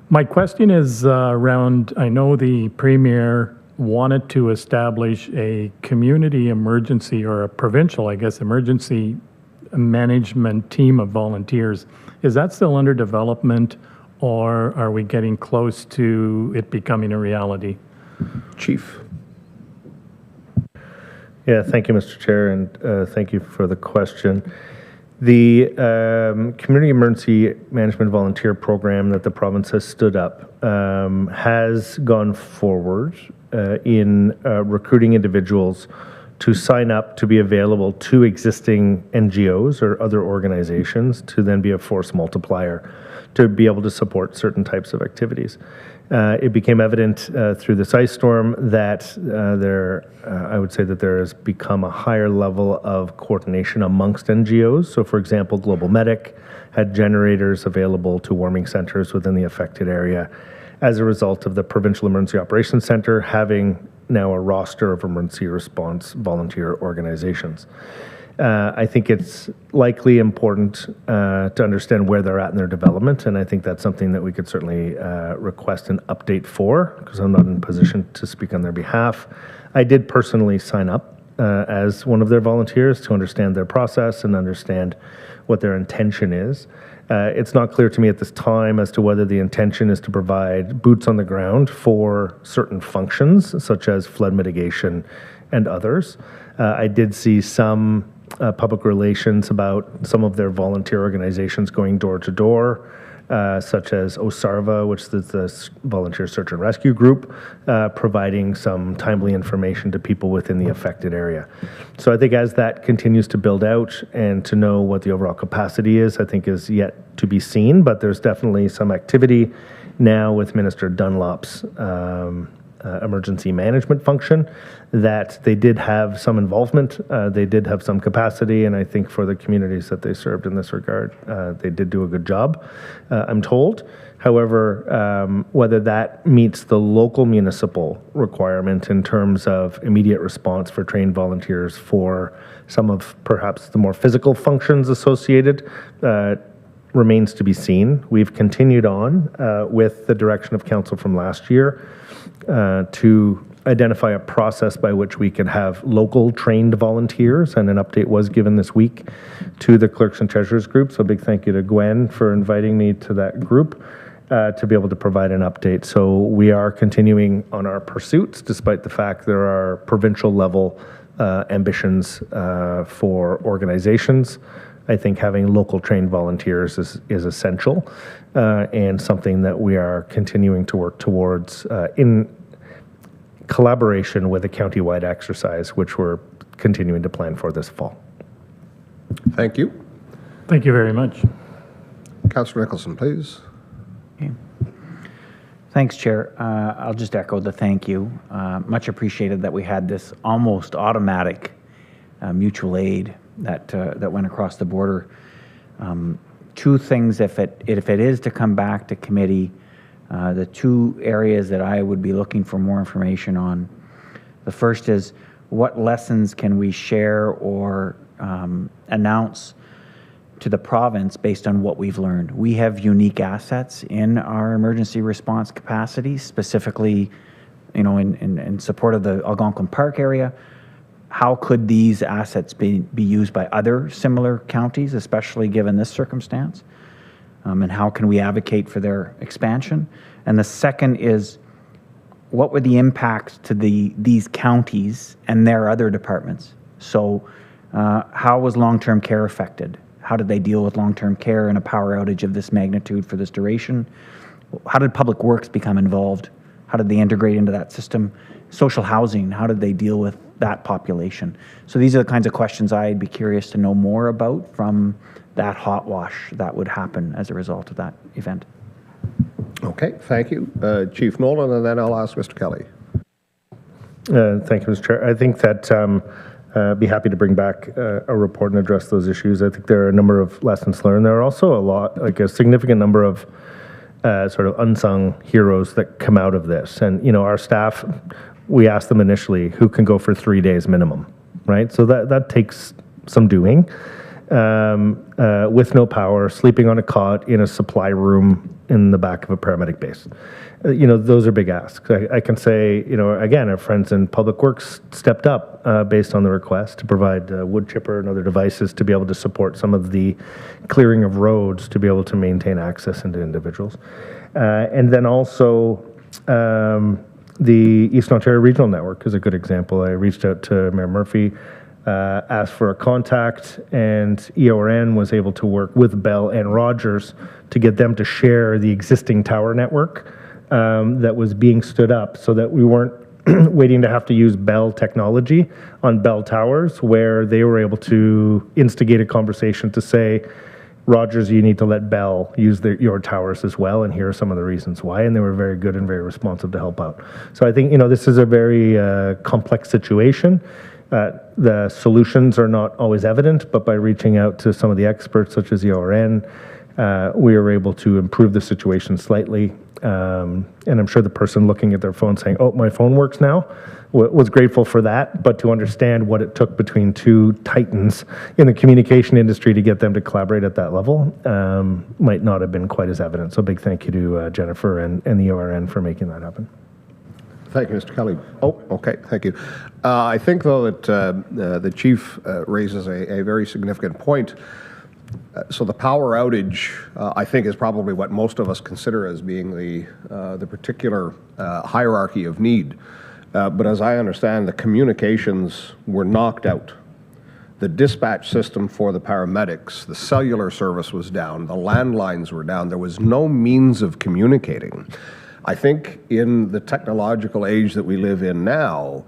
My question is around, I know the Premier wanted to establish a community emergency, or a provincial, I guess, emergency management team of volunteers. Is that still under development, or are we getting close to it becoming a reality? Chief. Yeah, thank you, Mr. Chair, and thank you for the question. The Community Emergency Management Volunteer Program that the province has stood up has gone forward in recruiting individuals to sign up to be available to existing NGOs or other organizations to then be a force multiplier to be able to support certain types of activities. It became evident through this ice storm that I would say that there has become a higher level of coordination amongst NGOs. So, for example, Global Medic had generators available to warming centers within the affected area as a result of the Provincial Emergency Operations Center having now a roster of emergency response volunteer organizations. I think it's likely important to understand where they're at in their development, and I think that's something that we could certainly request an update for, because I'm not in a position to speak on their behalf. I did personally sign up as one of their volunteers to understand their process and understand what their intention is. It's not clear to me at this time as to whether the intention is to provide boots on the ground for certain functions, such as flood mitigation and others. I did see some public relations about some of their volunteer organizations going door to door, such as OSARVA, which is the Volunteer Search and Rescue Group, providing some timely information to people within the affected area. So I think as that continues to build out and to know what the overall capacity is, I think is yet to be seen, but there's definitely some activity now with Minister Dunlop's emergency management function that they did have some involvement, they did have some capacity, and I think for the communities that they served in this regard, they did do a good job, I'm told. However, whether that meets the local municipal requirement in terms of immediate response for trained volunteers for some of perhaps the more physical functions associated remains to be seen. We've continued on with the direction of council from last year to identify a process by which we could have local trained volunteers, and an update was given this week to the clerks and treasurers group. So a big thank you to Gwen for inviting me to that group to be able to provide an update. So we are continuing on our pursuits, despite the fact there are provincial level ambitions for organizations. I think having local trained volunteers is essential and something that we are continuing to work towards in collaboration with a county-wide exercise, which we're continuing to plan for this fall. Thank you. Thank you very much. Councillor Nicholson, please. Thanks, Chair. I'll just echo the thank you. Much appreciated that we had this almost automatic mutual aid that went across the border. Two things, if it is to come back to committee, the two areas that I would be looking for more information on. The first is, what lessons can we share or announce to the province based on what we've learned? We have unique assets in our emergency response capacity, specifically, in support of the Algonquin Park area. How could these assets be used by other similar counties, especially given this circumstance? And how can we advocate for their expansion? And the second is, what were the impacts to these counties and their other departments? So how was long-term care affected? How did they deal with long-term care in a power outage of this magnitude for this duration? How did Public Works become involved? How did they integrate into that system? Social housing, how did they deal with that population? So these are the kinds of questions I'd be curious to know more about from that hot wash that would happen as a result of that event. Okay, thank you. Chief Nolan, and then I'll ask Mr. Kelly. Thank you, Mr. Chair. I think that be happy to bring back a report and address those issues. I think there are a number of lessons learned. There are also a significant number of sort of unsung heroes that come out of this. And, our staff, we asked them initially who can go for 3 days minimum, right? So that takes some doing. With no power, sleeping on a cot in a supply room in the back of a paramedic base. Those are big asks. I can say, again, our friends in Public Works stepped up based on the request to provide wood chipper and other devices to be able to support some of the clearing of roads to be able to maintain access into individuals. And then also, the Eastern Ontario Regional Network is a good example. I reached out to Mayor Murphy, asked for a contact, and EORN was able to work with Bell and Rogers to get them to share the existing tower network that was being stood up, so that we weren't waiting to have to use Bell technology on Bell towers, where they were able to instigate a conversation to say, Rogers, you need to let Bell use your towers as well, and here are some of the reasons why, and they were very good and very responsive to help out. So I think, this is a very complex situation. The solutions are not always evident, but by reaching out to some of the experts, such as EORN, we were able to improve the situation slightly. And I'm sure the person looking at their phone saying, oh, my phone works now, was grateful for that, but to understand what it took between two titans in the communication industry to get them to collaborate at that level might not have been quite as evident. So big thank you to Jennifer and the EORN for making that happen. Thank you, Mr. Kelly. Oh, okay, thank you. I think, though, that the chief raises a very significant point. So the power outage, I think, is probably what most of us consider as being the particular hierarchy of need. But as I understand, the communications were knocked out. The dispatch system for the paramedics, the cellular service was down, the landlines were down. There was no means of communicating. I think in the technological age that we live in now,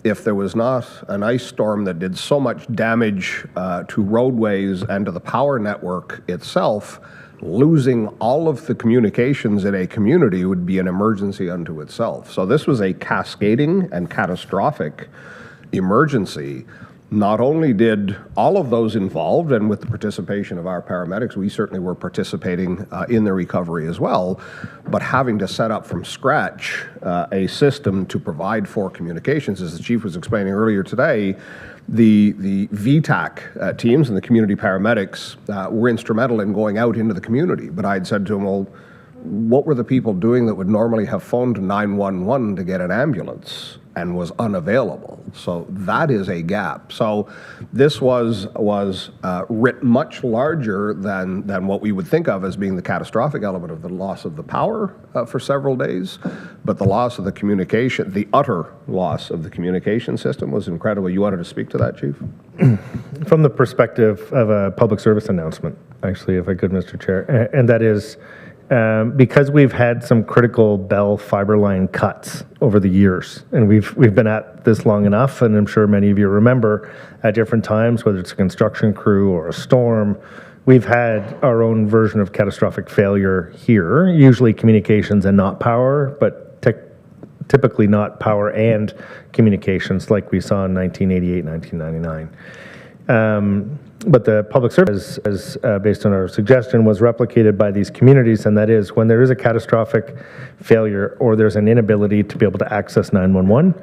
if there was not an ice storm that did so much damage to roadways and to the power network itself, losing all of the communications in a community would be an emergency unto itself. So this was a cascading and catastrophic emergency. Not only did all of those involved, and with the participation of our paramedics, we certainly were participating in the recovery as well, but having to set up from scratch a system to provide for communications, as the chief was explaining earlier today, the VTAC teams and the community paramedics were instrumental in going out into the community. But I'd said to them, well, what were the people doing that would normally have phoned 911 to get an ambulance? and was unavailable. So that is a gap. So this was writ much larger than what we would think of as being the catastrophic element of the loss of the power for several days. But the loss of the communication, the utter loss of the communication system was incredible. You wanted to speak to that, Chief? From the perspective of a public service announcement, actually, if I could, Mr. Chair, and that is because we've had some critical Bell fiber line cuts over the years, and we've been at this long enough, and I'm sure many of you remember at different times, whether it's a construction crew or a storm, we've had our own version of catastrophic failure here, usually communications and not power, but typically not power and communications like we saw in 1988, 1999. But the public service, as based on our suggestion, was replicated by these communities, and that is when there is a catastrophic failure or there's an inability to be able to access 911,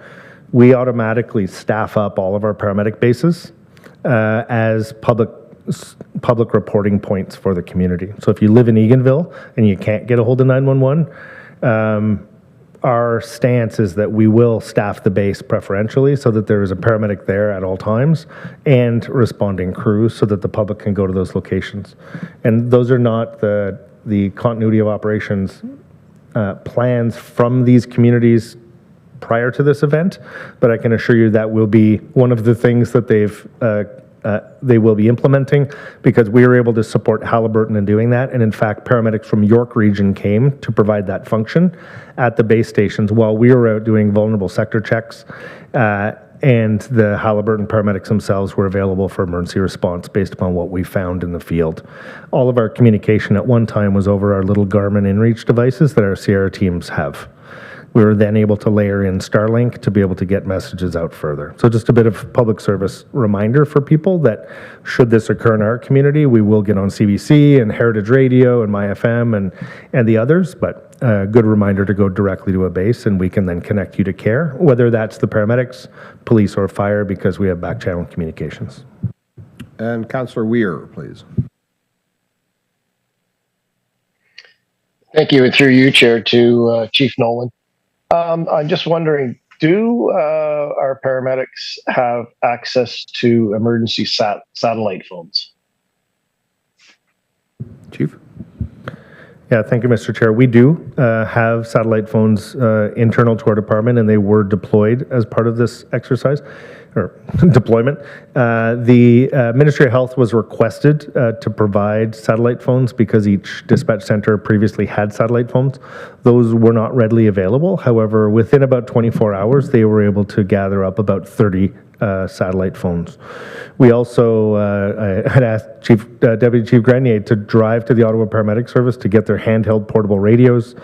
we automatically staff up all of our paramedic bases as public reporting points for the community. So if you live in Eganville and you can't get a hold of 911, our stance is that we will staff the base preferentially so that there is a paramedic there at all times and responding crews so that the public can go to those locations. And those are not the continuity of operations plans from these communities prior to this event, but I can assure you that will be one of the things that they will be implementing, because we were able to support Haliburton in doing that. And in fact, paramedics from York Region came to provide that function at the base stations while we were out doing vulnerable sector checks. And the Haliburton paramedics themselves were available for emergency response based upon what we found in the field. All of our communication at one time was over our little Garmin InReach devices that our Sierra teams have. We were then able to layer in Starlink to be able to get messages out further. So just a bit of public service reminder for people that should this occur in our community, we will get on CBC and Heritage Radio and MyFM and the others, but a good reminder to go directly to a base and we can then connect you to care, whether that's the paramedics, police, or fire, because we have back channel communications. And Councillor Weir, please. Thank you, and through you, Chair, to Chief Nolan. I'm just wondering, do our paramedics have access to emergency satellite phones? Chief? Yeah, thank you, Mr. Chair. We do have satellite phones internal to our department, and they were deployed as part of this exercise, or deployment. The Ministry of Health was requested to provide satellite phones because each dispatch center previously had satellite phones. Those were not readily available. However, within about 24 hours, they were able to gather up about 30 satellite phones. We also I had asked Deputy Chief Grenier to drive to the Ottawa Paramedic Service to get their handheld portable radios.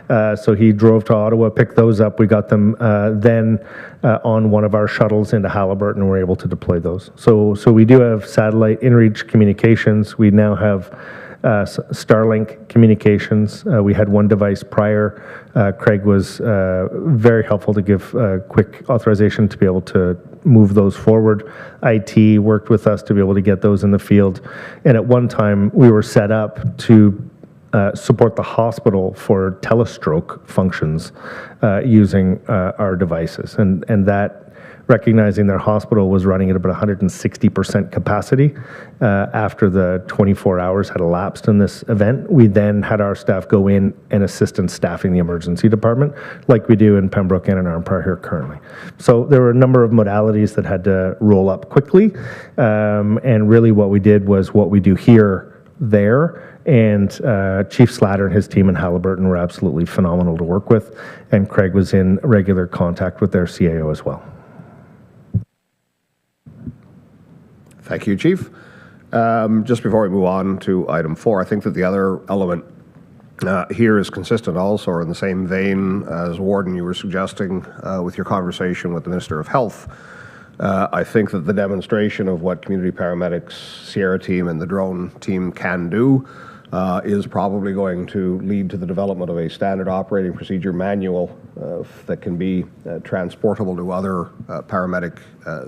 So he drove to Ottawa, picked those up. We got them then on one of our shuttles into Haliburton, and we're able to deploy those. So we do have satellite InReach communications. We now have Starlink communications. We had one device prior. Craig was very helpful to give quick authorization to be able to move those forward. IT worked with us to be able to get those in the field. And at one time, we were set up to support the hospital for telestroke functions using our devices. And that, recognizing their hospital was running at about 160% capacity after the 24 hours had elapsed in this event. We then had our staff go in and assist in staffing the emergency department like we do in Pembroke and in Arnprior here currently. So there were a number of modalities that had to roll up quickly, and really what we did was what we do here, there, and Chief Slatter and his team in Haliburton were absolutely phenomenal to work with, and Craig was in regular contact with their CAO as well. Thank you, Chief. Just before we move on to item 4, I think that the other element here is consistent also, or in the same vein as Warden you were suggesting with your conversation with the Minister of Health. I think that the demonstration of what community paramedics, Sierra team, and the drone team can do is probably going to lead to the development of a standard operating procedure manual that can be transportable to other paramedic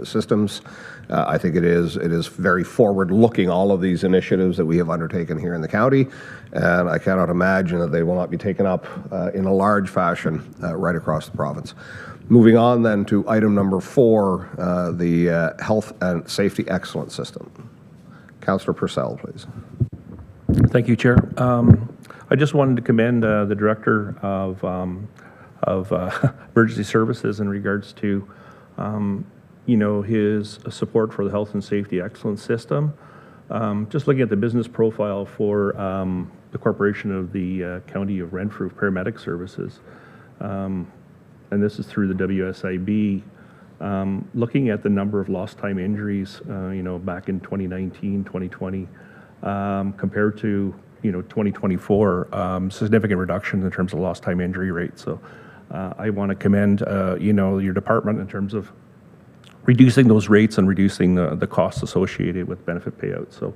systems. I think it is very forward-looking, all of these initiatives that we have undertaken here in the county, and I cannot imagine that they will not be taken up in a large fashion right across the province. Moving on then to item number 4, the Health and Safety Excellence System. Councillor Purcell, please. Thank you, Chair. I just wanted to commend the Director of Emergency Services in regards to, his support for the Health and Safety Excellence System. Just looking at the business profile for the corporation of the County of Renfrew Paramedic Services, and this is through the WSIB, looking at the number of lost time injuries, back in 2019, 2020, compared to 2024, significant reduction in terms of lost time injury rate. So I want to commend your department in terms of reducing those rates and reducing the costs associated with benefit payouts. So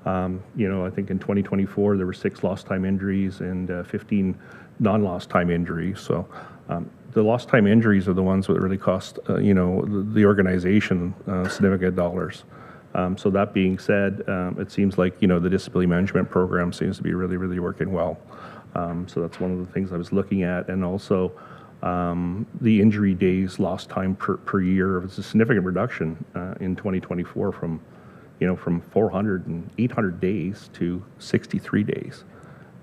I think in 2024 there were 6 lost time injuries and 15 non-lost time injuries. So the lost time injuries are the ones that really cost the organization significant dollars. So that being said, it seems like the disability management program seems to be really, really working well. So that's one of the things I was looking at, and also the injury days lost time per year. It's a significant reduction in 2024 from 400 and 800 days to 63 days.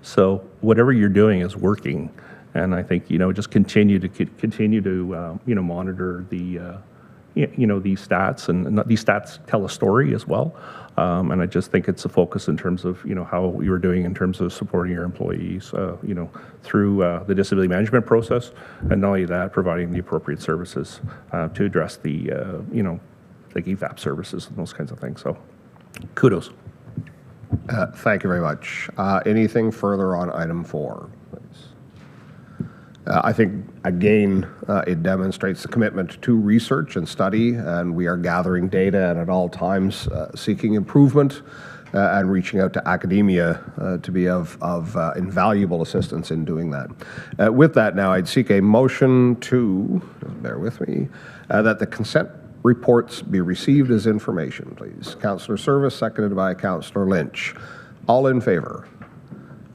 So whatever you're doing is working, and I think just continue to monitor the these stats, and these stats tell a story as well. And I just think it's a focus in terms of how you're doing in terms of supporting your employees through the disability management process, and not only that, providing the appropriate services to address the like EVAP services and those kinds of things. So kudos. Thank you very much. Anything further on item 4, please? I think, again, it demonstrates the commitment to research and study, and we are gathering data and at all times seeking improvement and reaching out to academia to be of invaluable assistance in doing that. With that, now I'd seek a motion to, bear with me, that the consent reports be received as information, please. Councillor Service, seconded by Councillor Lynch. All in favour?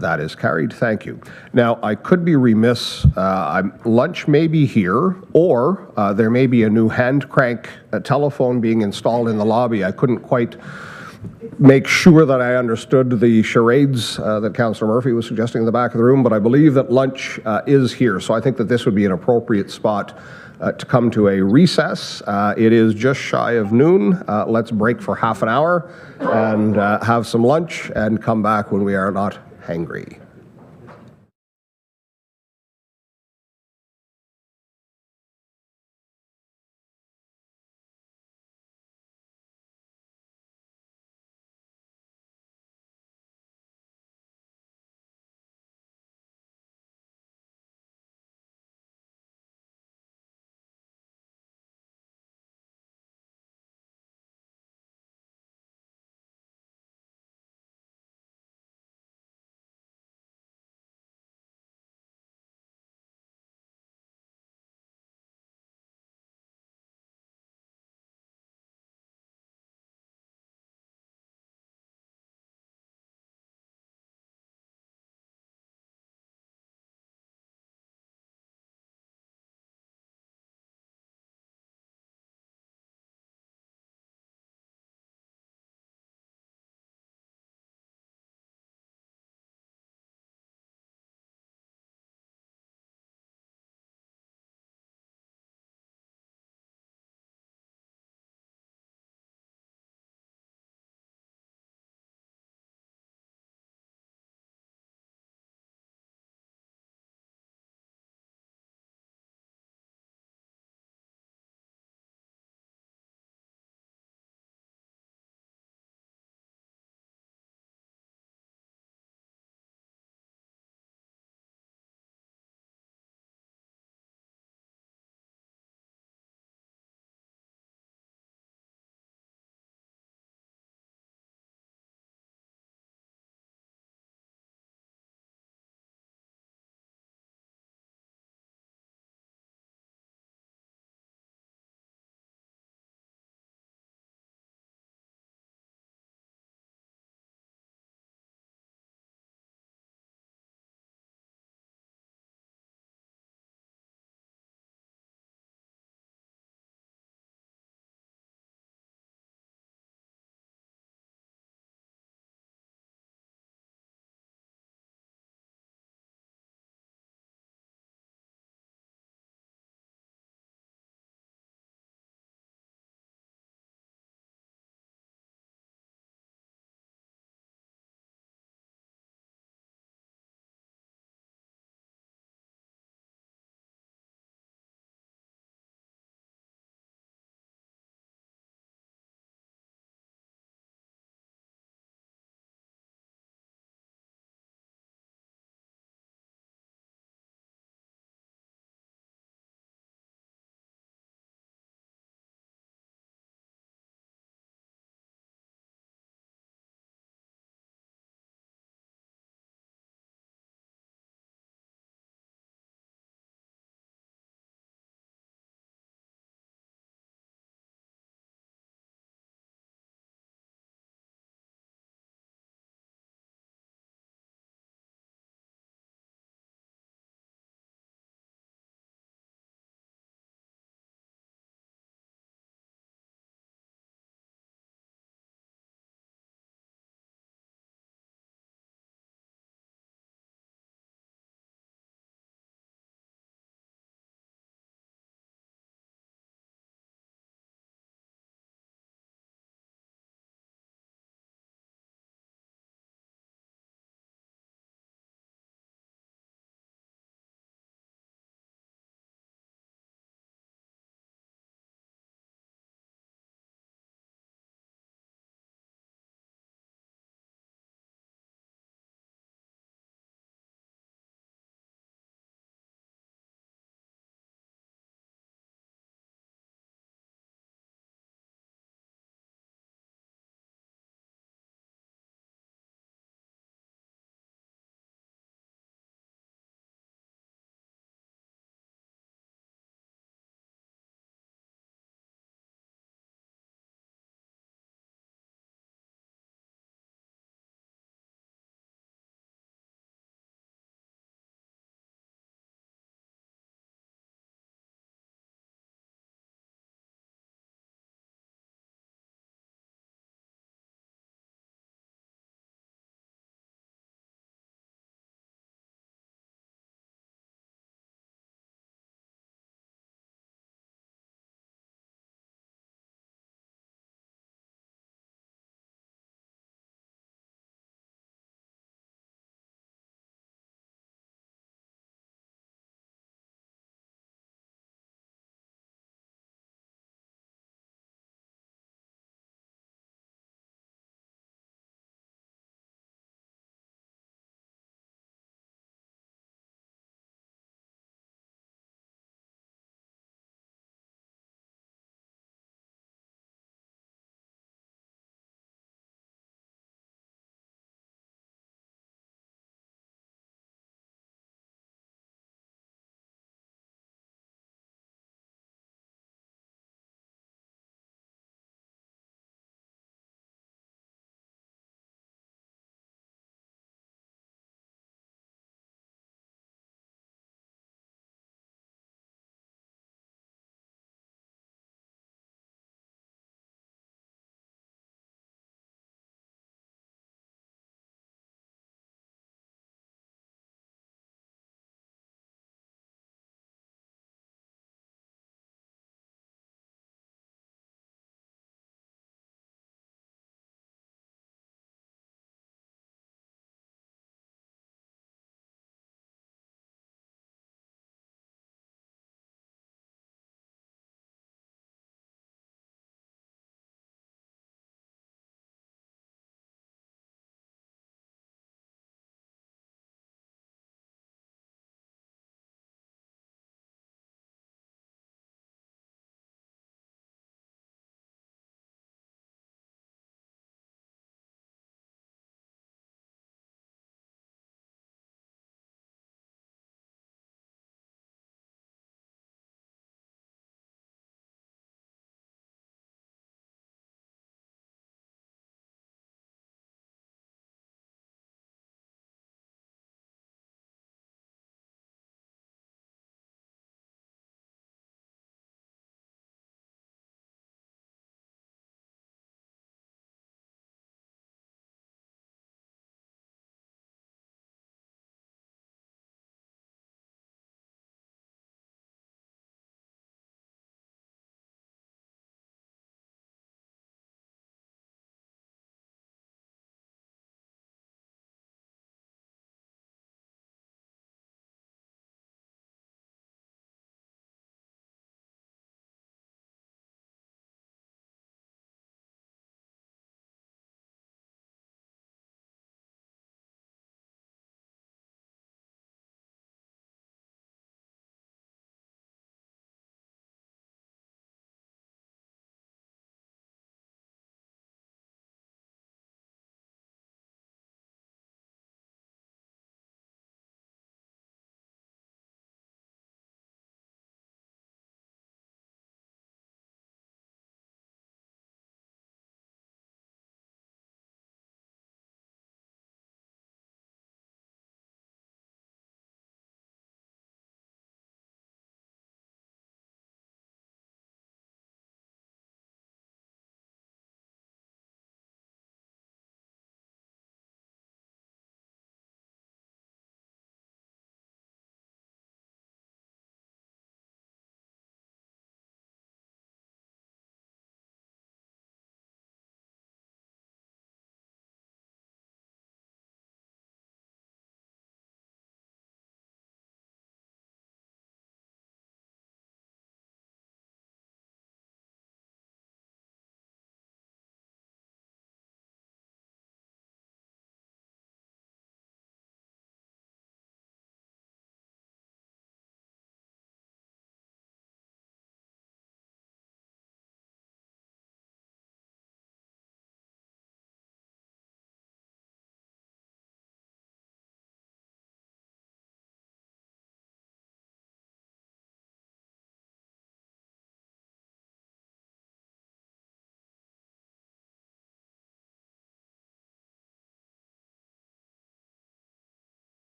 That is carried. Thank you. Now, I could be remiss. Lunch may be here, or there may be a new hand crank telephone being installed in the lobby. I couldn't quite make sure that I understood the charades that Councillor Murphy was suggesting in the back of the room, but I believe that lunch is here. So I think that this would be an appropriate spot to come to a recess. It is just shy of noon. Let's break for half an hour and have some lunch and come back when we are not hangry.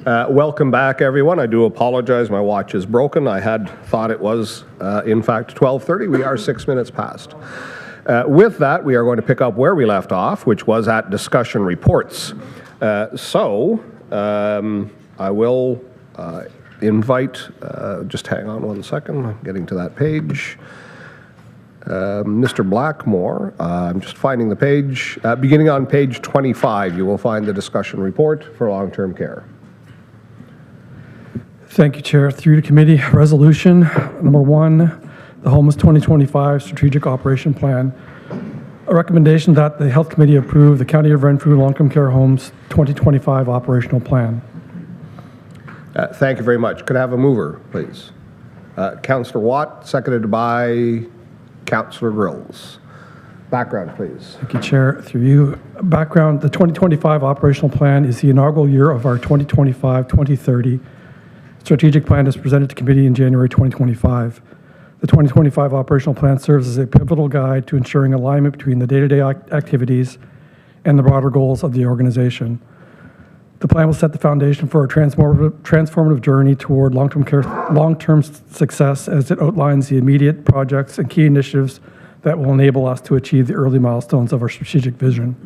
Welcome back, everyone. I do apologize. My watch is broken. I had thought it was, in fact, 12:30. We are 6 minutes past. With that, we are going to pick up where we left off, which was at discussion reports. I will invite, just hang on one second, I'm getting to that page. Mr. Blackmore, I'm just finding the page. Beginning on page 25, you will find the discussion report for long-term care. Thank you, Chair. Through the committee, resolution number 1, the Homeless 2025 Strategic Operation Plan. A recommendation that the Health Committee approve the County of Renfrew Long-Term Care Homes 2025 Operational Plan. Thank you very much. Could I have a mover, please? Councillor Watt, seconded by Councillor Grills. Background, please. Thank you, Chair. Through you. Background, the 2025 Operational Plan is the inaugural year of our 2025-2030 strategic plan as presented to committee in January 2025. The 2025 Operational Plan serves as a pivotal guide to ensuring alignment between the day-to-day activities and the broader goals of the organization. The plan will set the foundation for a transformative journey toward long-term success as it outlines the immediate projects and key initiatives that will enable us to achieve the early milestones of our strategic vision.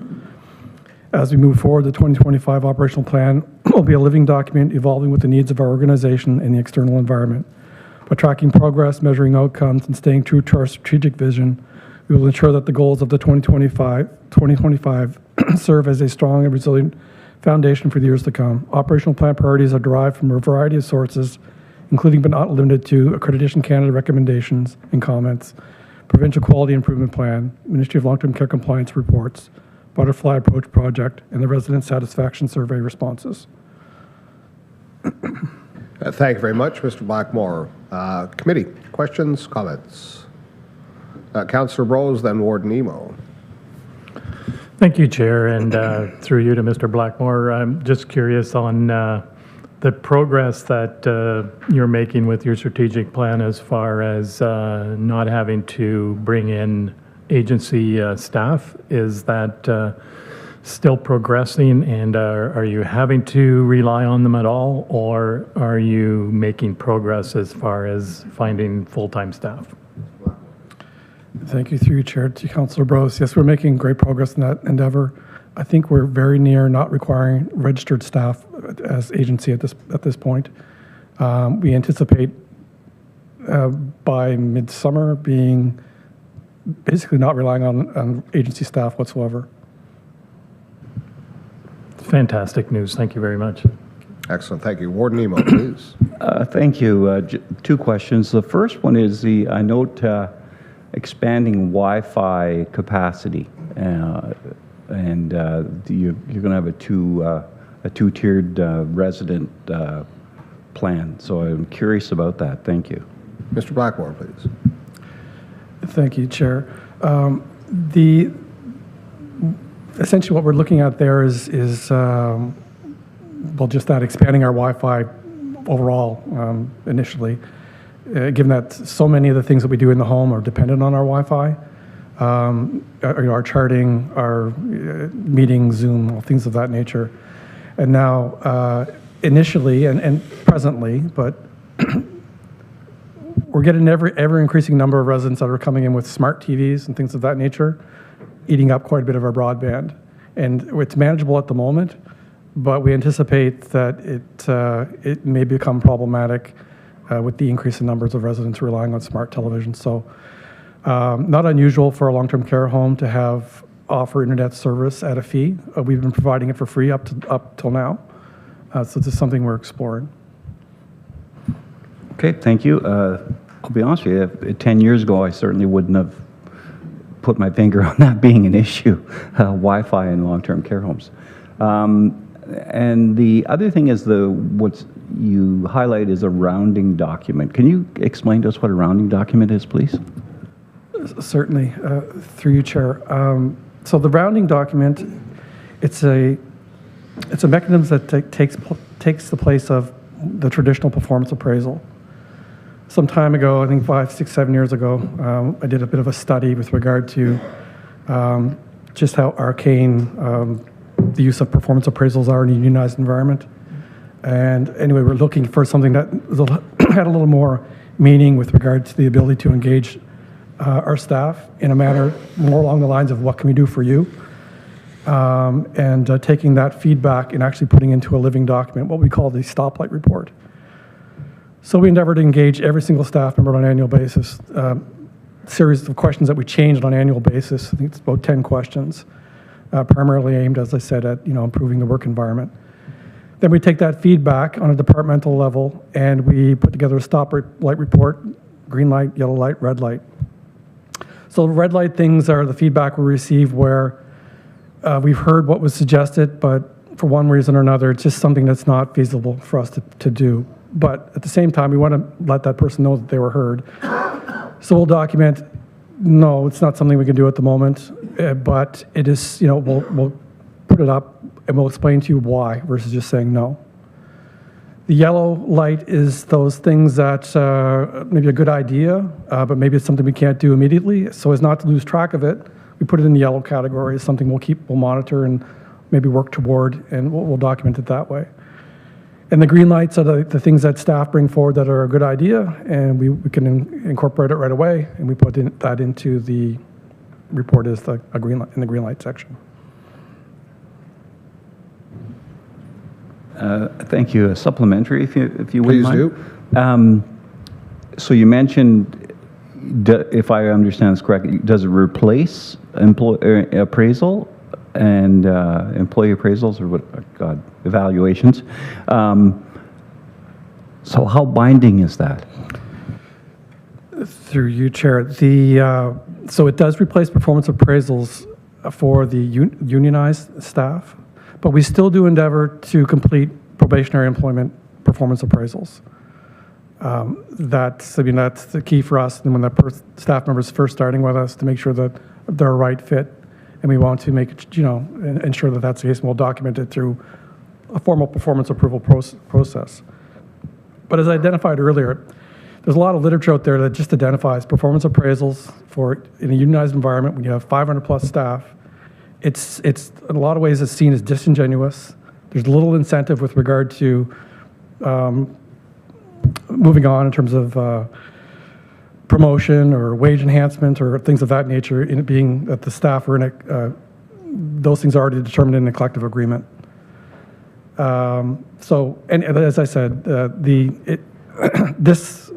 As we move forward, the 2025 Operational Plan will be a living document evolving with the needs of our organization and the external environment. By tracking progress, measuring outcomes, and staying true to our strategic vision, we will ensure that the goals of the 2025 serve as a strong and resilient foundation for the years to come. Operational Plan priorities are derived from a variety of sources, including but not limited to Accreditation Canada recommendations and comments, Provincial Quality Improvement Plan, Ministry of Long-Term Care Compliance reports, Butterfly Approach Project, and the Resident Satisfaction Survey responses. Thank you very much, Mr. Blackmore. Committee, questions, comments? Councillor Brose, then Warden Emo. Thank you, Chair, and through you to Mr. Blackmore. I'm just curious on the progress that you're making with your strategic plan as far as not having to bring in agency staff. Is that still progressing, and are you having to rely on them at all, or are you making progress as far as finding full-time staff? Thank you, through you, Chair, to Councillor Brose. Yes, we're making great progress in that endeavor. I think we're very near not requiring registered staff as agency at this point. We anticipate by midsummer being basically not relying on agency staff whatsoever. Fantastic news. Thank you very much. Excellent. Thank you. Warden Emo, please. Thank you. Two questions. The first one is I note expanding Wi-Fi capacity, and you're going to have a two-tiered resident plan. So I'm curious about that. Thank you. Mr. Blackmore, please. Thank you, Chair. Essentially what we're looking at there is well, just that, expanding our Wi-Fi overall initially, given that so many of the things that we do in the home are dependent on our Wi-Fi, our charting, our meetings, Zoom, things of that nature. And now, initially and presently, but we're getting ever increasing number of residents that are coming in with smart TVs and things of that nature, eating up quite a bit of our broadband. And it's manageable at the moment, but we anticipate that it may become problematic with the increase in numbers of residents relying on smart television. So not unusual for a long-term care home to offer internet service at a fee. We've been providing it for free up till now. So this is something we're exploring. Okay, thank you. I'll be honest with you, 10 years ago, I certainly wouldn't have put my finger on that being an issue, Wi-Fi in long-term care homes. And the other thing is what you highlight is a rounding document. Can you explain to us what a rounding document is, please? Certainly, through you, Chair. So the rounding document, it's a mechanism that takes the place of the traditional performance appraisal. Some time ago, I think 5, 6, 7 years ago, I did a bit of a study with regard to just how arcane the use of performance appraisals are in a unionized environment. And anyway, we're looking for something that had a little more meaning with regard to the ability to engage our staff in a manner more along the lines of what can we do for you, and taking that feedback and actually putting into a living document, what we call the stoplight report. So we endeavor to engage every single staff member on an annual basis. Series of questions that we changed on an annual basis. I think it's about 10 questions, primarily aimed, as I said, at improving the work environment. Then we take that feedback on a departmental level and we put together a stoplight report: green light, yellow light, red light. So red light things are the feedback we receive where we've heard what was suggested, but for one reason or another, it's just something that's not feasible for us to do. But at the same time, we want to let that person know that they were heard. So we'll document, no, it's not something we can do at the moment, but it is, we'll put it up and we'll explain to you why versus just saying no. The yellow light is those things that maybe a good idea, but maybe it's something we can't do immediately. So as not to lose track of it, we put it in the yellow category as something we'll monitor and maybe work toward, and we'll document it that way. And the green lights are the things that staff bring forward that are a good idea, and we can incorporate it right away, and we put that into the report as a green light in the green light section. Thank you. A supplementary, if you wouldn't Please mind. So you mentioned, if I understand this correctly, does it replace appraisal and employee appraisals, or evaluations? So how binding is that? Through you, Chair. So it does replace performance appraisals for the unionized staff, but we still do endeavor to complete probationary employment performance appraisals. That's the key for us. And when that staff member is first starting with us, to make sure that they're a right fit, and we want to ensure that that's the case, and we'll document it through a formal performance approval process. But as I identified earlier, there's a lot of literature out there that just identifies performance appraisals in a unionized environment when you have 500 plus staff. It's in a lot of ways it's seen as disingenuous. There's little incentive with regard to moving on in terms of promotion or wage enhancement or things of that nature, in it being that the staff are in those things are already determined in a collective agreement. So, and as I said, this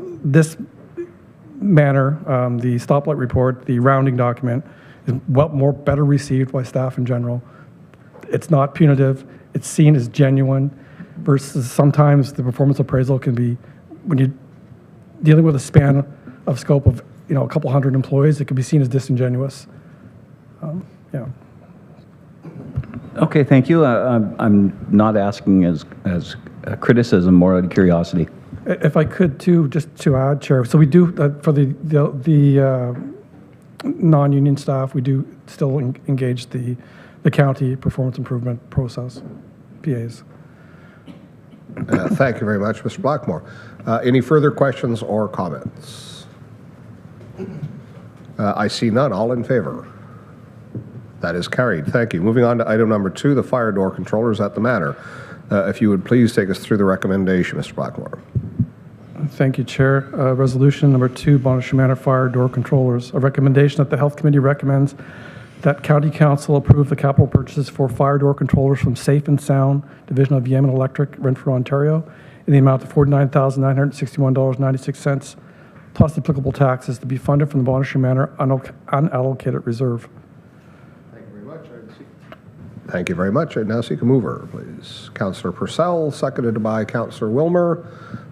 manner, the stoplight report, the rounding document, is better received by staff in general. It's not punitive. It's seen as genuine, versus sometimes the performance appraisal can be, when you're dealing with a span of scope of a couple hundred employees, it can be seen as disingenuous. Yeah. Okay, thank you. I'm not asking as a criticism, more out of curiosity. If I could too, just to add, Chair. So we do for the non-union staff, we do still engage the county performance improvement process, PAs. Thank you very much, Mr. Blackmore. Any further questions or comments? I see none. All in favor? That is carried. Thank you. Moving on to item number 2, the fire door controllers at the Manor. If you would please take us through the recommendation, Mr. Blackmore. Thank you, Chair. Resolution number 2, Bonnechere Manor Fire Door Controllers. A recommendation that the Health Committee recommends that County Council approve the capital purchases for fire door controllers from Safe and Sound, Division of Yemen Electric, Renfrew, Ontario, in the amount of $49,961.96, plus applicable taxes, to be funded from the Bonnechere Manor unallocated reserve. Thank you very much. I now seek a mover, please. Councillor Purcell, seconded by Councillor Wilmer.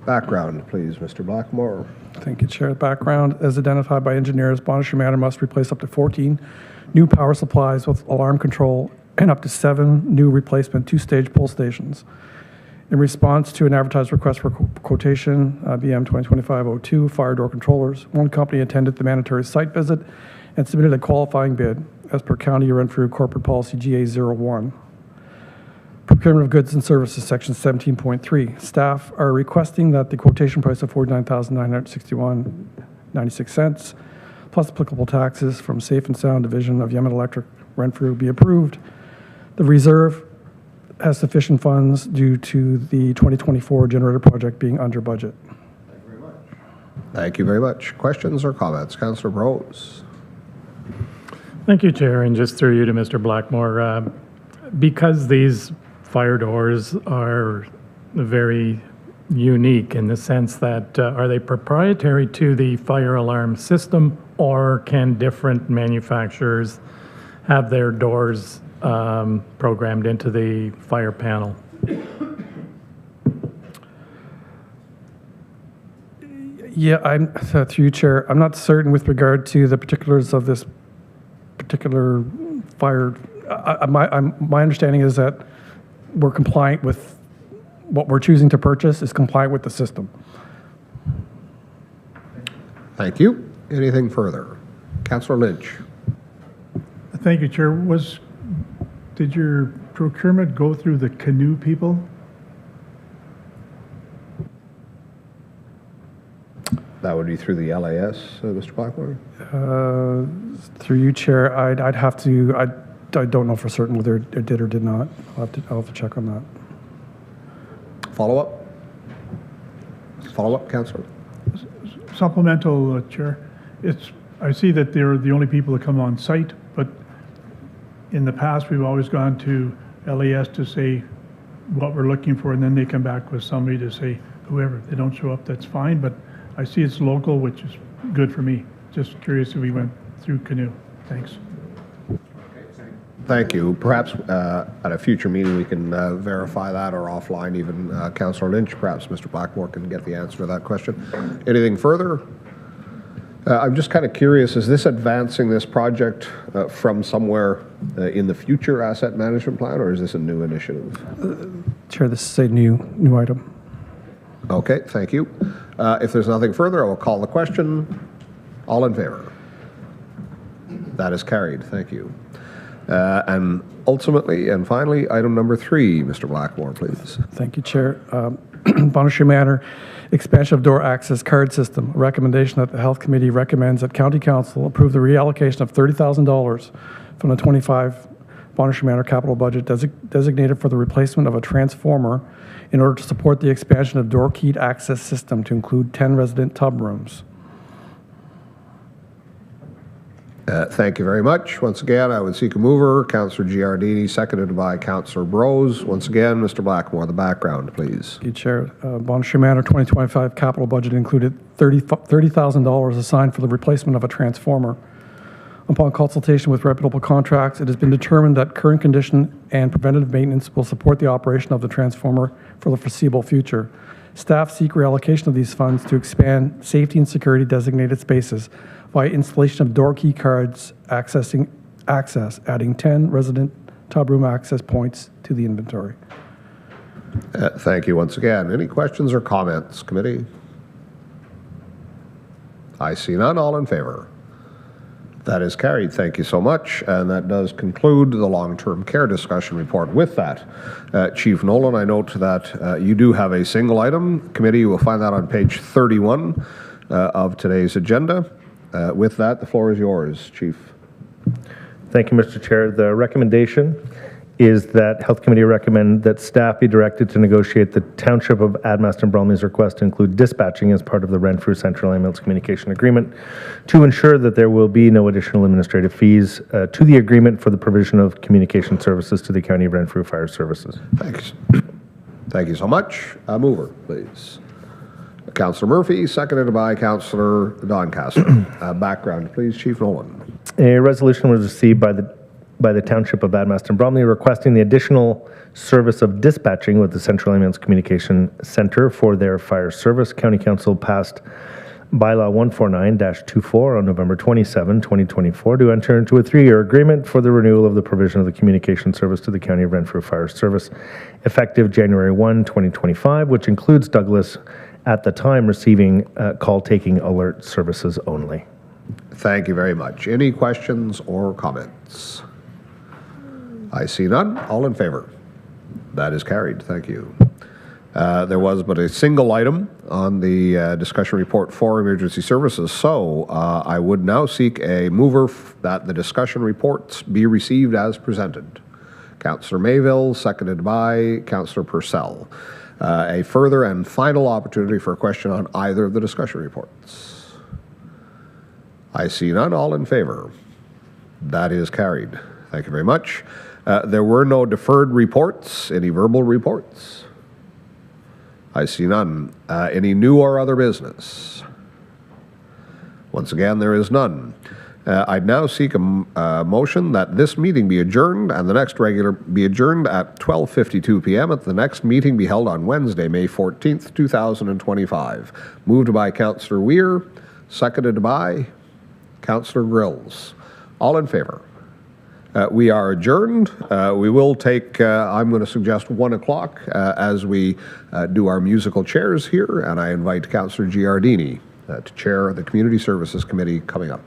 Background, please, Mr. Blackmore. Thank you, Chair. Background, as identified by engineers, Bonnechere Manor must replace up to 14 new power supplies with alarm control and up to 7 new replacement 2-stage pull stations. In response to an advertised request for quotation, BM 2025-02, fire door controllers, one company attended the mandatory site visit and submitted a qualifying bid as per County of Renfrew Corporate Policy GA01. Procurement of Goods and Services, Section 17.3. Staff are requesting that the quotation price of $49,961.96 plus applicable taxes from Safe and Sound Division of Yemen Electric, Renfrew, be approved. The reserve has sufficient funds due to the 2024 generator project being under budget. Thank you very much. Questions or comments? Councillor Brose. Thank you, Chair, and just through you to Mr. Blackmore. Because these fire doors are very unique in the sense that are they proprietary to the fire alarm system, or can different manufacturers have their doors programmed into the fire panel? Yeah, I'm through you, Chair. I'm not certain with regard to the particulars of this particular fire. My understanding is that we're compliant with what we're choosing to purchase is compliant with the system. Thank you. Anything further? Councillor Lynch. Thank you, Chair. Did your procurement go through the canoe people? That would be through the LAS, Mr. Blackmore? Through you, Chair, I'd have to, I don't know for certain whether it did or did not. I'll have to check on that. Follow-up? Follow-up, Councillor? Supplemental, Chair. I see that they're the only people that come on site, but in the past, we've always gone to LAS to say what we're looking for, and then they come back with somebody to say, whoever, if they don't show up, that's fine, but I see it's local, which is good for me. Just curious if we went through canoe. Thanks. Thank you. Perhaps at a future meeting we can verify that, or offline even. Councillor Lynch, perhaps Mr. Blackmore can get the answer to that question. Anything further? I'm just kind of curious, is this advancing this project from somewhere in the future asset management plan, or is this a new initiative? Chair, this is a new item. Okay, thank you. If there's nothing further, I will call the question. All in favor? That is carried. Thank you. And ultimately, and finally, item number 3, Mr. Blackmore, please. Thank you, Chair. Bonnery Manor, expansion of door access card system. A recommendation that the Health Committee recommends that County Council approve the reallocation of $30,000 from the 25 Bonnery Manor capital budget designated for the replacement of a transformer in order to support the expansion of door keyed access system to include 10 resident tub rooms. Thank you very much. Once again, I would seek a mover. Councillor Giardini, seconded by Councillor Brose. Once again, Mr. Blackmore, the background, please. Thank you, Chair. Bonnery Manor 2025 capital budget included $30,000 assigned for the replacement of a transformer. Upon consultation with reputable contracts, it has been determined that current condition and preventative maintenance will support the operation of the transformer for the foreseeable future. Staff seek reallocation of these funds to expand safety and security designated spaces via installation of door key cards adding 10 resident tub room access points to the inventory. Thank you once again. Any questions or comments, committee? I see none. All in favor? That is carried. Thank you so much. And that does conclude the long-term care discussion report. With that, Chief Nolan, I note that you do have a single item. Committee, you will find that on page 31 of today's agenda. With that, the floor is yours, Chief. Thank you, Mr. Chair. The recommendation is that Health Committee recommend that staff be directed to negotiate the Township of Admast and Bromley's request to include dispatching as part of the Renfrew Central Ambulance Communication Agreement to ensure that there will be no additional administrative fees to the agreement for the provision of communication services to the County of Renfrew Fire Services. Thanks. Thank you so much. Mover, please. Councillor Murphy, seconded by Councillor Doncaster. Background, please, Chief Nolan. A resolution was received by the Township of Admast and Bromley requesting the additional service of dispatching with the Central Ambulance Communication Center for their fire service. County Council passed Bylaw 149-24 on November 27, 2024 to enter into a 3-year agreement for the renewal of the provision of the communication service to the County of Renfrew Fire Service effective January 1, 2025, which includes Douglas at the time receiving call-taking alert services only. Thank you very much. Any questions or comments? I see none. All in favor? That is carried. Thank you. There was but a single item on the discussion report for emergency services, so I would now seek a mover that the discussion reports be received as presented. Councillor Mayville, seconded by Councillor Purcell. A further and final opportunity for a question on either of the discussion reports. I see none. All in favor? That is carried. Thank you very much. There were no deferred reports. Any verbal reports? I see none. Any new or other business? Once again, there is none. I'd now seek a motion that this meeting be adjourned and the next regular be adjourned at 12:52 p.m. at the next meeting be held on Wednesday, May 14th, 2025. Moved by Councillor Weir, seconded by Councillor Grills. All in favor? We are adjourned. We will take, I'm going to suggest 1 o'clock as we do our musical chairs here, and I invite Councillor Giardini to chair the Community Services Committee coming up.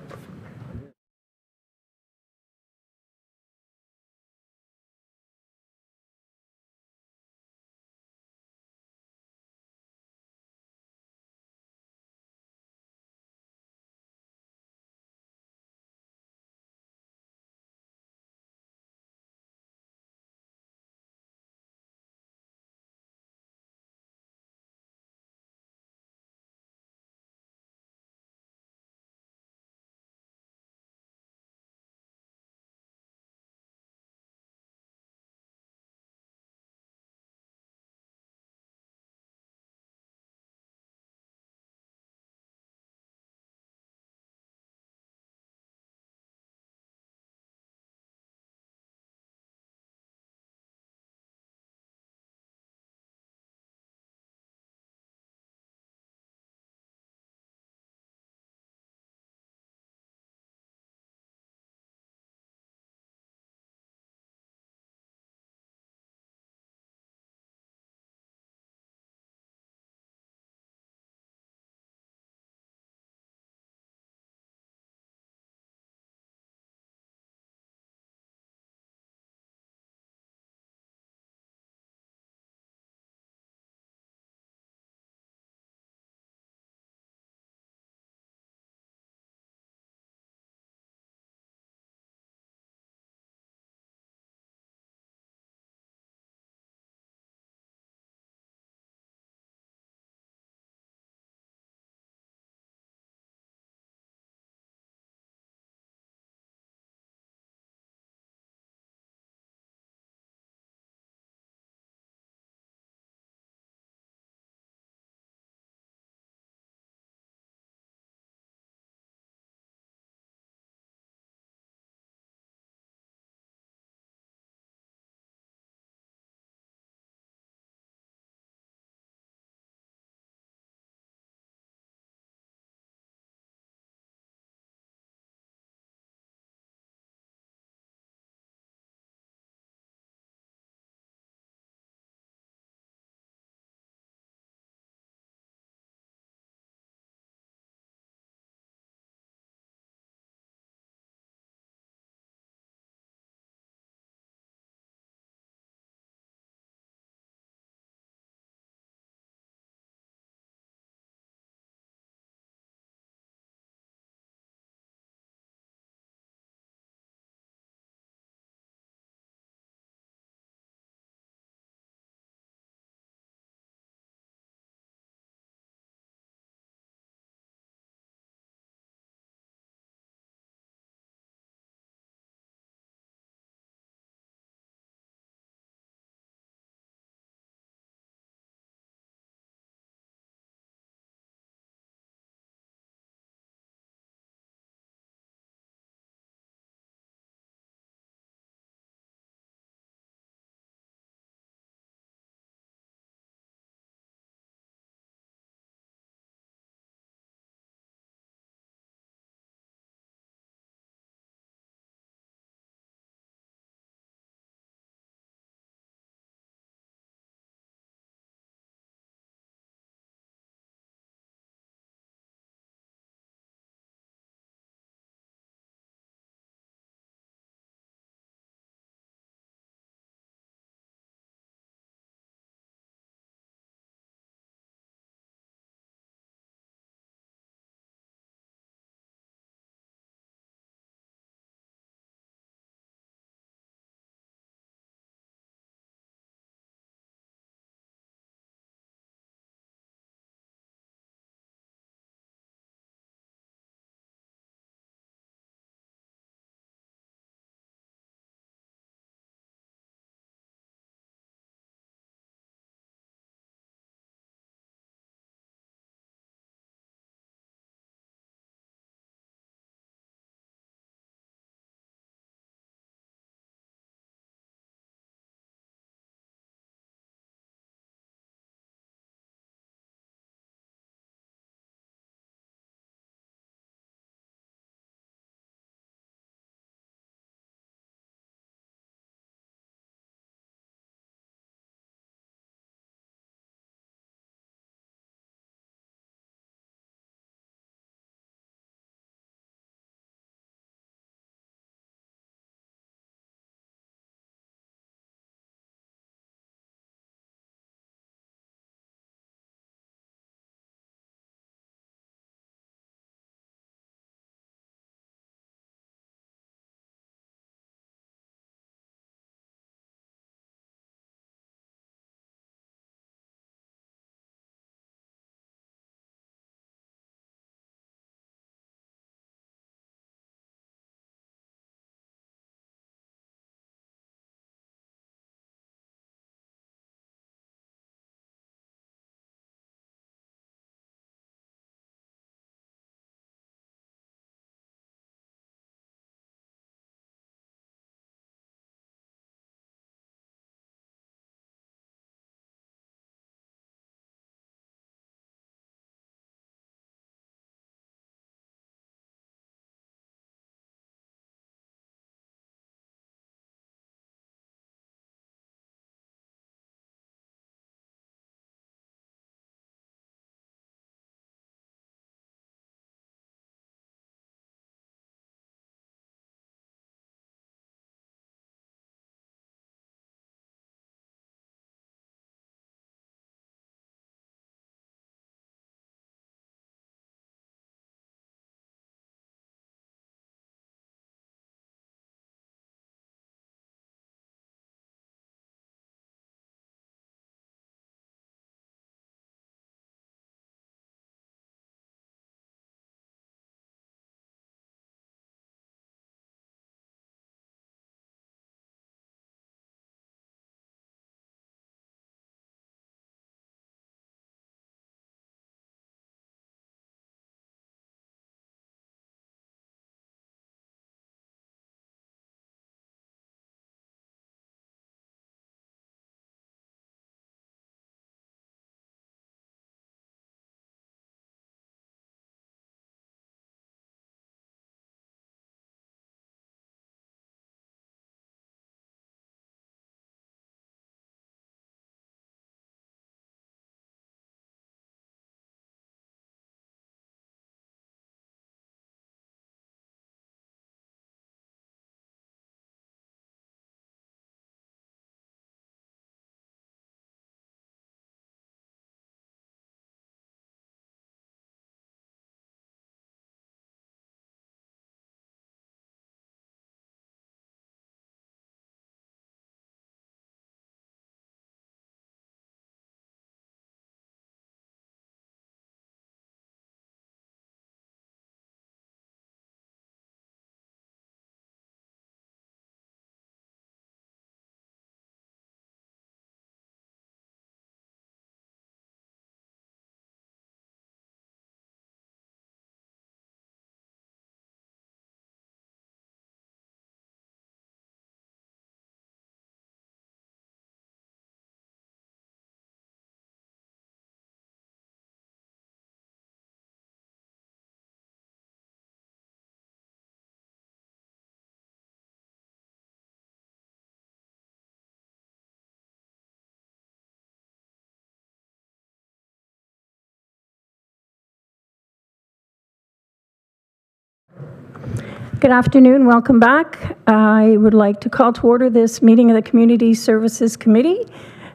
Good afternoon, welcome back. I would like to call to order this meeting of the Community Services Committee.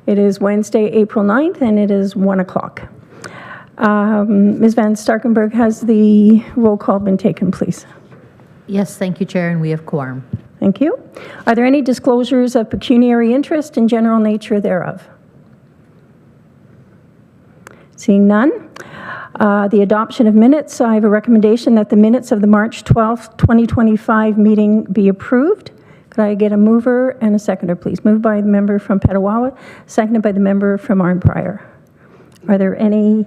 It is Wednesday, April 9th, and it is 1 o'clock. Ms. Van Starkenburg, has the roll call been taken, please? Yes, thank you, Chair, and we have quorum. Thank you. Are there any disclosures of pecuniary interest and general nature thereof? Seeing none. The adoption of minutes, I have a recommendation that the minutes of the March 12th, 2025 meeting be approved. Could I get a mover and a seconder, please? Moved by the member from Petawawa, seconded by the member from Arnprior. Are there any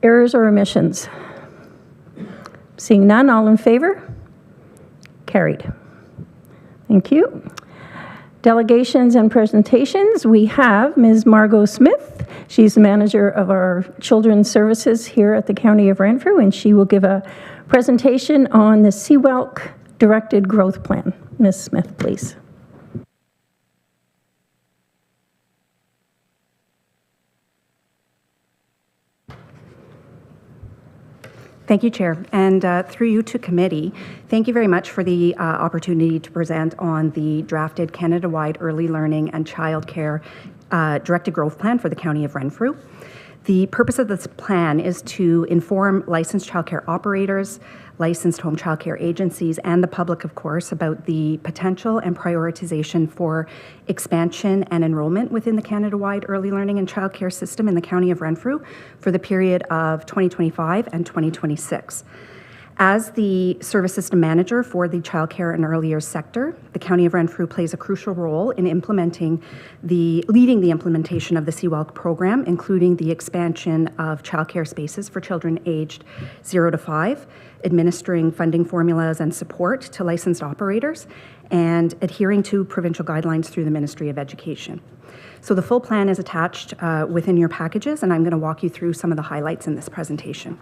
errors or omissions? Seeing none, all in favor? Carried. Thank you. Delegations and presentations, we have Ms. Margot Smith. She's the manager of our children's services here at the County of Renfrew, and she will give a presentation on the CWELC Directed Growth Plan. Ms. Smith, please. Thank you, Chair. And through you to committee, thank you very much for the opportunity to present on the drafted Canada-wide early learning and childcare directed growth plan for the County of Renfrew. The purpose of this plan is to inform licensed childcare operators, licensed home childcare agencies, and the public, of course, about the potential and prioritization for expansion and enrollment within the Canada-wide early learning and childcare system in the County of Renfrew for the period of 2025 and 2026. As the service system manager for the childcare and early years sector, the County of Renfrew plays a crucial role in leading the implementation of the CWELC program, including the expansion of childcare spaces for children aged 0 to 5, administering funding formulas and support to licensed operators, and adhering to provincial guidelines through the Ministry of Education. So the full plan is attached within your packages, and I'm going to walk you through some of the highlights in this presentation.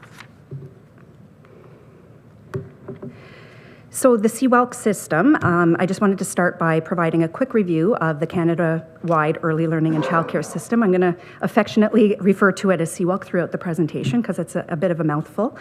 So the CWELC system, I just wanted to start by providing a quick review of the Canada-wide early learning and childcare system. I'm going to affectionately refer to it as CWELC throughout the presentation because it's a bit of a mouthful.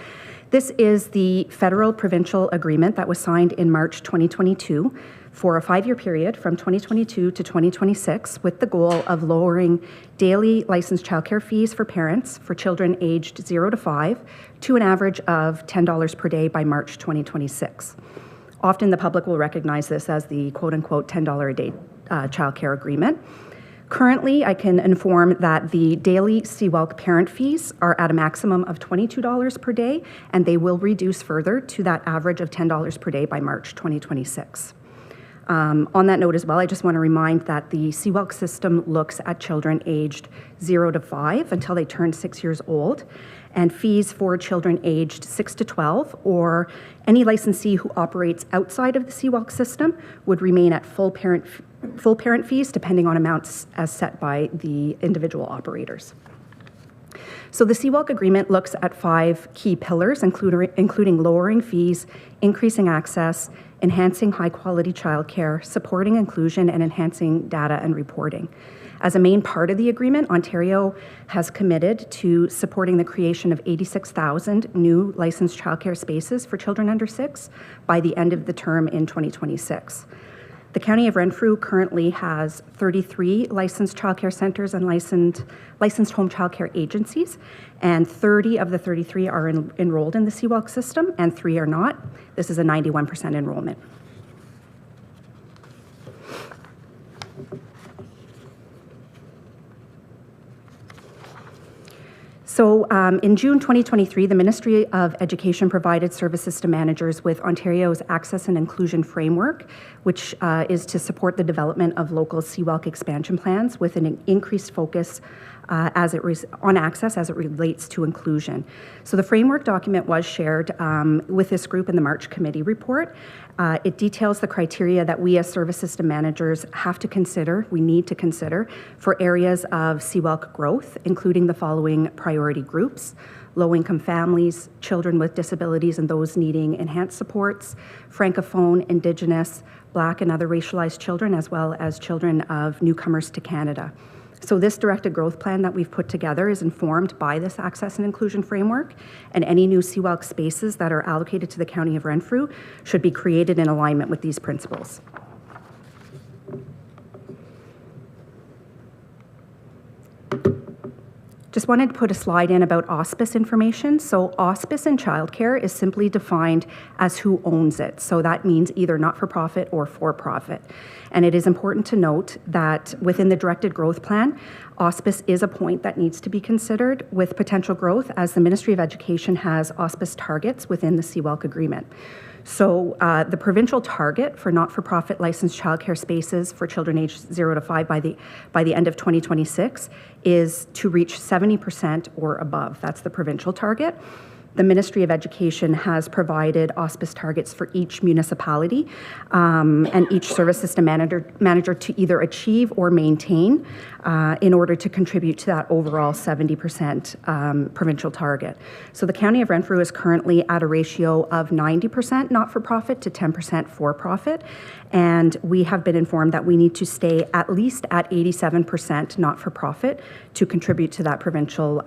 This is the federal-provincial agreement that was signed in March 2022 for a 5-year period from 2022 to 2026 with the goal of lowering daily licensed childcare fees for parents for children aged 0 to 5 to an average of $10 per day by March 2026. Often the public will recognize this as the quote-unquote $10 a day childcare agreement. Currently, I can inform that the daily CWELC parent fees are at a maximum of $22 per day, and they will reduce further to that average of $10 per day by March 2026. On that note as well, I just want to remind that the CWELC system looks at children aged 0 to 5 until they turn 6 years old, and fees for children aged 6 to 12 or any licensee who operates outside of the CWELC system would remain at full parent fees depending on amounts as set by the individual operators. So the CWELC agreement looks at 5 key pillars, including lowering fees, increasing access, enhancing high-quality childcare, supporting inclusion, and enhancing data and reporting. As a main part of the agreement, Ontario has committed to supporting the creation of 86,000 new licensed childcare spaces for children under 6 by the end of the term in 2026. The County of Renfrew currently has 33 licensed childcare centres and licensed home childcare agencies, and 30 of the 33 are enrolled in the CWELC system, and 3 are not. This is a 91% enrollment. So in June 2023, the Ministry of Education provided service system managers with Ontario's Access and Inclusion Framework, which is to support the development of local CWELC expansion plans with an increased focus on access as it relates to inclusion. So the framework document was shared with this group in the March committee report. It details the criteria that we as service system managers we need to consider for areas of CWELC growth, including the following priority groups: low-income families, children with disabilities and those needing enhanced supports, Francophone, Indigenous, Black and other racialized children, as well as children of newcomers to Canada. So this directed growth plan that we've put together is informed by this access and inclusion framework, and any new CWELC spaces that are allocated to the County of Renfrew should be created in alignment with these principles. Just wanted to put a slide in about auspice information. So auspice in childcare is simply defined as who owns it. So that means either not-for-profit or for-profit. And it is important to note that within the directed growth plan, auspice is a point that needs to be considered with potential growth, as the Ministry of Education has auspice targets within the CWELC agreement. So the provincial target for not-for-profit licensed childcare spaces for children aged 0 to 5 by the end of 2026 is to reach 70% or above. That's the provincial target. The Ministry of Education has provided auspice targets for each municipality and each service system manager to either achieve or maintain in order to contribute to that overall 70% provincial target. So the County of Renfrew is currently at a ratio of 90% not-for-profit to 10% for-profit, and we have been informed that we need to stay at least at 87% not-for-profit to contribute to that provincial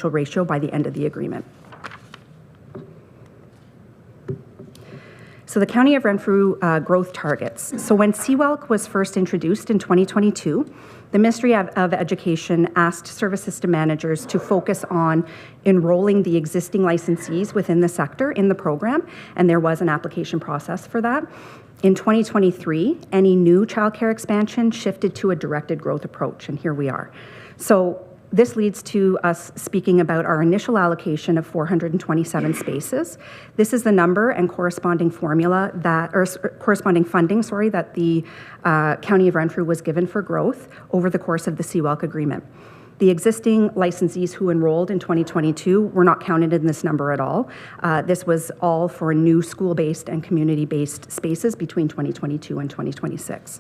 ratio by the end of the agreement. So the County of Renfrew growth targets. So when CWELC was first introduced in 2022, the Ministry of Education asked service system managers to focus on enrolling the existing licensees within the sector in the program, and there was an application process for that. In 2023, any new childcare expansion shifted to a directed growth approach, and here we are. So this leads to us speaking about our initial allocation of 427 spaces. This is the number and corresponding formula that, or corresponding funding, sorry, that the County of Renfrew was given for growth over the course of the CWELC agreement. The existing licensees who enrolled in 2022 were not counted in this number at all. This was all for new school-based and community-based spaces between 2022 and 2026.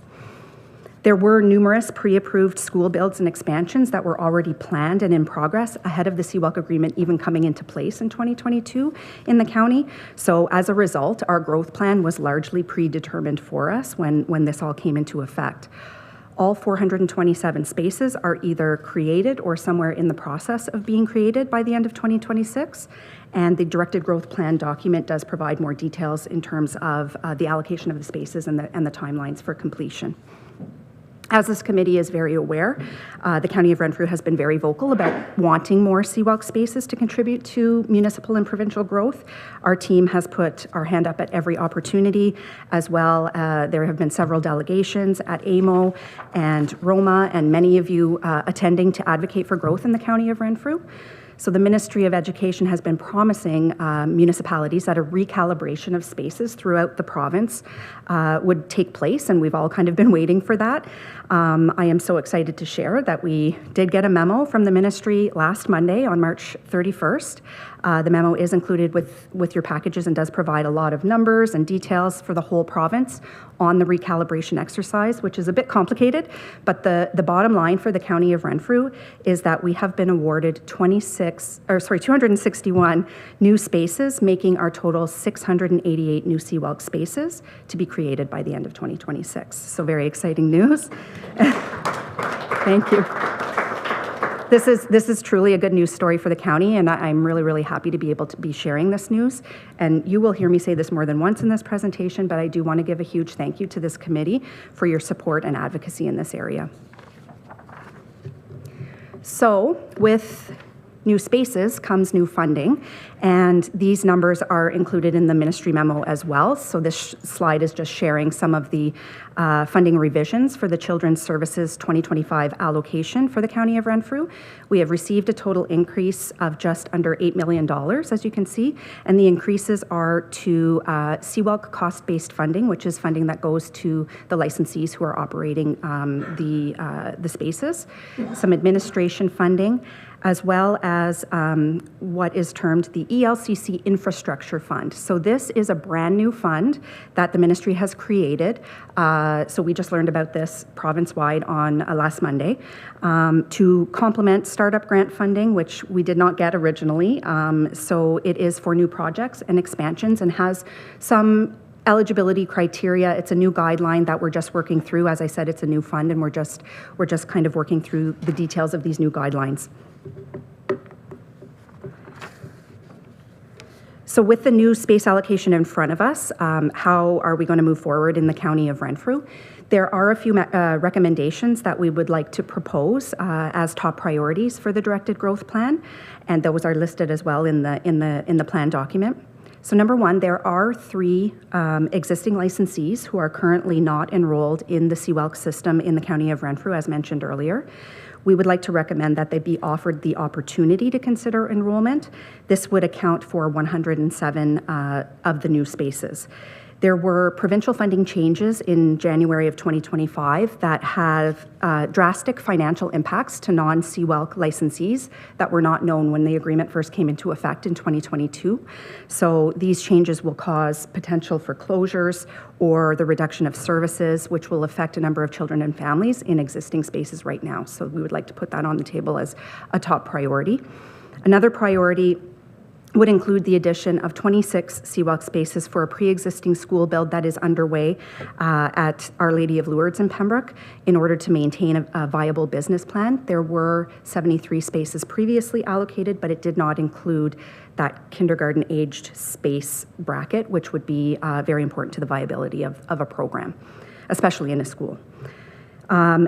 There were numerous pre-approved school builds and expansions that were already planned and in progress ahead of the CWELC agreement even coming into place in 2022 in the county. So as a result, our growth plan was largely predetermined for us when this all came into effect. All 427 spaces are either created or somewhere in the process of being created by the end of 2026. And the directed growth plan document does provide more details in terms of the allocation of the spaces and the timelines for completion. As this committee is very aware, the County of Renfrew has been very vocal about wanting more CWELC spaces to contribute to municipal and provincial growth. Our team has put our hand up at every opportunity as well. There have been several delegations at AMO and Roma, and many of you attending to advocate for growth in the County of Renfrew. So the Ministry of Education has been promising municipalities that a recalibration of spaces throughout the province would take place, and we've all kind of been waiting for that. I am so excited to share that we did get a memo from the ministry last Monday on March 31st. The memo is included with your packages and does provide a lot of numbers and details for the whole province on the recalibration exercise, which is a bit complicated, but the bottom line for the County of Renfrew is that we have been awarded 261 new spaces, making our total 688 new CWELC spaces to be created by the end of 2026. So very exciting news. Thank you. This is truly a good news story for the county, and I'm really, really happy to be able to be sharing this news. And you will hear me say this more than once in this presentation, but I do want to give a huge thank you to this committee for your support and advocacy in this area. So with new spaces comes new funding, and these numbers are included in the ministry memo as well. So this slide is just sharing some of the funding revisions for the Children's Services 2025 allocation for the County of Renfrew. We have received a total increase of just under $8 million, as you can see, and the increases are to CWELC cost-based funding, which is funding that goes to the licensees who are operating the spaces, some administration funding, as well as what is termed the ELCC Infrastructure Fund. So this is a brand new fund that the ministry has created. So we just learned about this province-wide on last Monday to complement startup grant funding, which we did not get originally. So it is for new projects and expansions and has some Eligibility criteria, it's a new guideline that we're just working through. As I said, it's a new fund, and we're just kind of working through the details of these new guidelines. So with the new space allocation in front of us, how are we going to move forward in the County of Renfrew? There are a few recommendations that we would like to propose as top priorities for the directed growth plan, and those are listed as well in the plan document. So number one, there are 3 existing licensees who are currently not enrolled in the CWELC system in the County of Renfrew, as mentioned earlier. We would like to recommend that they be offered the opportunity to consider enrollment. This would account for 107 of the new spaces. There were provincial funding changes in January of 2025 that have drastic financial impacts to non-CWELC licensees that were not known when the agreement first came into effect in 2022. So these changes will cause potential for closures or the reduction of services, which will affect a number of children and families in existing spaces right now. So we would like to put that on the table as a top priority. Another priority would include the addition of 26 CWELC spaces for a pre-existing school build that is underway at Our Lady of Lourdes in Pembroke in order to maintain a viable business plan. There were 73 spaces previously allocated, but it did not include that kindergarten-aged space bracket, which would be very important to the viability of a program, especially in a school.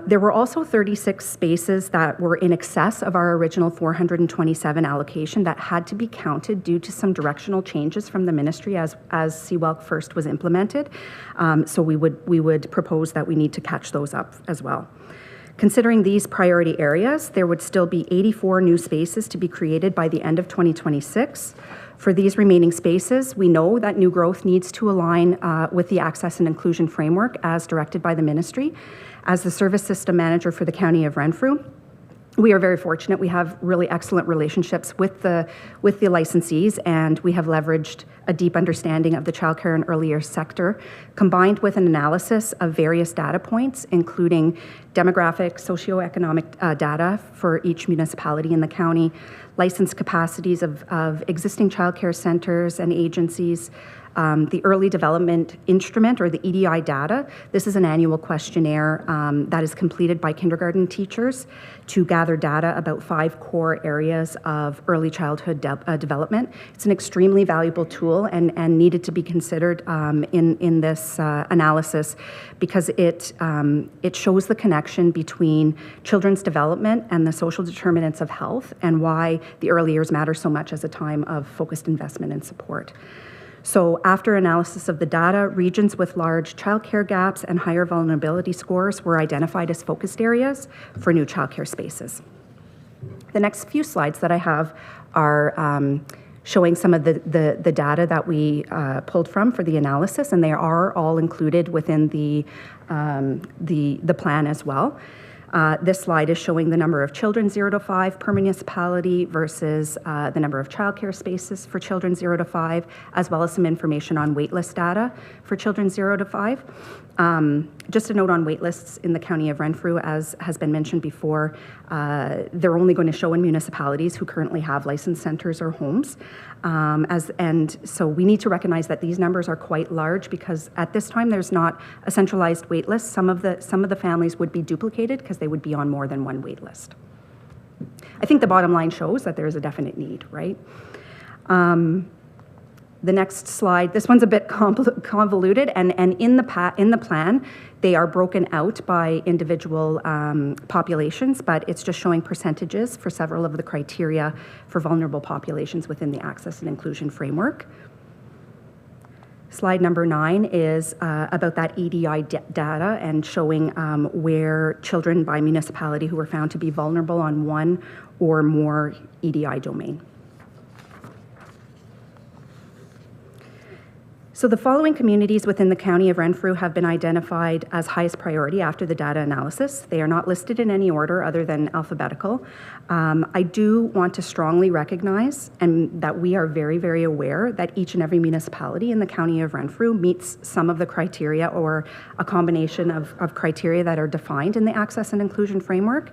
There were also 36 spaces that were in excess of our original 427 allocation that had to be counted due to some directional changes from the ministry as CWELC first was implemented. So we would propose that we need to catch those up as well. Considering these priority areas, there would still be 84 new spaces to be created by the end of 2026. For these remaining spaces, we know that new growth needs to align with the access and inclusion framework as directed by the ministry. As the service system manager for the County of Renfrew, we are very fortunate. We have really excellent relationships with the licensees, and we have leveraged a deep understanding of the childcare and early years sector, combined with an analysis of various data points, including demographic, socioeconomic data for each municipality in the county, licensed capacities of existing childcare centers and agencies, the Early Development Instrument, or the EDI data. This is an annual questionnaire that is completed by kindergarten teachers to gather data about 5 core areas of early childhood development. It's an extremely valuable tool and needed to be considered in this analysis because it shows the connection between children's development and the social determinants of health and why the early years matter so much as a time of focused investment and support. So after analysis of the data, regions with large childcare gaps and higher vulnerability scores were identified as focused areas for new childcare spaces. The next few slides that I have are showing some of the data that we pulled from for the analysis, and they are all included within the plan as well. This slide is showing the number of children 0 to 5 per municipality versus the number of childcare spaces for children 0 to 5, as well as some information on waitlist data for children 0 to 5. Just a note on waitlists in the County of Renfrew, as has been mentioned before, they're only going to show in municipalities who currently have licensed centers or homes. And so we need to recognize that these numbers are quite large because at this time there's not a centralized wait list. Some of the families would be duplicated because they would be on more than one wait list. I think the bottom line shows that there is a definite need, right? The next slide, this one's a bit convoluted, and in the plan, they are broken out by individual populations, but it's just showing percentages for several of the criteria for vulnerable populations within the access and inclusion framework. Slide number 9 is about that EDI data and showing where children by municipality who were found to be vulnerable on one or more EDI domain. So the following communities within the County of Renfrew have been identified as highest priority after the data analysis. They are not listed in any order other than alphabetical. I do want to strongly recognize and that we are very, very aware that each and every municipality in the County of Renfrew meets some of the criteria or a combination of criteria that are defined in the Access and Inclusion Framework.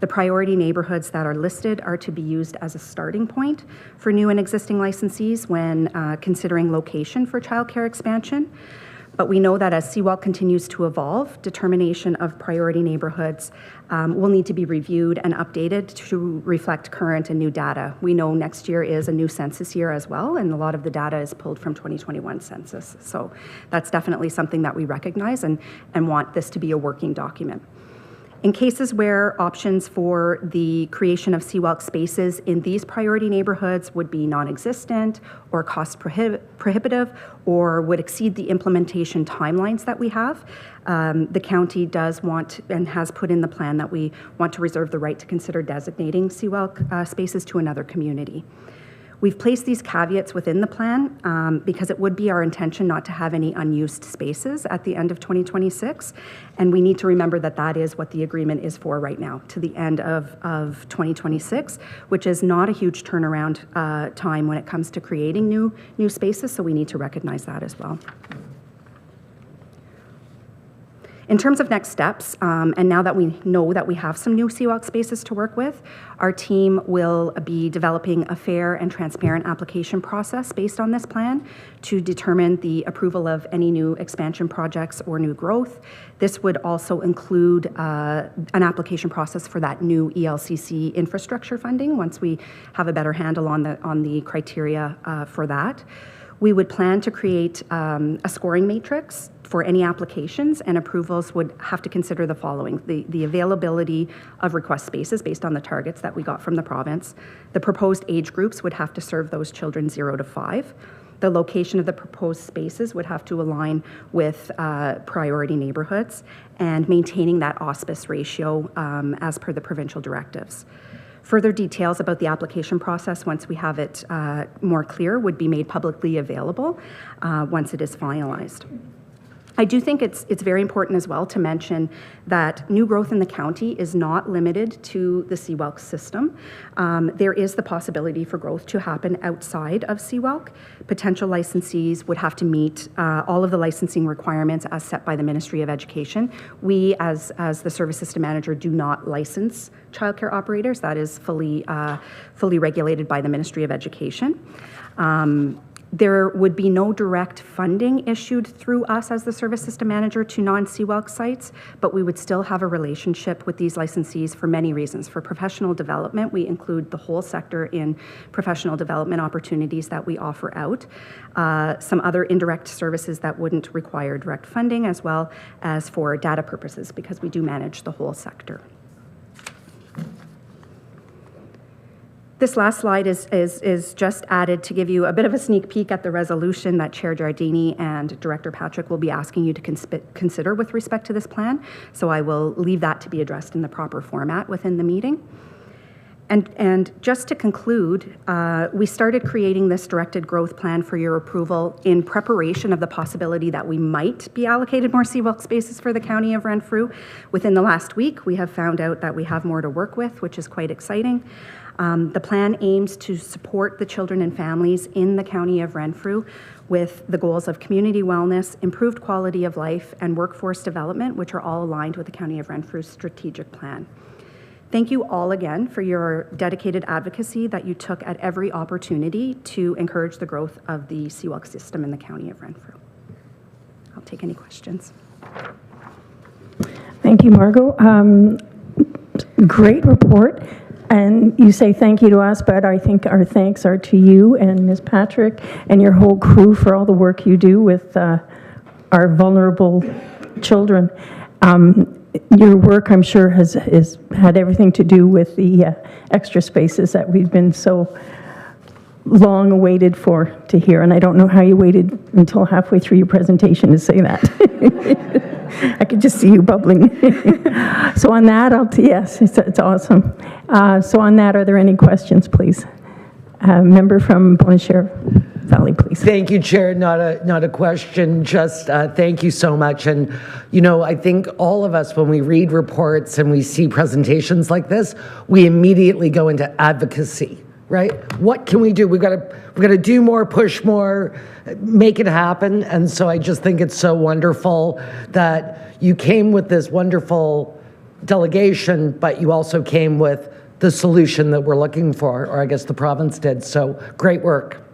The priority neighborhoods that are listed are to be used as a starting point for new and existing licensees when considering location for childcare expansion. But we know that as Seawalk continues to evolve, determination of priority neighborhoods will need to be reviewed and updated to reflect current and new data. We know next year is a new census year as well, and a lot of the data is pulled from 2021 census. So that's definitely something that we recognize and want this to be a working document. In cases where options for the creation of Seawalk spaces in these priority neighborhoods would be non-existent or cost prohibitive or would exceed the implementation timelines that we have, the county does want and has put in the plan that we want to reserve the right to consider designating Seawalk spaces to another community. We've placed these caveats within the plan because it would be our intention not to have any unused spaces at the end of 2026. And we need to remember that that is what the agreement is for right now, to the end of 2026, which is not a huge turnaround time when it comes to creating new spaces. So we need to recognize that as well. In terms of next steps, and now that we know that we have some new Seawalk spaces to work with, our team will be developing a fair and transparent application process based on this plan to determine the approval of any new expansion projects or new growth. This would also include an application process for that new ELCC infrastructure funding once we have a better handle on the criteria for that. We would plan to create a scoring matrix for any applications, and approvals would have to consider the following: the availability of request spaces based on the targets that we got from the province. The proposed age groups would have to serve those children 0 to 5. The location of the proposed spaces would have to align with priority neighborhoods and maintaining that auspice ratio as per the provincial directives. Further details about the application process, once we have it more clear, would be made publicly available once it is finalized. I do think it's very important as well to mention that new growth in the county is not limited to the Seawalk system. There is the possibility for growth to happen outside of Seawalk. Potential licensees would have to meet all of the licensing requirements as set by the Ministry of Education. We, as the service system manager, do not license childcare operators. That is fully regulated by the Ministry of Education. There would be no direct funding issued through us as the service system manager to non-Seawalk sites, but we would still have a relationship with these licensees for many reasons. For professional development, we include the whole sector in professional development opportunities that we offer out. Some other indirect services that wouldn't require direct funding, as well as for data purposes, because we do manage the whole sector. This last slide is just added to give you a bit of a sneak peek at the resolution that Chair Giardini and Director Patrick will be asking you to consider with respect to this plan. So I will leave that to be addressed in the proper format within the meeting. And just to conclude, we started creating this directed growth plan for your approval in preparation of the possibility that we might be allocated more Seawalk spaces for the County of Renfrew. Within the last week, we have found out that we have more to work with, which is quite exciting. The plan aims to support the children and families in the County of Renfrew with the goals of community wellness, improved quality of life, and workforce development, which are all aligned with the County of Renfrew's strategic plan. Thank you all again for your dedicated advocacy that you took at every opportunity to encourage the growth of the Seawalk system in the County of Renfrew. I'll take any questions. Thank you, Margot. Great report. And you say thank you to us, but I think our thanks are to you and Ms. Patrick and your whole crew for all the work you do with our vulnerable children. Your work, I'm sure, has had everything to do with the extra spaces that we've been so long awaited for to hear. And I don't know how you waited until halfway through your presentation to say that. I could just see you bubbling. So on that, yes, it's awesome. So on that, are there any questions, please? Member from Bonnechere Valley, please. Thank you, Chair. Not a question, just thank you so much. And, you know, I think all of us, when we read reports and we see presentations like this, we immediately go into advocacy, right? What can we do? We've got to do more, push more, make it happen. And so I just think it's so wonderful that you came with this wonderful delegation, but you also came with the solution that we're looking for, or I guess the province did. So great work.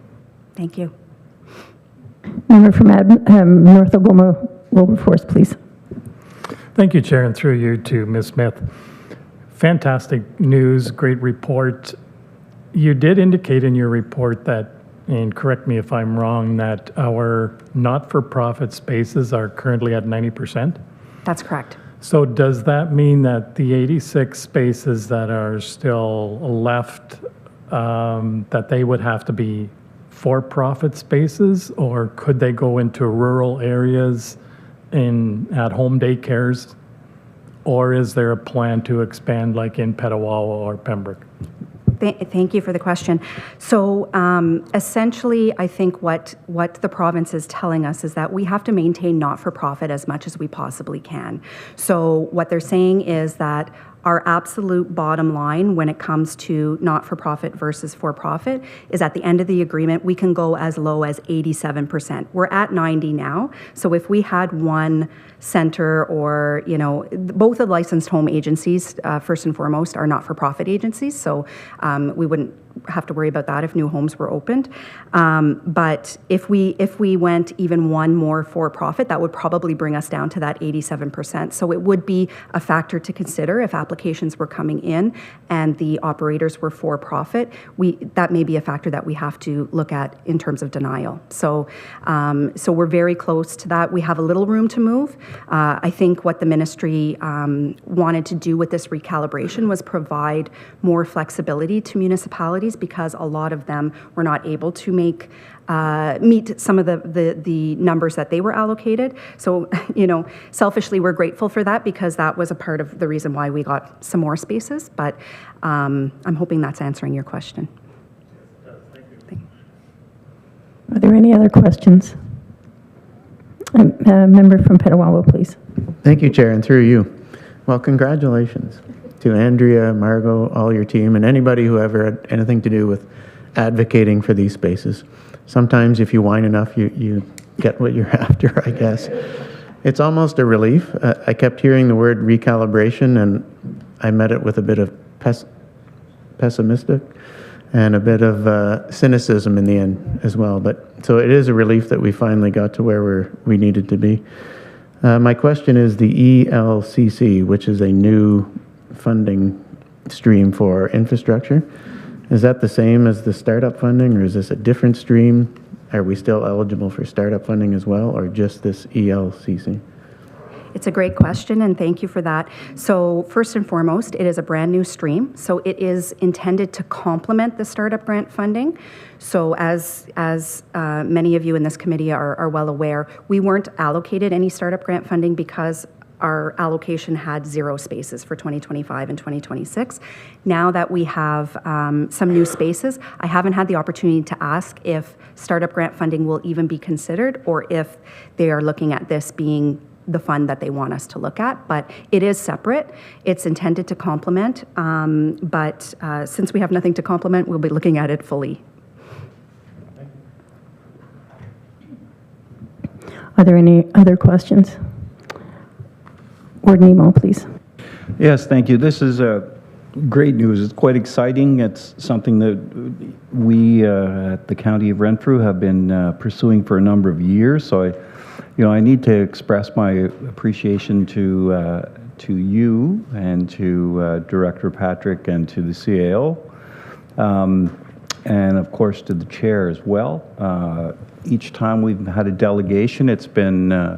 Thank you. Member from North Algoma Wilberforce, please. Thank you, Chair, and through you to Ms. Smith. Fantastic news, great report. You did indicate in your report that, and correct me if I'm wrong, that our not-for-profit spaces are currently at 90%? That's correct. So does that mean that the 86 spaces that are still left, that they would have to be for-profit spaces, or could they go into rural areas at-home daycares, or is there a plan to expand like in Petawawa or Pembroke? Thank you for the question. So essentially, I think what the province is telling us is that we have to maintain not-for-profit as much as we possibly can. So what they're saying is that our absolute bottom line when it comes to not-for-profit versus for-profit is at the end of the agreement, we can go as low as 87%. We're at 90 now. So if we had one center or, both the licensed home agencies, first and foremost, are not-for-profit agencies. So we wouldn't have to worry about that if new homes were opened. But if we went even one more for-profit, that would probably bring us down to that 87%. So it would be a factor to consider if applications were coming in and the operators were for-profit. That may be a factor that we have to look at in terms of denial. So we're very close to that. We have a little room to move. I think what the ministry wanted to do with this recalibration was provide more flexibility to municipalities, because a lot of them were not able to meet some of the numbers that they were allocated. So, selfishly, we're grateful for that, because that was a part of the reason why we got some more spaces. But I'm hoping that's answering your question. Are there any other questions? Member from Petawawa, please. Thank you, Chair, and through you. Well, congratulations to Andrea, Margot, all your team, and anybody who ever had anything to do with advocating for these spaces. Sometimes if you whine enough, you get what you're after, I guess. It's almost a relief. I kept hearing the word recalibration, and I met it with a bit of pessimistic and a bit of cynicism in the end as well. But so it is a relief that we finally got to where we needed to be. My question is the ELCC, which is a new funding stream for infrastructure. Is that the same as the startup funding, or is this a different stream? Are we still eligible for startup funding as well, or just this ELCC? It's a great question, and thank you for that. So first and foremost, it is a brand new stream. So it is intended to complement the startup grant funding. So as many of you in this committee are well aware, we weren't allocated any startup grant funding because our allocation had 0 spaces for 2025 and 2026. Now that we have some new spaces, I haven't had the opportunity to ask if startup grant funding will even be considered, or if they are looking at this being the fund that they want us to look at, but it is separate. It's intended to complement, but since we have nothing to complement, we'll be looking at it fully. Are there any other questions? Warden Emo, please. Yes, thank you. This is great news. It's quite exciting. It's something that we at the County of Renfrew have been pursuing for a number of years. So I need to express my appreciation to you and to Director Patrick and to the CAO, and of course to the chair as well. Each time we've had a delegation, it's been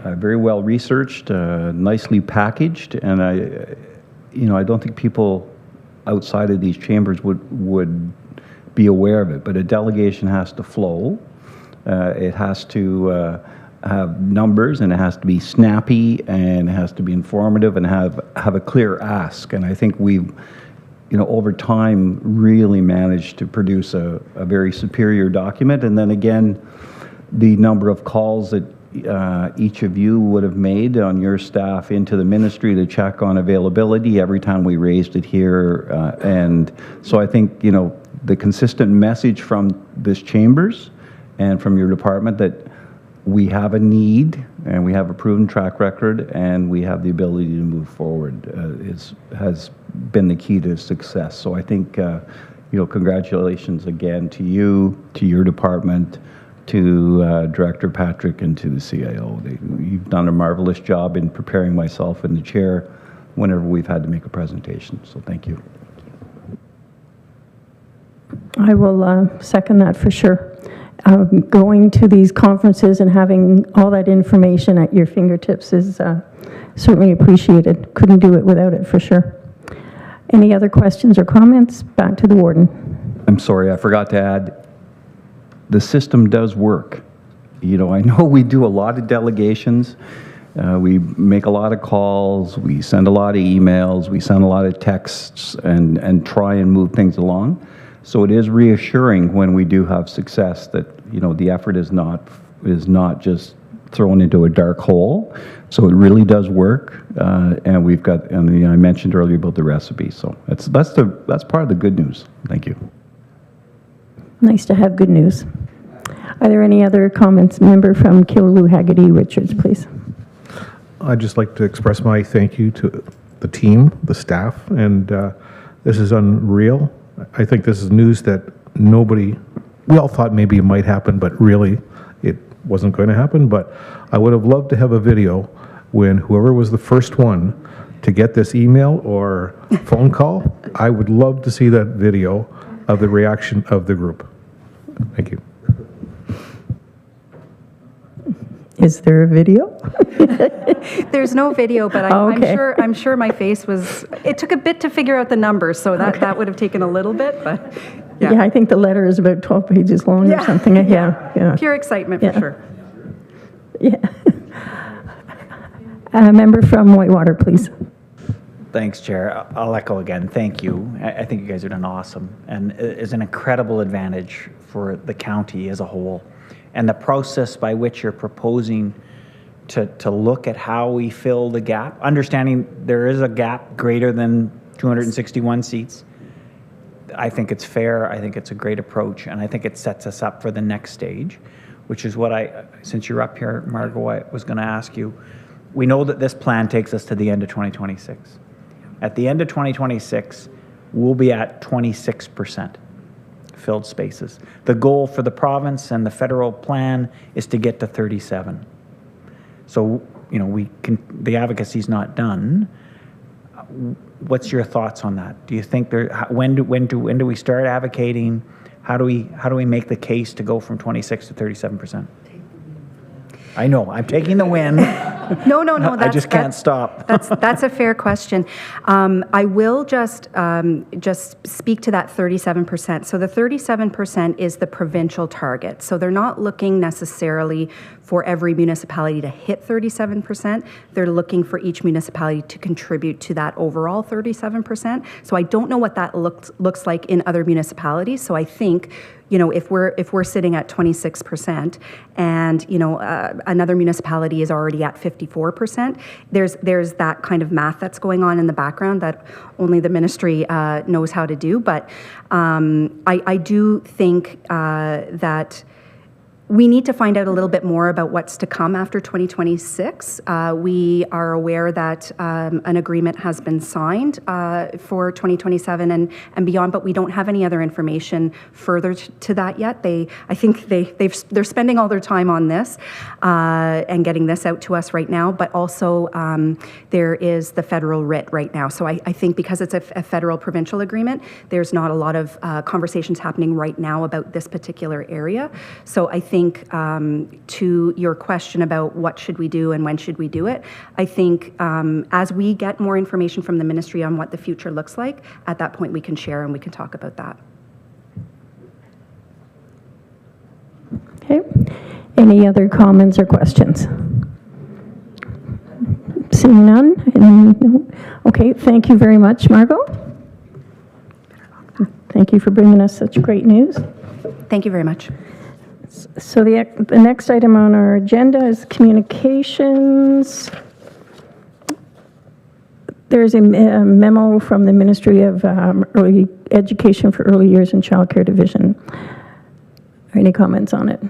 very well researched, nicely packaged, and I don't think people outside of these chambers would be aware of it. But a delegation has to flow. It has to have numbers, and it has to be snappy, and it has to be informative, and have a clear ask. And I think we've, over time, really managed to produce a very superior document. And then again, the number of calls that each of you would have made on your staff into the ministry to check on availability every time we raised it here. And so I think, the consistent message from this chambers and from your department that we have a need, and we have a proven track record, and we have the ability to move forward. Has been the key to success. So I think, congratulations again to you, to your department, to Director Patrick, and to the CIO. You've done a marvelous job in preparing myself and the chair whenever we've had to make a presentation. So thank you. I will second that for sure. Going to these conferences and having all that information at your fingertips is certainly appreciated. Couldn't do it without it for sure. Any other questions or comments? Back to the warden. I'm sorry, I forgot to add, the system does work. I know we do a lot of delegations. We make a lot of calls. We send a lot of emails. We send a lot of texts and try and move things along. So it is reassuring when we do have success that, the effort is not just thrown into a dark hole. So it really does work. And we've got, I mentioned earlier about the recipe. So that's part of the good news. Thank you. Nice to have good news. Are there any other comments? Member from Killaloe, Haggerty Richards, please. I'd just like to express my thank you to the team, the staff, and this is unreal. I think this is news that we all thought maybe it might happen, but really it wasn't going to happen. But I would have loved to have a video when whoever was the first one to get this email or phone call, I would love to see that video of the reaction of the group. Thank you. Is there a video? There's no video, but I'm sure my face was. It took a bit to figure out the numbers, so that would have taken a little bit, but yeah. I think the letter is about 12 pages long or something. Yeah. Pure excitement for sure. Yeah. Member from Whitewater, please. Thanks, Chair. I'll echo again. Thank you. I think you guys are doing awesome, and it is an incredible advantage for the county as a whole. And the process by which you're proposing to look at how we fill the gap, understanding there is a gap greater than 261 seats. I think it's fair. I think it's a great approach, and I think it sets us up for the next stage, which is what since you're up here, Margot, I was going to ask you. We know that this plan takes us to the end of 2026. At the end of 2026, we'll be at 26%. Filled spaces. The goal for the province and the federal plan is to get to 37. So, the advocacy's not done. What's your thoughts on that? Do you think when do we start advocating? How do we make the case to go from 26 to 37%? I know, I'm taking the win. No. I just can't stop. That's a fair question. I will just speak to that 37%. So the 37% is the provincial target. So they're not looking necessarily for every municipality to hit 37%. They're looking for each municipality to contribute to that overall 37%. So I don't know what that looks like in other municipalities. So I think, if we're sitting at 26% and another municipality is already at 54%, there's that kind of math that's going on in the background that only the ministry knows how to do. But I do think that we need to find out a little bit more about what's to come after 2026. We are aware that an agreement has been signed for 2027 and beyond, but we don't have any other information further to that yet. I think they're spending all their time on this and getting this out to us right now, but also there is the federal writ right now. So I think because it's a federal provincial agreement, there's not a lot of conversations happening right now about this particular area. So I think to your question about what should we do and when should we do it, I think as we get more information from the ministry on what the future looks like, at that point we can share and we can talk about that. Okay. Any other comments or questions? Seeing none? Okay, thank you very much, Margot. Thank you for bringing us such great news. Thank you very much. So the next item on our agenda is communications. There's a memo from the Ministry of Early Education for Early Years and Child Care Division. Any comments on it?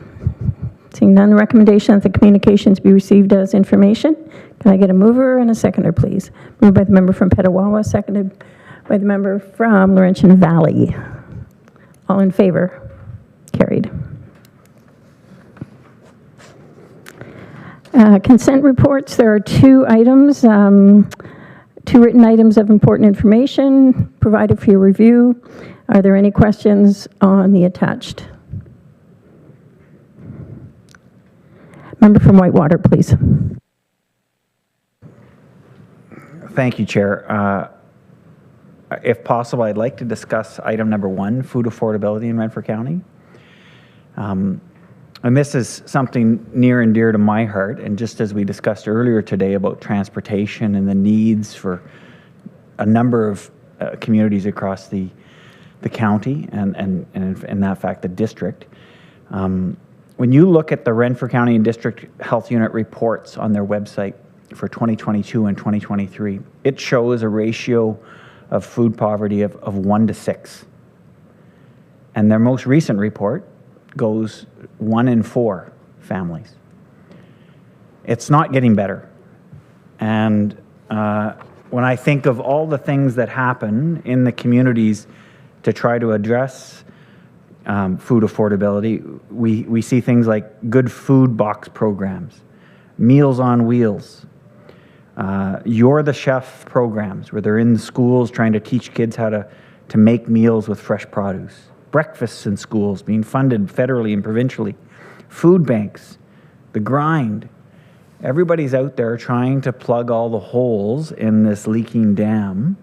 Seeing none, the recommendation that the communications be received as information. Can I get a mover and a seconder, please? Moved by the member from Petawawa, seconded by the member from Laurentian Valley. All in favor? Carried. Consent reports, there are 2 items, 2 written items of important information provided for your review. Are there any questions on the attached? Member from Whitewater, please. Thank you, Chair. If possible, I'd like to discuss item number 1, food affordability in Renfrew County. And this is something near and dear to my heart, and just as we discussed earlier today about transportation and the needs for a number of communities across the county and in that fact the district. When you look at the Renfrew County and District Health Unit reports on their website for 2022 and 2023, it shows a ratio of food poverty of 1 to 6. And their most recent report goes 1 in 4 families. It's not getting better. And when I think of all the things that happen in the communities to try to address food affordability, we see things like good food box programs, Meals on Wheels, You're the Chef programs, where they're in the schools trying to teach kids how to make meals with fresh produce, breakfasts in schools being funded federally and provincially, food banks, the grind. Everybody's out there trying to plug all the holes in this leaking dam.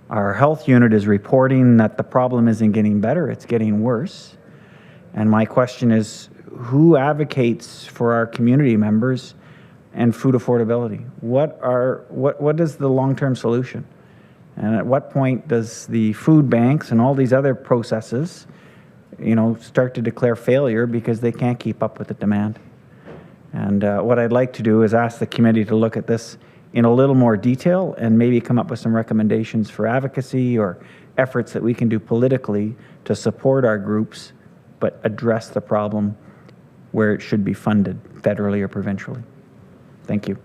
Our health unit is reporting that the problem isn't getting better, it's getting worse. And my question is, who advocates for our community members and food affordability? What is the long-term solution? And at what point does the food banks and all these other processes, start to declare failure because they can't keep up with the demand? And what I'd like to do is ask the committee to look at this in a little more detail and maybe come up with some recommendations for advocacy or efforts that we can do politically to support our groups, but address the problem where it should be funded federally or provincially. Thank you.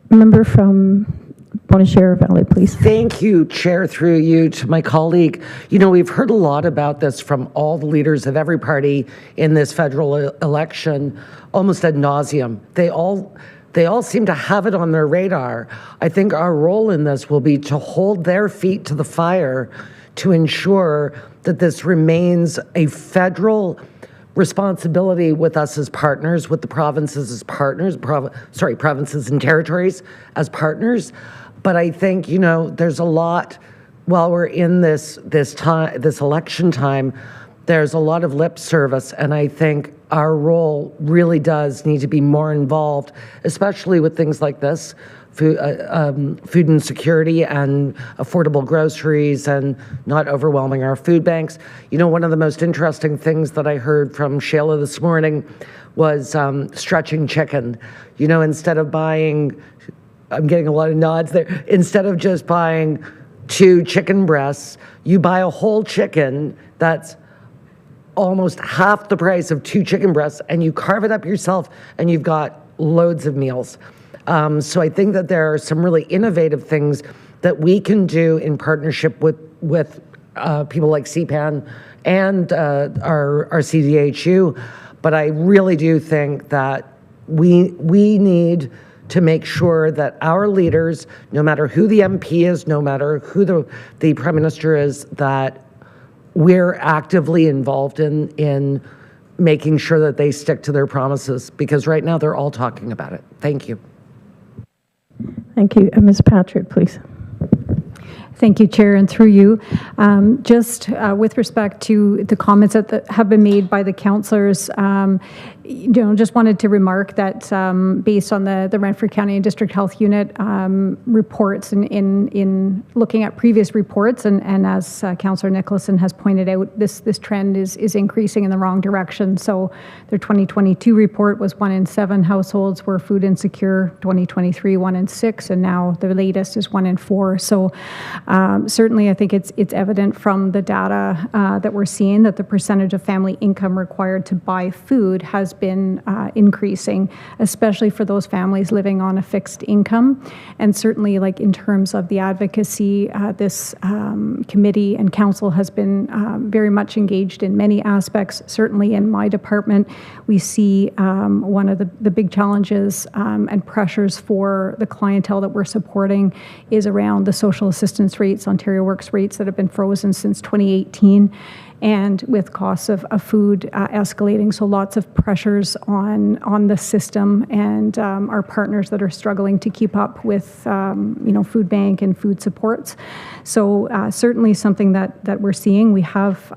Member from Bonachera Valley, please. Thank you, Chair, through you to my colleague. We've heard a lot about this from all the leaders of every party in this federal election, almost ad nauseum. They all seem to have it on their radar. I think our role in this will be to hold their feet to the fire to ensure that this remains a federal responsibility with us as partners, with the provinces as partners, provinces and territories as partners. But I think, there's a lot, while we're in this election time, there's a lot of lip service, and I think our role really does need to be more involved, especially with things like this, food insecurity and affordable groceries and not overwhelming our food banks. One of the most interesting things that I heard from Shayla this morning was stretching chicken. Instead of buying, I'm getting a lot of nods there, instead of just buying 2 chicken breasts, you buy a whole chicken that's almost half the price of 2 chicken breasts, and you carve it up yourself, and you've got loads of meals. So I think that there are some really innovative things that we can do in partnership with people like CPAN and our CDHU. But I really do think that we need to make sure that our leaders, no matter who the MP is, no matter who the Prime Minister is, that we're actively involved in making sure that they stick to their promises, because right now they're all talking about it. Thank you. Thank you. Ms. Patrick, please. Thank you, Chair, and through you. Just with respect to the comments that have been made by the councillors, just wanted to remark that based on the Renfrew County and District Health Unit reports, in looking at previous reports, and as Councillor Nicholson has pointed out, this trend is increasing in the wrong direction. So their 2022 report was 1 in 7 households were food insecure, 2023 1 in 6, and now the latest is 1 in 4. So Certainly, I think it's evident from the data that we're seeing that the percentage of family income required to buy food has been increasing, especially for those families living on a fixed income. And certainly, like in terms of the advocacy, this committee and council has been very much engaged in many aspects. Certainly in my department, we see one of the big challenges and pressures for the clientele that we're supporting is around the social assistance rates, Ontario Works rates that have been frozen since 2018. And with costs of food escalating, so lots of pressures on the system and our partners that are struggling to keep up with food bank and food supports. So certainly something that we're seeing. We have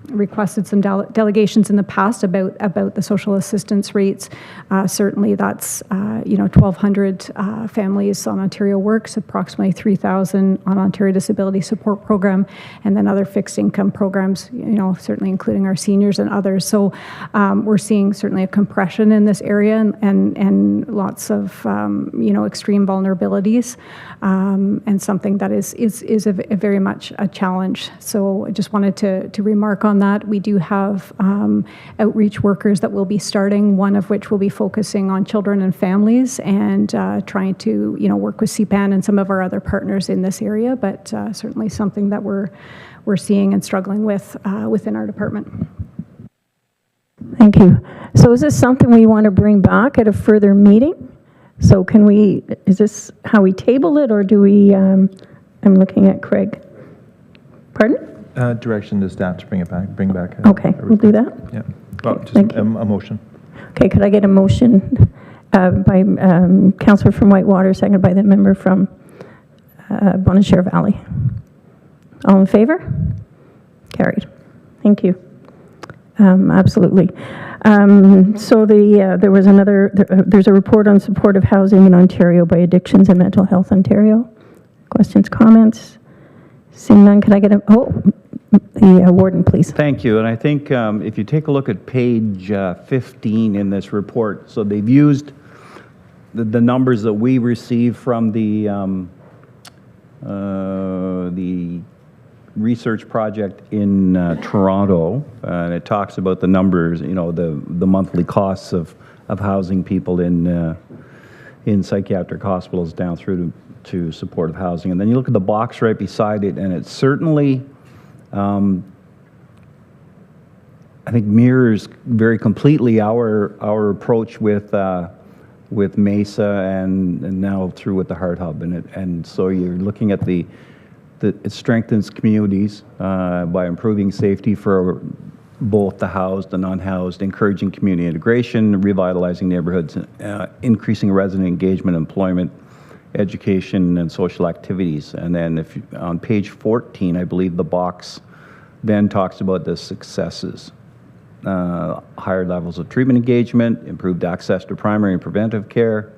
requested some delegations in the past about the social assistance rates. Certainly that's 1,200 families on Ontario Works, approximately 3,000 on Ontario Disability Support Program, and then other fixed income programs, certainly including our seniors and others. So we're seeing certainly a compression in this area and lots of extreme vulnerabilities, and something that is a very much a challenge. So I just wanted to remark on that. We do have outreach workers that will be starting, one of which will be focusing on children and families and trying to work with CPAN and some of our other partners in this area, but certainly something that we're seeing and struggling with within our department. Thank you. So is this something we want to bring back at a further meeting? So is this how we table it, or do we, I'm looking at Craig. Pardon? Direction to staff to bring back. Okay, we'll do that. Yeah. Well, just a motion. Okay, could I get a motion by Councillor from Whitewater, seconded by the member from Bonachere Valley? All in favor? Carried. Thank you. Absolutely. So there was there's a report on supportive housing in Ontario by Addictions and Mental Health Ontario. Questions, comments? Seeing none, could I get the warden, please? Thank you. And I think if you take a look at page 15 in this report, so they've used the numbers that we received from the research project in Toronto, and it talks about the numbers, the monthly costs of housing people in psychiatric hospitals down through to supportive housing. And then you look at the box right beside it, and it certainly, I think, mirrors very completely our approach with Mesa and now through with the Heart Hub. And so you're looking at it strengthens communities by improving safety for both the housed and unhoused, encouraging community integration, revitalizing neighborhoods, increasing resident engagement, employment, education, and social activities. And then on page 14, I believe the box then talks about the successes. Higher levels of treatment engagement, improved access to primary and preventive care,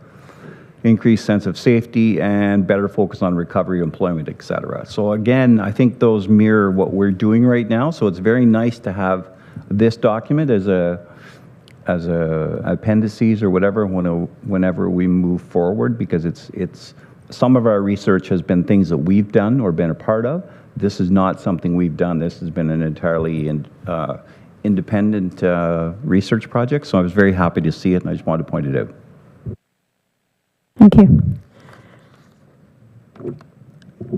increased sense of safety, and better focus on recovery, employment, et cetera. So again, I think those mirror what we're doing right now. So it's very nice to have this document as a appendices or whatever whenever we move forward, because it's some of our research has been things that we've done or been a part of. This is not something we've done. This has been an entirely independent research project. So I was very happy to see it, and I just wanted to point it out. Thank you.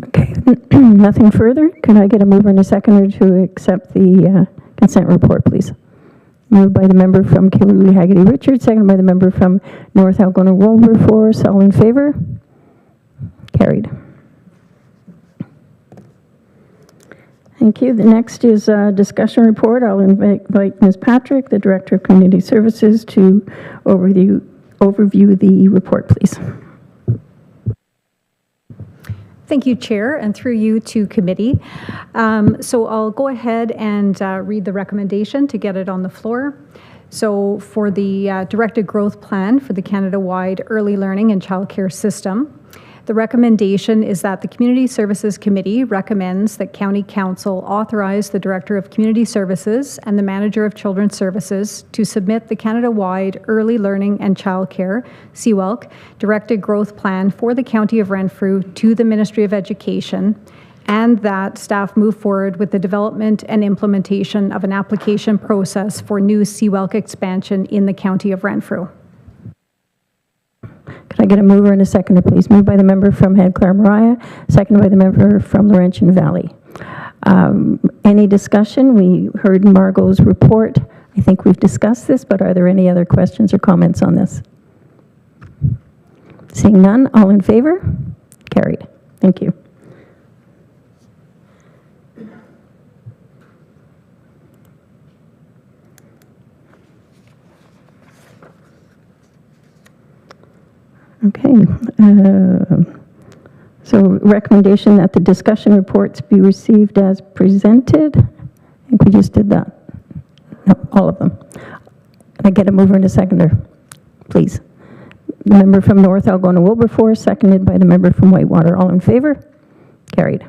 Okay, nothing further. Can I get a mover and a seconder to accept the consent report, please? Moved by the member from Killarney Haggerty Richards, seconded by the member from North Algona Wilberforce. All in favor? Carried. Thank you. The next is a discussion report. I'll invite Ms. Patrick, the Director of Community Services, to overview the report, please. Thank you, Chair, and through you to committee. So I'll go ahead and read the recommendation to get it on the floor. So for the directed growth plan for the Canada-wide early learning and childcare system, The recommendation is that the Community Services Committee recommends that County Council authorize the Director of Community Services and the Manager of Children's Services to submit the Canada-wide Early Learning and Childcare (CWELC) Directed Growth Plan for the County of Renfrew to the Ministry of Education, and that staff move forward with the development and implementation of an application process for new CWELC expansion in the County of Renfrew. Could I get a mover and a seconder, please? Moved by the member from Head Clare Mariah, seconded by the member from Laurentian Valley. Any discussion? We heard Margot's report. I think we've discussed this, but are there any other questions or comments on this? Seeing none, all in favor? Carried. Thank you. Okay. So recommendation that the discussion reports be received as presented. I think we just did that. No, all of them. Can I get a mover and a seconder, please? The member from North Algona Wilberforce, seconded by the member from Whitewater. All in favor? Carried.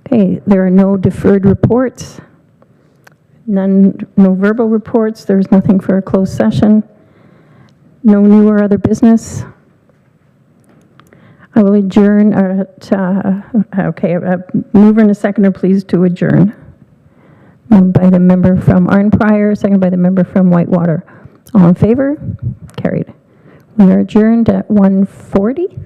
Okay, there are no deferred reports. No verbal reports. There's nothing for a closed session. No new or other business. I will adjourn mover and a seconder, please, to adjourn. Moved by the member from Arnprior, seconded by the member from Whitewater. All in favor? Carried. We are adjourned at 1:40.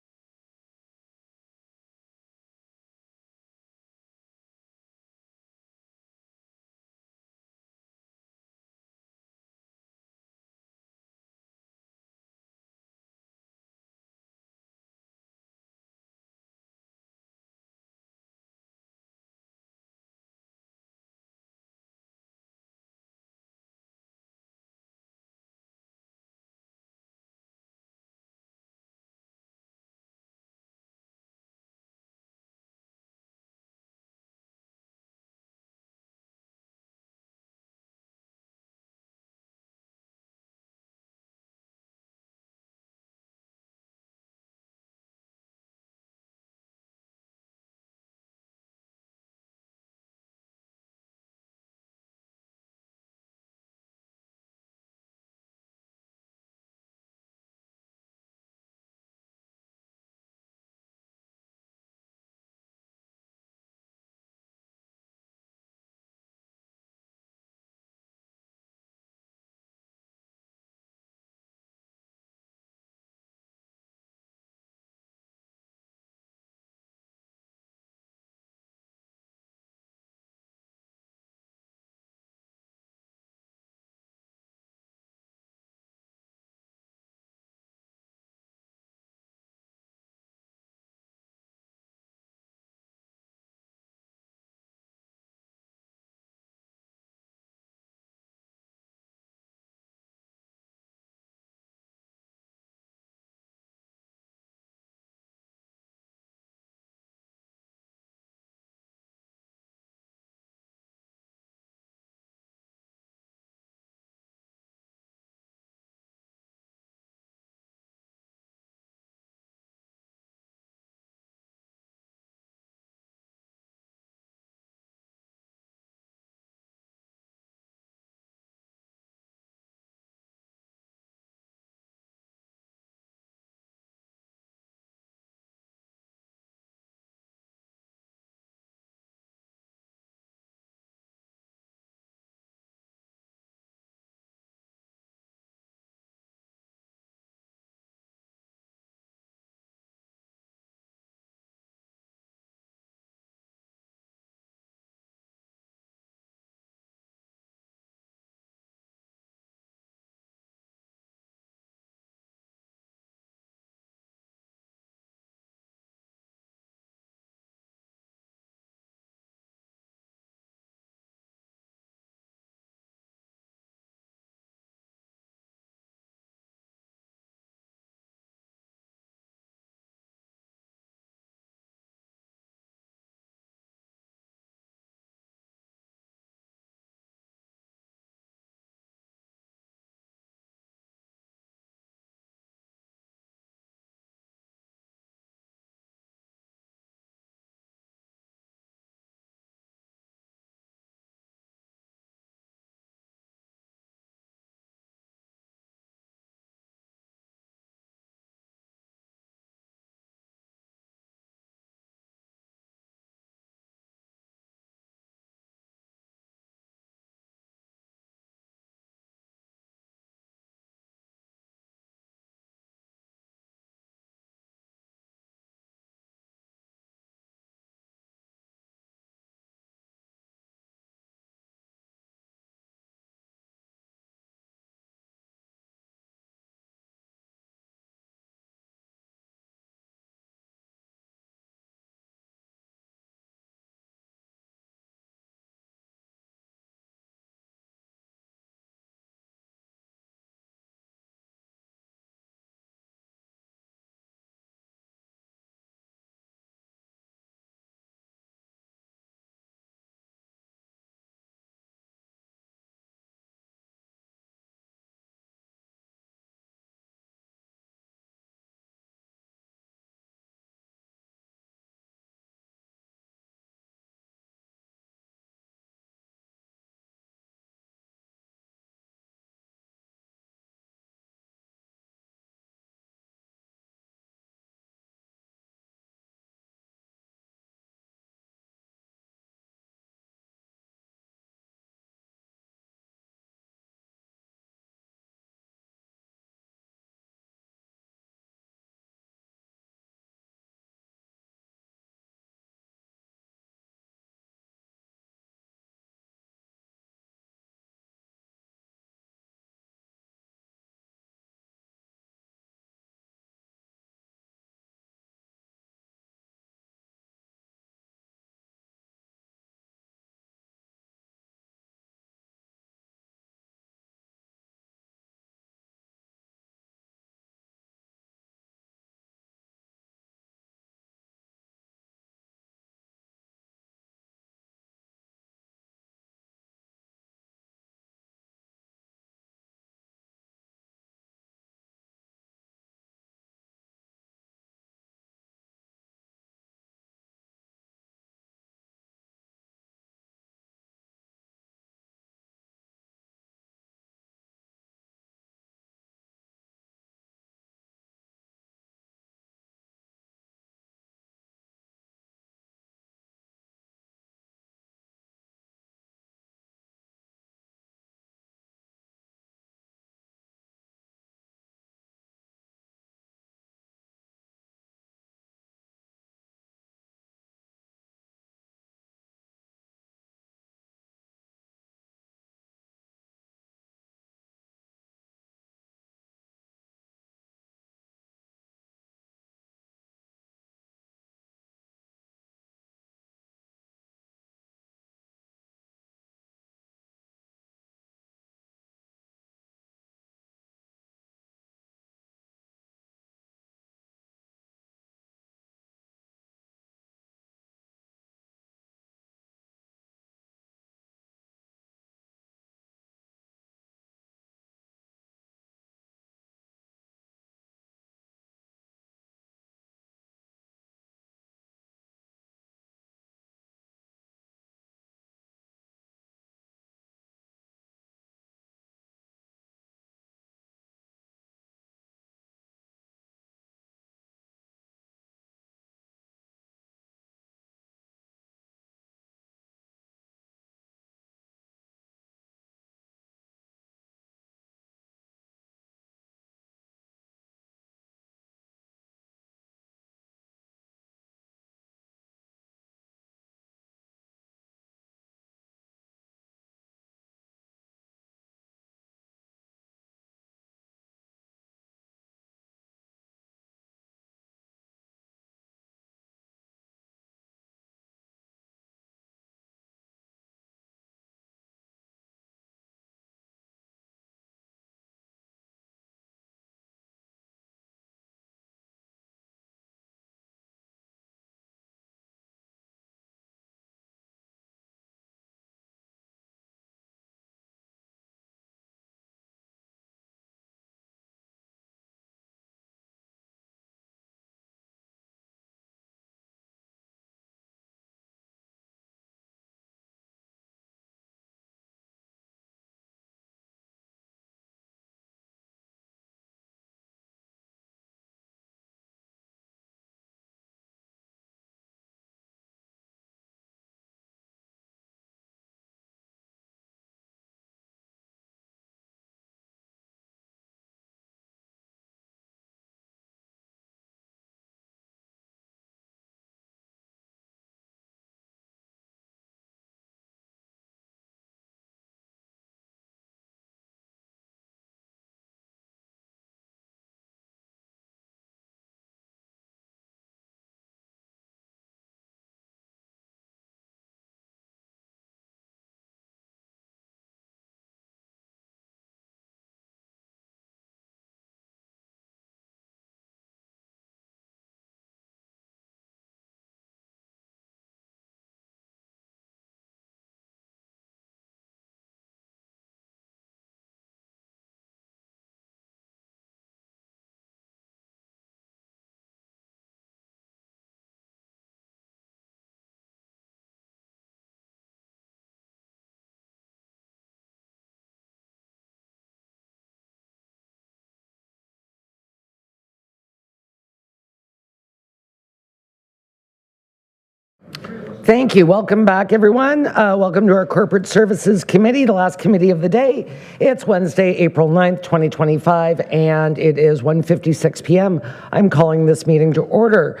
Thank you. Welcome back, everyone. Welcome to our Corporate Services Committee, the last committee of the day. It's Wednesday, April 9th, 2025, and it is 1:56 p.m. I'm calling this meeting to order.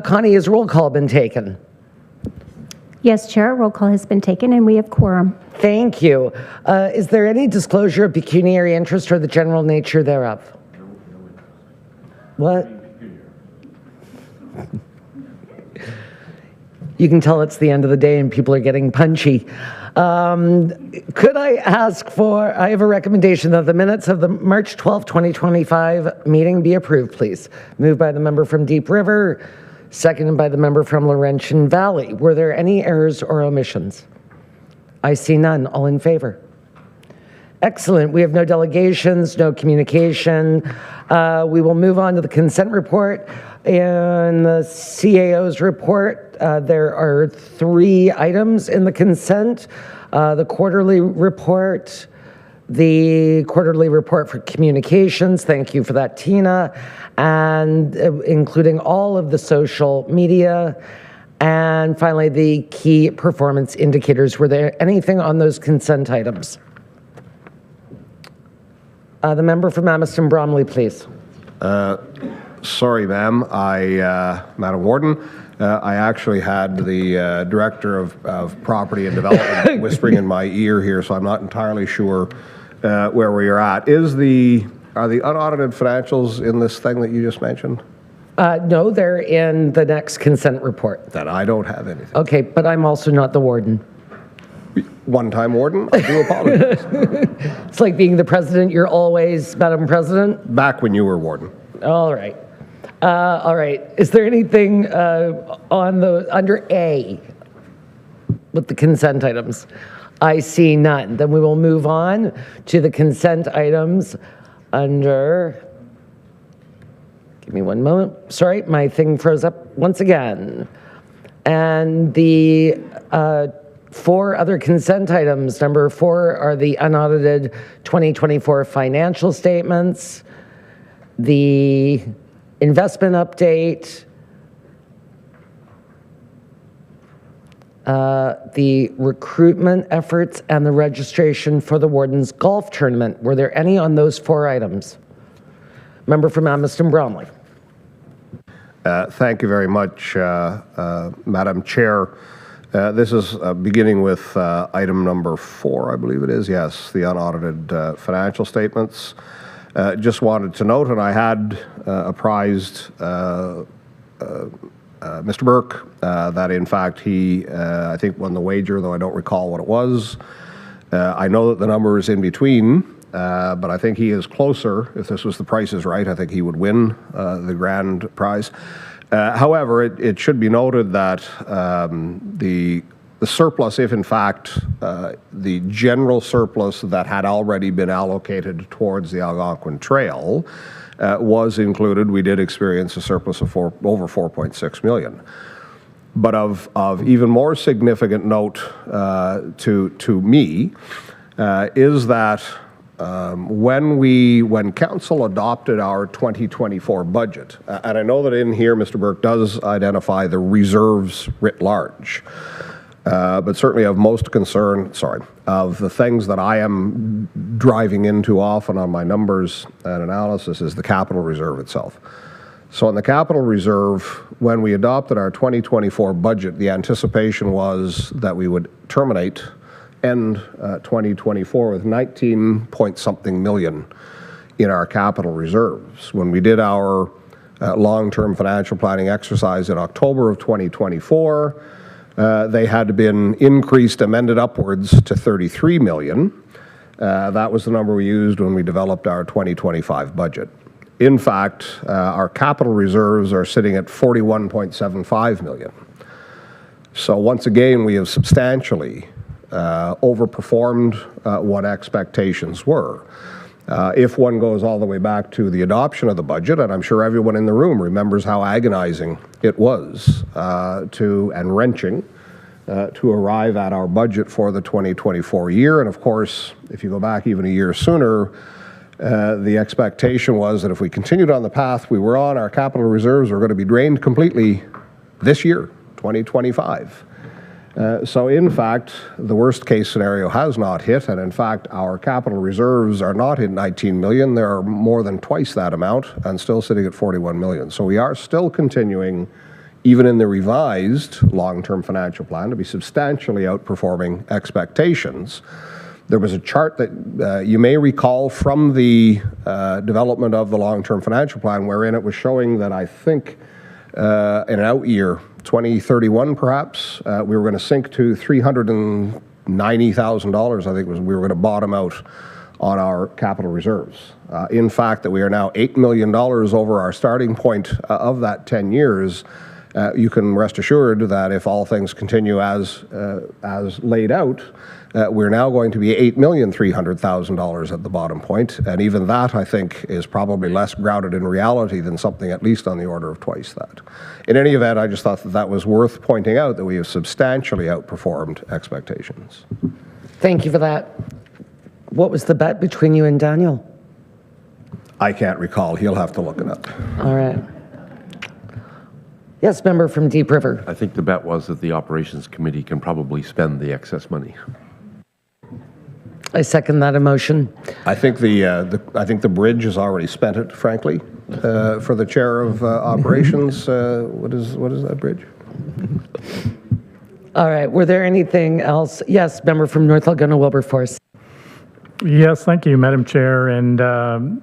Connie, has roll call been taken? Yes, Chair, roll call has been taken and we have quorum. Thank you. Is there any disclosure of pecuniary interest or the general nature thereof? What? You can tell it's the end of the day and people are getting punchy. Could I ask for, I have a recommendation that the minutes of the March 12th, 2025 meeting be approved, please. Moved by the member from Deep River, seconded by the member from Laurentian Valley. Were there any errors or omissions? I see none. All in favor? Excellent. We have no delegations, no communication. We will move on to the consent report. In the CAO's report, there are 3 items in the consent. The quarterly report, the quarterly report for communications, thank you for that, Tina, and including all of the social media, and finally the key performance indicators. Were there anything on those consent items? The member from Amherst Bromley, please. Sorry, ma'am. Madam Warden, I actually had the Director of Property and Development whispering in my ear here, so I'm not entirely sure where we are at. Are the unaudited financials in this thing that you just mentioned? No, they're in the next consent report. Then I don't have anything. Okay, but I'm also not the warden. One-time warden? I do apologize. It's like being the president. You're always Madam President? Back when you were warden. All right. All right. Is there anything under A with the consent items? I see none. Then we will move on to the consent items under, give me one moment. Sorry, my thing froze up once again. And the 4 other consent items. Number 4 are the unaudited 2024 financial statements, the investment update, the recruitment efforts, and the registration for the Warden's Golf Tournament. Were there any on those 4 items? Member from Amherst Bromley. Thank you very much, Madam Chair. This is beginning with item number 4, I believe it is. Yes, the unaudited financial statements. Just wanted to note, and I had apprised Mr. Burke that in fact he, I think, won the wager, though I don't recall what it was. I know that the number is in between, but I think he is closer. If this was the Price is Right, I think he would win the grand prize. However, it should be noted that the surplus, if in fact the general surplus that had already been allocated towards the Algonquin Trail was included, we did experience a surplus of over 4.6 million. But of even more significant note to me is that when Council adopted our 2024 budget, and I know that in here Mr. Burke does identify the reserves writ large, but certainly of most concern, of the things that I am driving into often on my numbers and analysis is the capital reserve itself. So in the capital reserve, when we adopted our 2024 budget, the anticipation was that we would end 2024 with 19 point something million in our capital reserves. When we did our long-term financial planning exercise in October of 2024, they had been increased, amended upwards to 33 million. That was the number we used when we developed our 2025 budget. In fact, our capital reserves are sitting at 41.75 million. So once again, we have substantially overperformed what expectations were. If one goes all the way back to the adoption of the budget, and I'm sure everyone in the room remembers how agonizing it was and wrenching to arrive at our budget for the 2024 year. And of course, if you go back even a year sooner, the expectation was that if we continued on the path we were on, our capital reserves were going to be drained completely this year, 2025. So in fact, the worst case scenario has not hit, and in fact, our capital reserves are not in 19 million. They are more than twice that amount and still sitting at 41 million. So we are still continuing, even in the revised long-term financial plan, to be substantially outperforming expectations. There was a chart that you may recall from the development of the long-term financial plan, wherein it was showing that I think in an out year, 2031 perhaps, we were going to sink to $390,000, I think we were going to bottom out on our capital reserves. In fact, that we are now $8 million over our starting point of that 10 years. You can rest assured that if all things continue as laid out, we're now going to be $8,300,000 at the bottom point, and even that, I think, is probably less grounded in reality than something at least on the order of twice that. In any event, I just thought that that was worth pointing out, that we have substantially outperformed expectations. Thank you for that. What was the bet between you and Daniel? I can't recall. He'll have to look it up. All right. Yes, member from Deep River. I think the bet was that the Operations Committee can probably spend the excess money. I second that emotion. I think the bridge has already spent it, frankly, for the chair of operations. What is that bridge? All right. Were there anything else? Yes, member from North Algona Wilberforce. Yes, thank you, Madam Chair. And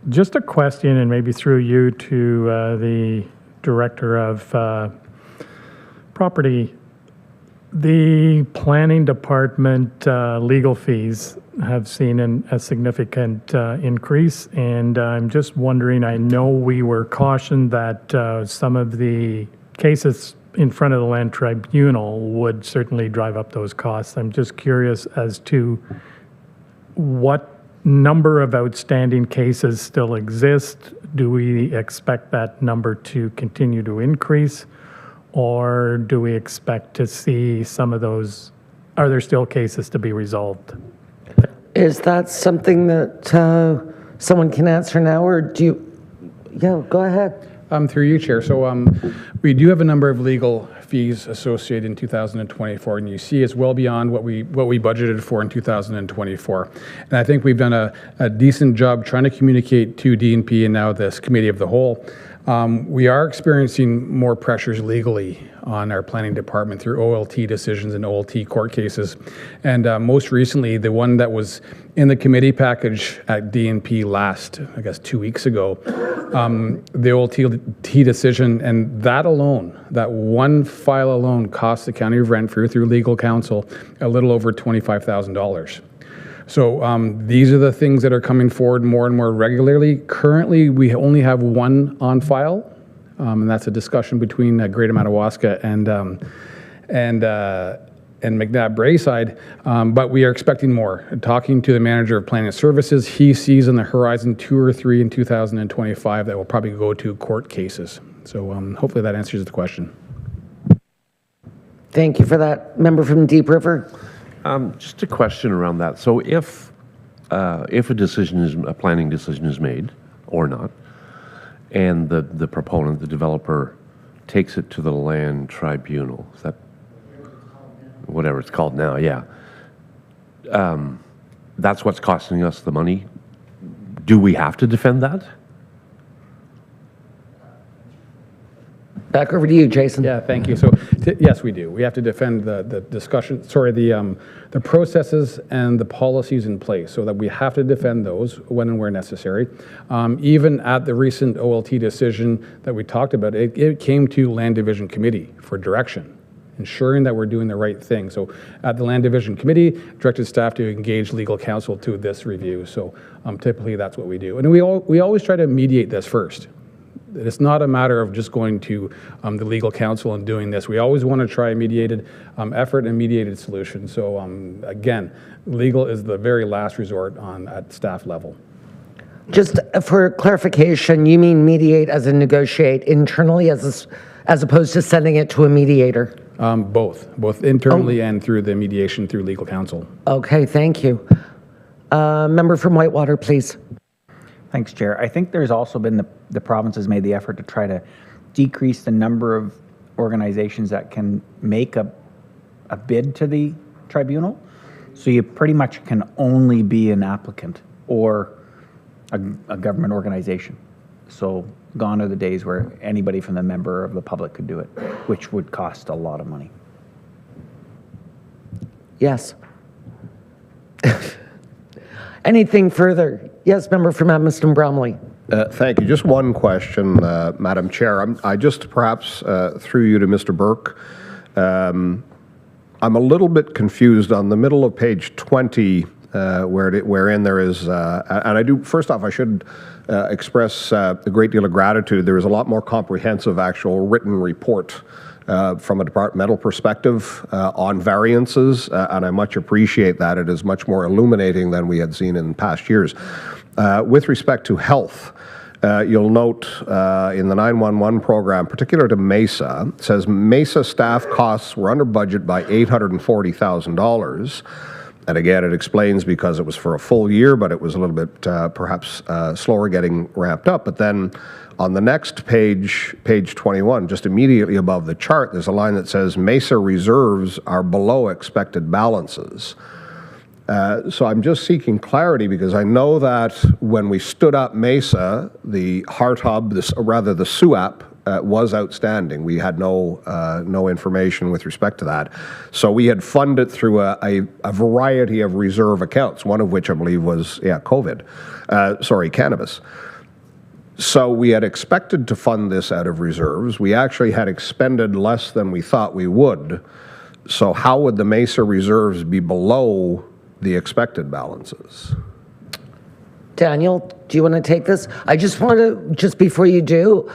just a question, and maybe through you to the Director of Property. The Planning Department legal fees have seen a significant increase, and I'm just wondering, I know we were cautioned that some of the cases in front of the Land Tribunal would certainly drive up those costs. I'm just curious as to what number of outstanding cases still exist. Do we expect that number to continue to increase? Or do we expect to see some of those, are there still cases to be resolved? Is that something that someone can answer now, or do you? Yeah, go ahead. Through you, Chair. So we do have a number of legal fees associated in 2024, and you see it's well beyond what we budgeted for in 2024. And I think we've done a decent job trying to communicate to DNP and now this Committee of the Whole. We are experiencing more pressures legally on our planning department through OLT decisions and OLT court cases. And most recently, the one that was in the committee package at DNP last, I guess 2 weeks ago, the OLT decision, and that alone, that one file alone cost the County of Renfrew through legal counsel a little over $25,000. So these are the things that are coming forward more and more regularly. Currently, we only have one on file, and that's a discussion between Greater Madawaska and McNabb Braeside, but we are expecting more. Talking to the manager of planning services, he sees on the horizon 2 or 3 in 2025 that will probably go to court cases. So hopefully that answers the question. Thank you for that. Member from Deep River. Just a question around that. So if a planning decision is made or not, and the proponent, the developer, takes it to the Land Tribunal, is that whatever it's called now? Yeah. That's what's costing us the money. Do we have to defend that? Back over to you, Jason. Yeah, thank you. So, yes, we do. We have to defend the discussion, the processes and the policies in place, so that we have to defend those when and where necessary. Even at the recent OLT decision that we talked about, it came to Land Division Committee for direction, ensuring that we're doing the right thing. So at the Land Division Committee, directed staff to engage legal counsel to this review. So typically that's what we do. And we always try to mediate this first. It's not a matter of just going to the legal counsel and doing this. We always want to try a mediated effort and mediated solution. So again, legal is the very last resort at staff level. Just for clarification, you mean mediate as in negotiate internally as opposed to sending it to a mediator? Both internally and through the mediation through legal counsel. Okay, thank you. Member from Whitewater, please. Thanks, Chair. I think there's also been the province has made the effort to try to decrease the number of organizations that can make a a bid to the tribunal. So you pretty much can only be an applicant or a government organization. So gone are the days where anybody from the member of the public could do it, which would cost a lot of money. Yes. Anything further? Yes, member from Edmundston Bromley. Thank you. Just one question, Madam Chair. I just perhaps through you to Mr. Burke. I'm a little bit confused on the middle of page 20, wherein there is, and I do. First off, I should express a great deal of gratitude. There is a lot more comprehensive actual written report from a departmental perspective on variances, and I much appreciate that. It is much more illuminating than we had seen in past years. With respect to health, you'll note in the 911 program, particular to Mesa, it says Mesa staff costs were under budget by $840,000. And again, it explains because it was for a full year, but it was a little bit perhaps slower getting ramped up. But then on the next page, page 21, just immediately above the chart, there's a line that says Mesa reserves are below expected balances. So I'm just seeking clarity because I know that when we stood up Mesa, the Heart Hub, the SUAP, was outstanding. We had no information with respect to that. So we had funded through a variety of reserve accounts, one of which I believe was, cannabis. So we had expected to fund this out of reserves. We actually had expended less than we thought we would. So how would the Mesa reserves be below the expected balances? Daniel, do you want to take this? I just want to, just before you do,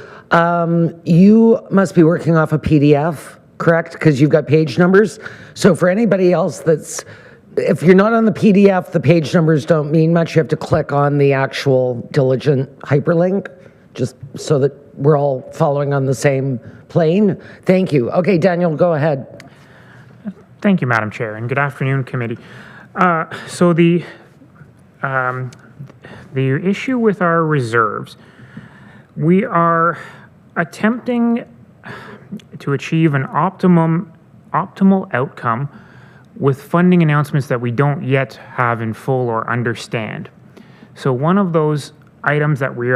you must be working off a PDF, correct? Because you've got page numbers. So for anybody else if you're not on the PDF, the page numbers don't mean much. You have to click on the actual diligent hyperlink, just so that we're all following on the same plane. Thank you. Okay, Daniel, go ahead. Thank you, Madam Chair, and good afternoon, committee. So the issue with our reserves, we are attempting to achieve an optimal outcome with funding announcements that we don't yet have in full or understand. So one of those items that we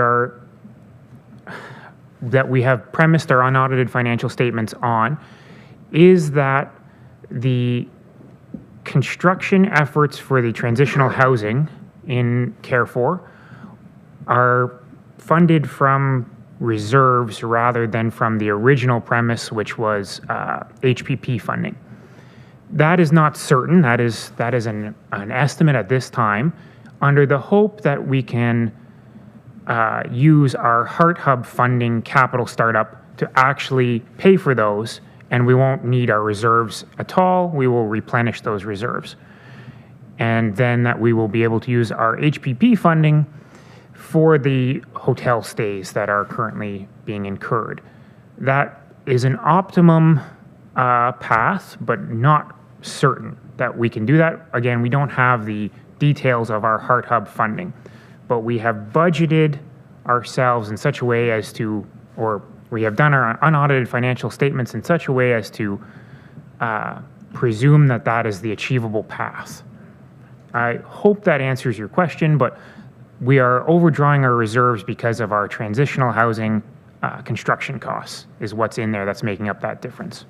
have premised our unaudited financial statements on is that the construction efforts for the transitional housing in Carrefour are funded from reserves rather than from the original premise, which was HPP funding. That is not certain. That is an estimate at this time, under the hope that we can use our Heart Hub funding capital startup to actually pay for those, and we won't need our reserves at all. We will replenish those reserves. And then that we will be able to use our HPP funding for the hotel stays that are currently being incurred. That is an optimum path, but not certain that we can do that. Again, we don't have the details of our Heart Hub funding, but we have budgeted ourselves in such a way as to, or we have done our unaudited financial statements in such a way as to presume that that is the achievable path. I hope that answers your question, but we are overdrawing our reserves because of our transitional housing construction costs is what's in there that's making up that difference.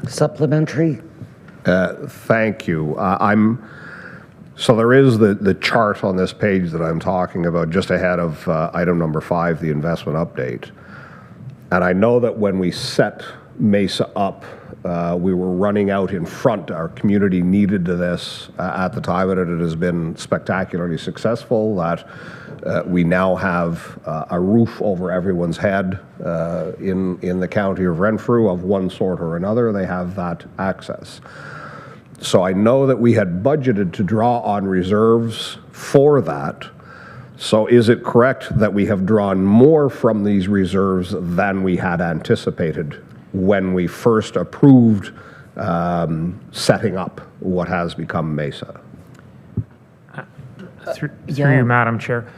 Supplementary. Thank you. So there is the chart on this page that I'm talking about just ahead of item number 5, the investment update. And I know that when we set Mesa up, we were running out in front. Our community needed this at the time, and it has been spectacularly successful that we now have a roof over everyone's head in the county of Renfrew of one sort or another. They have that access. So I know that we had budgeted to draw on reserves for that. So is it correct that we have drawn more from these reserves than we had anticipated when we first approved setting up what has become Mesa? Through you, Madam Chair.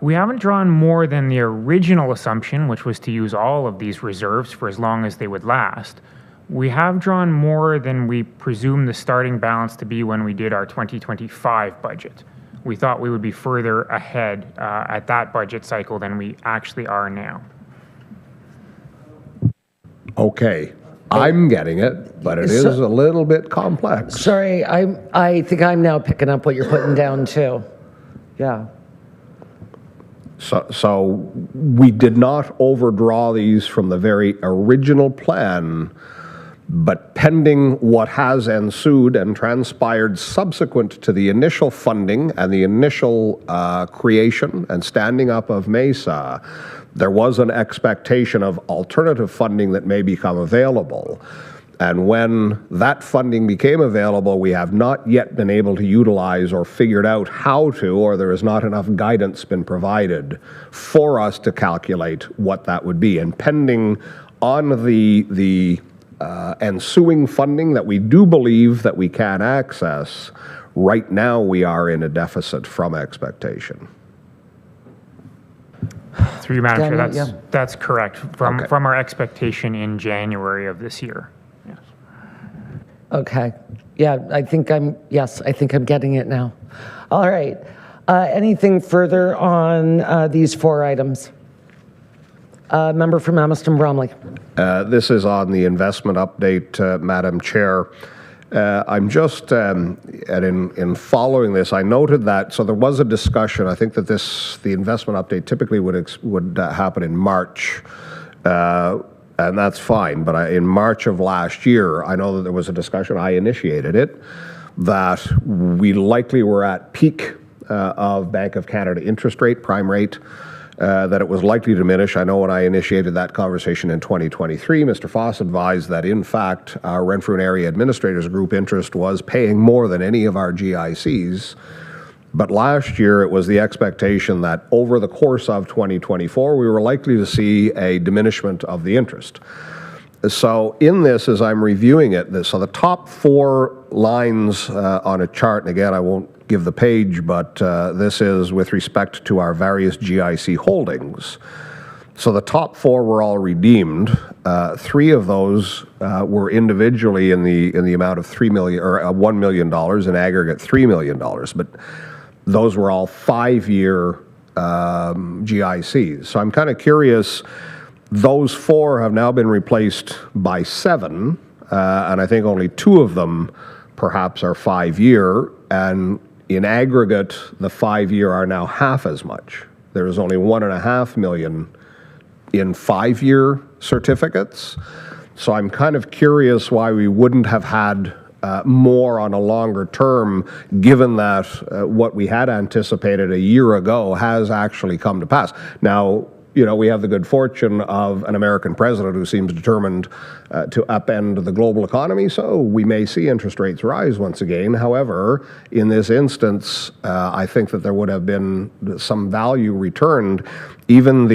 We haven't drawn more than the original assumption, which was to use all of these reserves for as long as they would last. We have drawn more than we presumed the starting balance to be when we did our 2025 budget. We thought we would be further ahead at that budget cycle than we actually are now. Okay, I'm getting it, but it is a little bit complex. Sorry, I think I'm now picking up what you're putting down too. Yeah. So we did not overdraw these from the very original plan, but pending what has ensued and transpired subsequent to the initial funding and the initial creation and standing up of MESA, there was an expectation of alternative funding that may become available. And when that funding became available, we have not yet been able to utilize or figured out how to, or there is not enough guidance been provided for us to calculate what that would be. And pending on the ensuing funding that we do believe that we can access, right now we are in a deficit from expectation. Through you, Madam Chair, Daniel, that's correct. From our expectation in January of this year. Yes. Okay. Yeah, I think I'm getting it now. All right. Anything further on these 4 items? Member from Amiston Bromley. This is on the investment update, Madam Chair. I'm just, and in following this, I noted that, so there was a discussion, I think that the investment update typically would happen in March, and that's fine, but in March of last year, I know that there was a discussion, I initiated it, that we likely were at peak of Bank of Canada interest rate, prime rate, that it was likely to diminish. I know when I initiated that conversation in 2023, Mr. Foss advised that, in fact, our Renfrew and Area Administrators Group interest was paying more than any of our GICs. But last year, it was the expectation that over the course of 2024, we were likely to see a diminishment of the interest. So in this, as I'm reviewing it, so the top 4 lines on a chart, and again, I won't give the page, but this is with respect to our various GIC holdings. So the top 4 were all redeemed. 3 of those were individually in the amount of $3 million or $1 million, in aggregate $3 million. But those were all 5-year GICs. So I'm kind of curious. Those 4 have now been replaced by 7, and I think only 2 of them perhaps are 5-year, and in aggregate, the 5-year are now half as much. There is only $1.5 million in 5-year certificates. So I'm kind of curious why we wouldn't have had more on a longer term, given that what we had anticipated a year ago has actually come to pass. Now, we have the good fortune of an American president who seems determined to upend the global economy, so we may see interest rates rise once again. However, in this instance, I think that there would have been some value returned. Even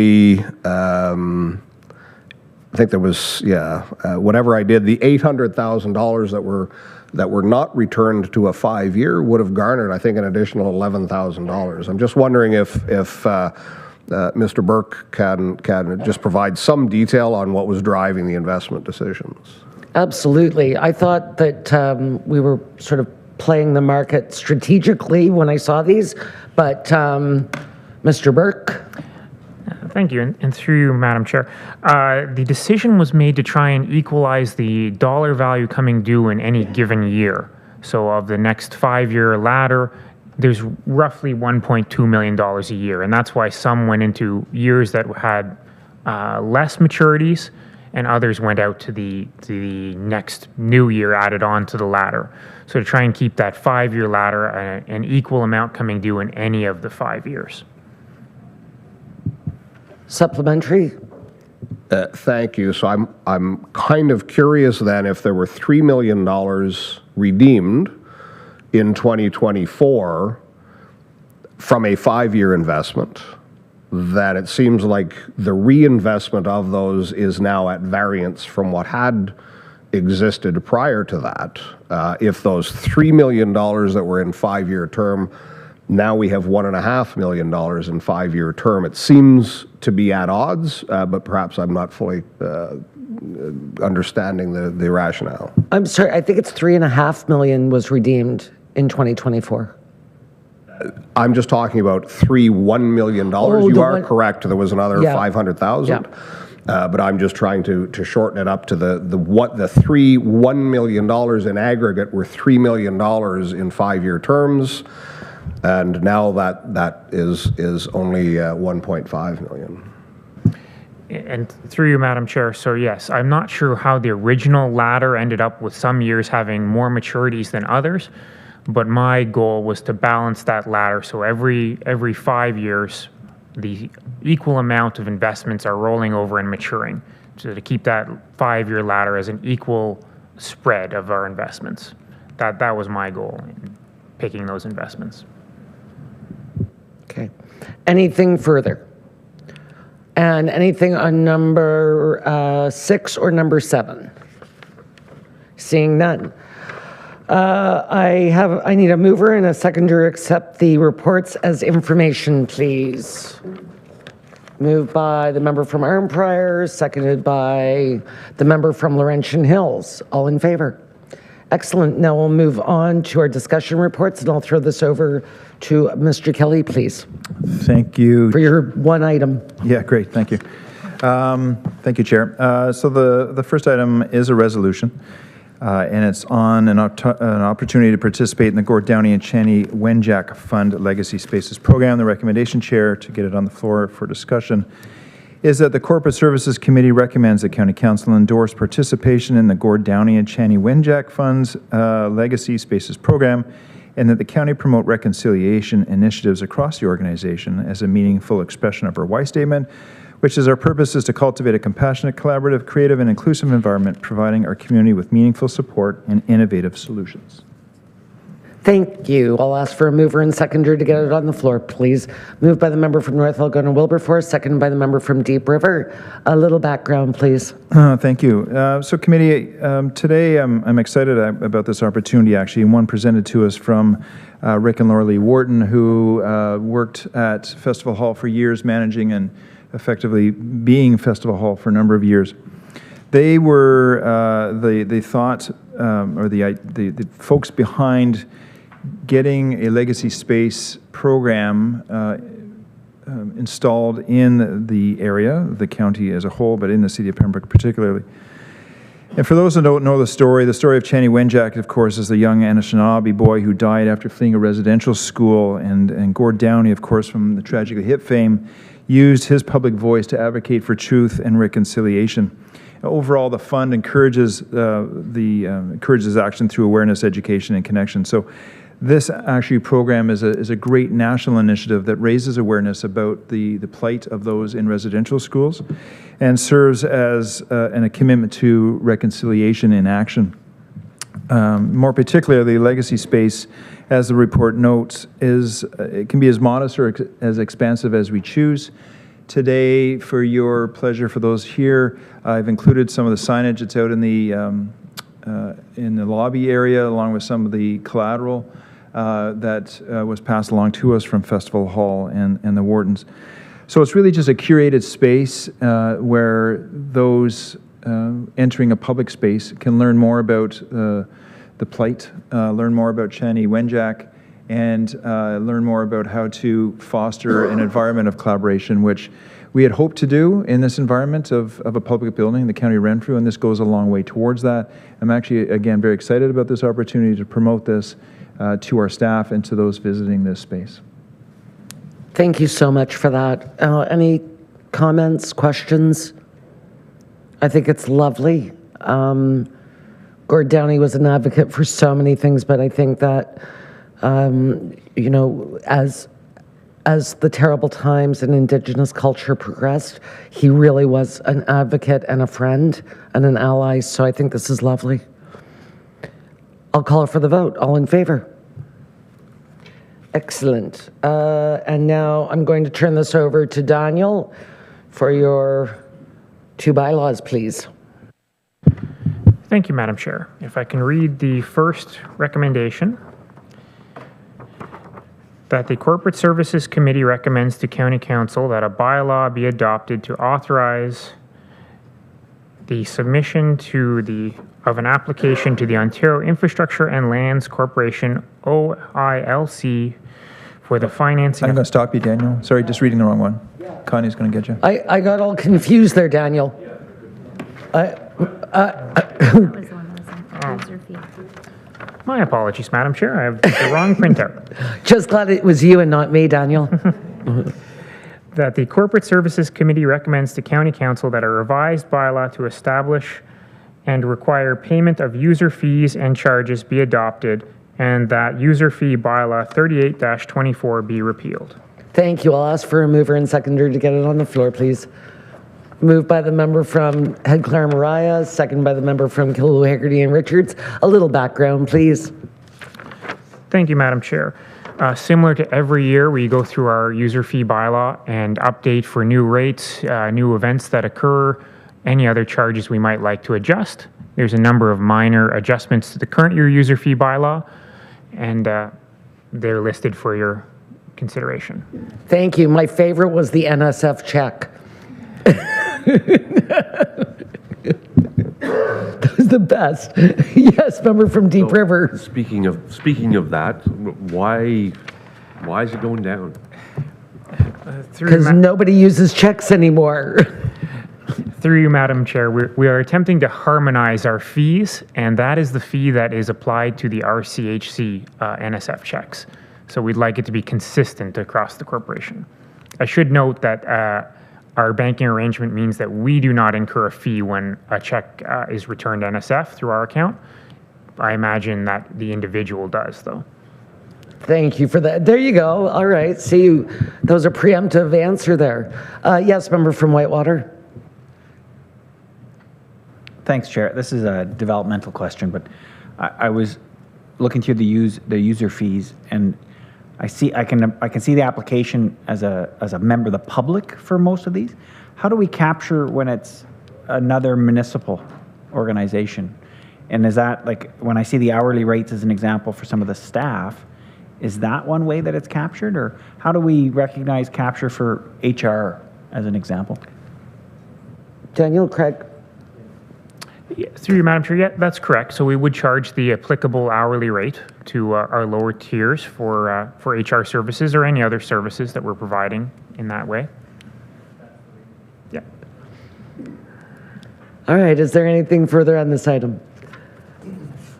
I think there was, whatever I did, the $800,000 that were not returned to a 5-year would have garnered, I think, an additional $11,000. I'm just wondering if Mr. Burke can just provide some detail on what was driving the investment decisions. Absolutely. I thought that we were sort of playing the market strategically when I saw these, but Mr. Burke? Thank you, and through you, Madam Chair. The decision was made to try and equalize the dollar value coming due in any given year. So of the next 5-year ladder, there's roughly $1.2 million a year, and that's why some went into years that had less maturities, and others went out to the next new year added on to the ladder. So to try and keep that 5-year ladder an equal amount coming due in any of the 5 years. Supplementary? Thank you. So I'm kind of curious then if there were $3 million redeemed in 2024 from a 5-year investment, that it seems like the reinvestment of those is now at variance from what had existed prior to that. If those $3 million that were in 5-year term Now we have $1.5 million in 5-year term. It seems to be at odds, but perhaps I'm not fully understanding the rationale. I'm sorry, I think it's $3.5 million was redeemed in 2024. I'm just talking about $1 million. You are correct. There was another 500,000. But I'm just trying to shorten it up to $1 million in aggregate were $3 million in 5-year terms, and now that is only 1.5 million. And through you, Madam Chair, so yes, I'm not sure how the original ladder ended up with some years having more maturities than others, but my goal was to balance that ladder so every 5 years, the equal amount of investments are rolling over and maturing, so to keep that 5-year ladder as an equal spread of our investments. That was my goal in picking those investments. Okay. Anything further? And anything on number 6 or number 7? Seeing none. I need a mover and a seconder to accept the reports as information, please. Moved by the member from Arnprior, seconded by the member from Laurentian Hills. All in favor? Excellent. Now we'll move on to our discussion reports, and I'll throw this over to Mr. Kelly, please. Thank you. For your one item. Yeah, great. Thank you. Thank you, Chair. So the first item is a resolution, and it's on an opportunity to participate in the Gord Downey and Channy Wenjack Fund Legacy Spaces Program. The recommendation, Chair, to get it on the floor for discussion, is that the Corporate Services Committee recommends that County Council endorse participation in the Gord Downey and Channy Wenjack Fund's Legacy Spaces Program, and that the county promote reconciliation initiatives across the organization as a meaningful expression of our why statement, which is our purpose is to cultivate a compassionate, collaborative, creative, and inclusive environment, providing our community with meaningful support and innovative solutions. Thank you. I'll ask for a mover and seconder to get it on the floor, please. Moved by the member from North Algonquin Wilberforce, seconded by the member from Deep River. A little background, please. Thank you. So committee, today I'm excited about this opportunity, actually, and one presented to us from Rick and Laura Lee Wharton, who worked at Festival Hall for years, managing and effectively being Festival Hall for a number of years. They were the thought, or the folks behind getting a legacy space program installed in the area, the county as a whole, but in the city of Pembroke particularly. And for those who don't know the story of Channy Wenjack, of course, is the young Anishinaabe boy who died after fleeing a residential school, and Gord Downey, of course, from the Tragically Hip fame, used his public voice to advocate for truth and reconciliation. Overall, the fund encourages action through awareness, education, and connection. So this actually program is a great national initiative that raises awareness about the plight of those in residential schools and serves as a commitment to reconciliation in action. More particularly, the legacy space, as the report notes, it can be as modest or as expansive as we choose. Today, for your pleasure, for those here, I've included some of the signage that's out in the lobby area, along with some of the collateral that was passed along to us from Festival Hall and the Whartons. So it's really just a curated space where those entering a public space can learn more about the plight, learn more about Channy Wenjack, and learn more about how to foster an environment of collaboration, which we had hoped to do in this environment of a public building, the County of Renfrew, and this goes a long way towards that. I'm actually, again, very excited about this opportunity to promote this to our staff and to those visiting this space. Thank you so much for that. Any comments, questions? I think it's lovely. Gord Downey was an advocate for so many things, but I think that you know, as the terrible times in Indigenous culture progressed, he really was an advocate and a friend and an ally, so I think this is lovely. I'll call for the vote. All in favor? Excellent. And now I'm going to turn this over to Daniel for your 2 bylaws, please. Thank you, Madam Chair. If I can read the first recommendation. That the Corporate Services Committee recommends to County Council that a bylaw be adopted to authorize the submission of an application to the Ontario Infrastructure and Lands Corporation, OILC, for the financing. I'm going to stop you, Daniel. Sorry, just reading the wrong one. Connie's going to get you. I got all confused there, Daniel. My apologies, Madam Chair. I have the wrong printout. Just glad it was you and not me, Daniel. That the Corporate Services Committee recommends to County Council that a revised bylaw to establish and require payment of user fees and charges be adopted, and that user fee bylaw 38-24 be repealed. Thank you. I'll ask for a mover and seconder to get it on the floor, please. Moved by the member from Head Clare Mariah, second by the member from Killaloe, Haggerty and Richards. A little background, please. Thank you, Madam Chair. Similar to every year, we go through our user fee bylaw and update for new rates, new events that occur, any other charges we might like to adjust. There's a number of minor adjustments to the current year user fee bylaw, and they're listed for your consideration. Thank you. My favorite was the NSF check. That was the best. Yes, member from Deep River. Speaking of that, why is it going down? Because nobody uses checks anymore. Through you, Madam Chair, we are attempting to harmonize our fees, and that is the fee that is applied to the RCHC NSF checks. So we'd like it to be consistent across the corporation. I should note that our banking arrangement means that we do not incur a fee when a check is returned to NSF through our account. I imagine that the individual does, though. Thank you for that. There you go. All right. See, that was a preemptive answer there. Yes, member from Whitewater. Thanks, Chair. This is a developmental question, but I was looking through the user fees, and I can see the application as a member of the public for most of these. How do we capture when it's another municipal organization? And is that, like, when I see the hourly rates as an example for some of the staff, is that one way that it's captured? Or how do we recognize capture for HR as an example? Daniel, Craig. Yeah, through you, Madam Chair, yeah, that's correct. So we would charge the applicable hourly rate to our lower tiers for HR services or any other services that we're providing in that way. Yeah. All right. Is there anything further on this item?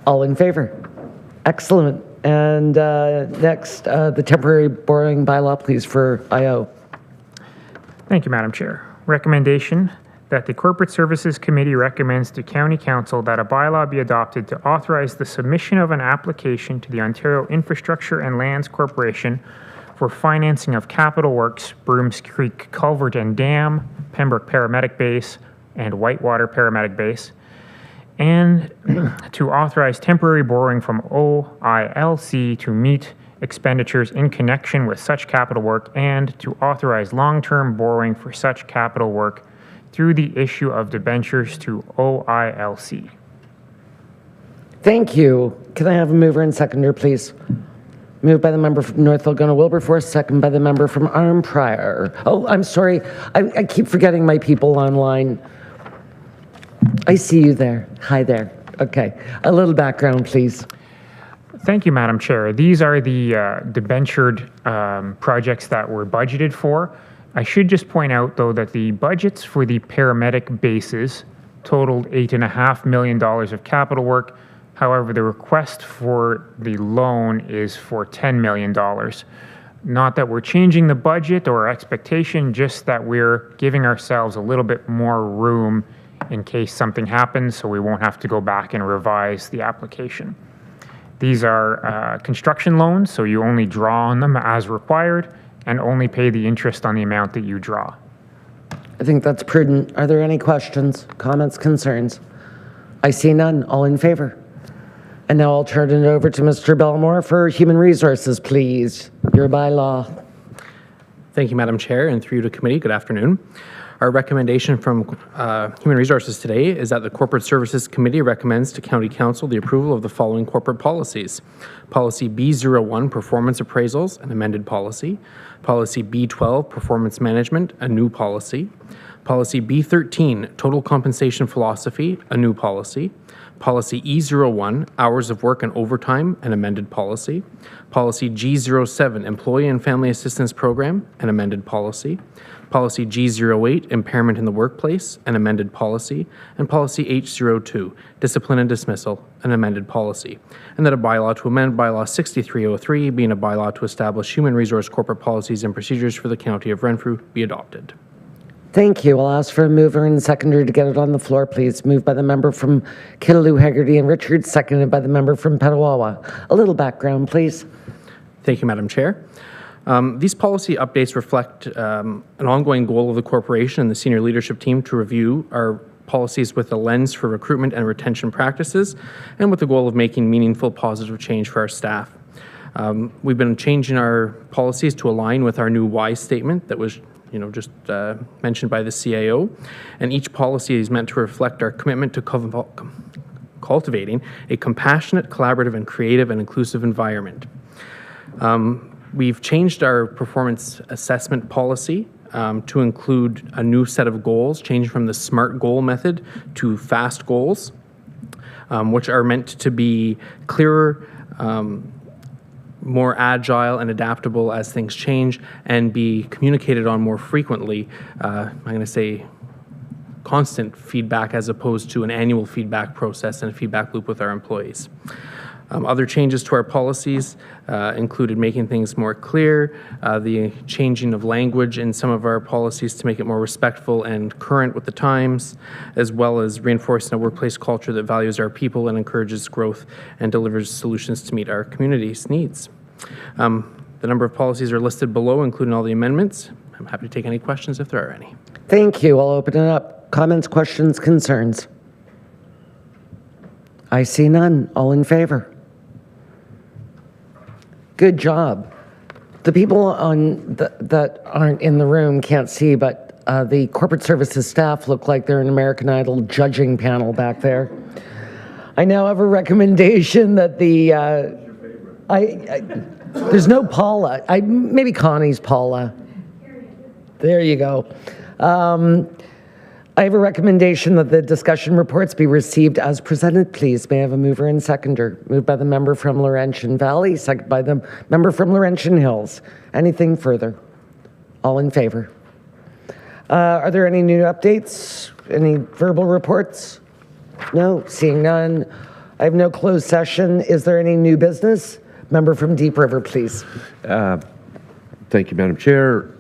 All in favor? Excellent. And next, the temporary borrowing bylaw, please, for IO. Thank you, Madam Chair. Recommendation that the Corporate Services Committee recommends to County Council that a bylaw be adopted to authorize the submission of an application to the Ontario Infrastructure and Lands Corporation for financing of capital works, Brooms Creek Culvert and Dam, Pembroke Paramedic Base, and Whitewater Paramedic Base, and to authorize temporary borrowing from OILC to meet expenditures in connection with such capital work, and to authorize long-term borrowing for such capital work through the issue of debentures to OILC. Thank you. Can I have a mover and seconder, please? Moved by the member from North Algona Wilberforce, second by the member from Arnprior. Oh, I'm sorry. I keep forgetting my people online. I see you there. Hi there. Okay. A little background, please. Thank you, Madam Chair. These are the debentured projects that were budgeted for. I should just point out, though, that the budgets for the paramedic bases totaled $8.5 million of capital work. However, the request for the loan is for $10 million. Not that we're changing the budget or expectation, just that we're giving ourselves a little bit more room in case something happens, so we won't have to go back and revise the application. These are construction loans, so you only draw on them as required and only pay the interest on the amount that you draw. I think that's prudent. Are there any questions, comments, concerns? I see none. All in favor? And now I'll turn it over to Mr. Belmore for Human Resources, please. Your bylaw. Thank you, Madam Chair, and through to committee, good afternoon. Our recommendation from Human Resources today is that the Corporate Services Committee recommends to County Council the approval of the following corporate policies. Policy B01, Performance Appraisals, an amended policy. Policy B12, Performance Management, a new policy. Policy B13, Total Compensation Philosophy, a new policy. Policy E01, Hours of Work and Overtime, an amended policy. Policy G07, Employee and Family Assistance Program, an amended policy. Policy G08, Impairment in the Workplace, an amended policy. And Policy H02, Discipline and Dismissal, an amended policy. And that a bylaw to amend Bylaw 6303, being a bylaw to establish human resource corporate policies and procedures for the County of Renfrew, be adopted. Thank you. I'll ask for a mover and seconder to get it on the floor, please. Moved by the member from Kittilou, Haggerty and Richards, seconded by the member from Petawawa. A little background, please. Thank you, Madam Chair. These policy updates reflect an ongoing goal of the corporation and the senior leadership team to review our policies with a lens for recruitment and retention practices, and with the goal of making meaningful, positive change for our staff. We've been changing our policies to align with our new why statement that was just mentioned by the CAO, and each policy is meant to reflect our commitment to cultivating a compassionate, collaborative, and creative and inclusive environment. We've changed our performance assessment policy to include a new set of goals, changing from the SMART goal method to FAST goals, which are meant to be clearer, more agile and adaptable as things change, and be communicated on more frequently. I'm going to say constant feedback as opposed to an annual feedback process and a feedback loop with our employees. Other changes to our policies included making things more clear, the changing of language in some of our policies to make it more respectful and current with the times, as well as reinforcing a workplace culture that values our people and encourages growth and delivers solutions to meet our community's needs. The number of policies are listed below, including all the amendments. I'm happy to take any questions if there are any. Thank you. I'll open it up. Comments, questions, concerns? I see none. All in favor? Good job. The people that aren't in the room can't see, but the corporate services staff look like they're an American Idol judging panel back there. I now have a recommendation that there's no Paula. Maybe Connie's Paula. There you go. I have a recommendation that the discussion reports be received as presented, please. May I have a mover and seconder? Moved by the member from Laurentian Valley, seconded by the member from Laurentian Hills. Anything further? All in favor? Are there any new updates? Any verbal reports? No, seeing none. I have no closed session. Is there any new business? Member from Deep River, please. Thank you, Madam Chair.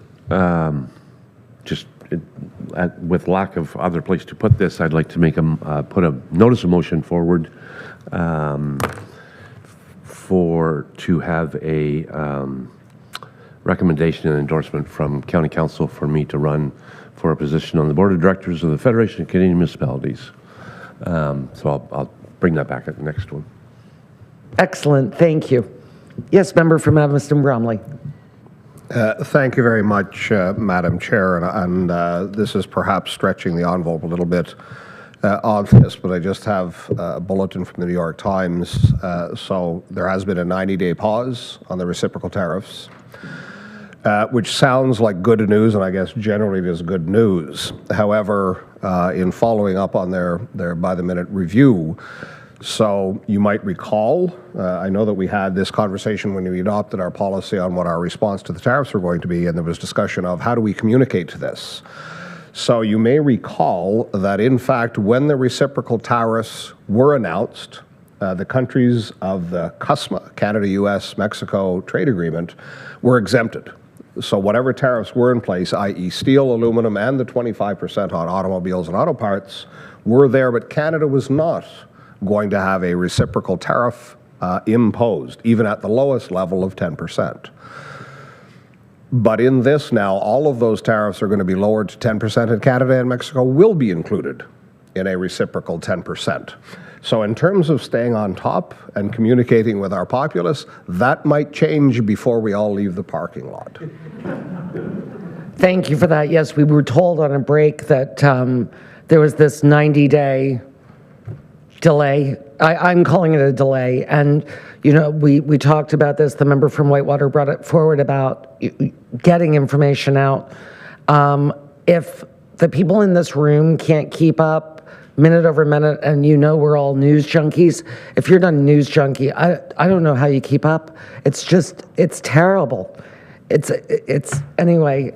With lack of other place to put this, I'd like to make put a notice of motion forward to have a recommendation and endorsement from County Council for me to run for a position on the Board of Directors of the Federation of Canadian Municipalities. So I'll bring that back at the next one. Excellent, thank you. Yes, member from Evanston Bromley. Thank you very much, Madam Chair, and this is perhaps stretching the envelope a little bit on this, but I just have a bulletin from the New York Times. So there has been a 90-day pause on the reciprocal tariffs, which sounds like good news, and I guess generally it is good news. However, in following up on their by-the-minute review, so you might recall, I know that we had this conversation when we adopted our policy on what our response to the tariffs were going to be, and there was discussion of how do we communicate to this. So you may recall that in fact, when the reciprocal tariffs were announced, the countries of the CUSMA, Canada, US, Mexico trade agreement, were exempted. So whatever tariffs were in place, i.e. steel, aluminum, and the 25% on automobiles and auto parts were there, but Canada was not going to have a reciprocal tariff imposed, even at the lowest level of 10%. But in this now, all of those tariffs are going to be lowered to 10%, and Canada and Mexico will be included in a reciprocal 10%. So in terms of staying on top and communicating with our populace, that might change before we all leave the parking lot. Thank you for that. Yes, we were told on a break that there was this 90-day delay. I'm calling it a delay. And, you know, we talked about this. The member from Whitewater brought it forward about getting information out. If the people in this room can't keep up minute over minute, and you know we're all news junkies, if you're not a news junkie, I don't know how you keep up. It's just, it's terrible. It's anyway,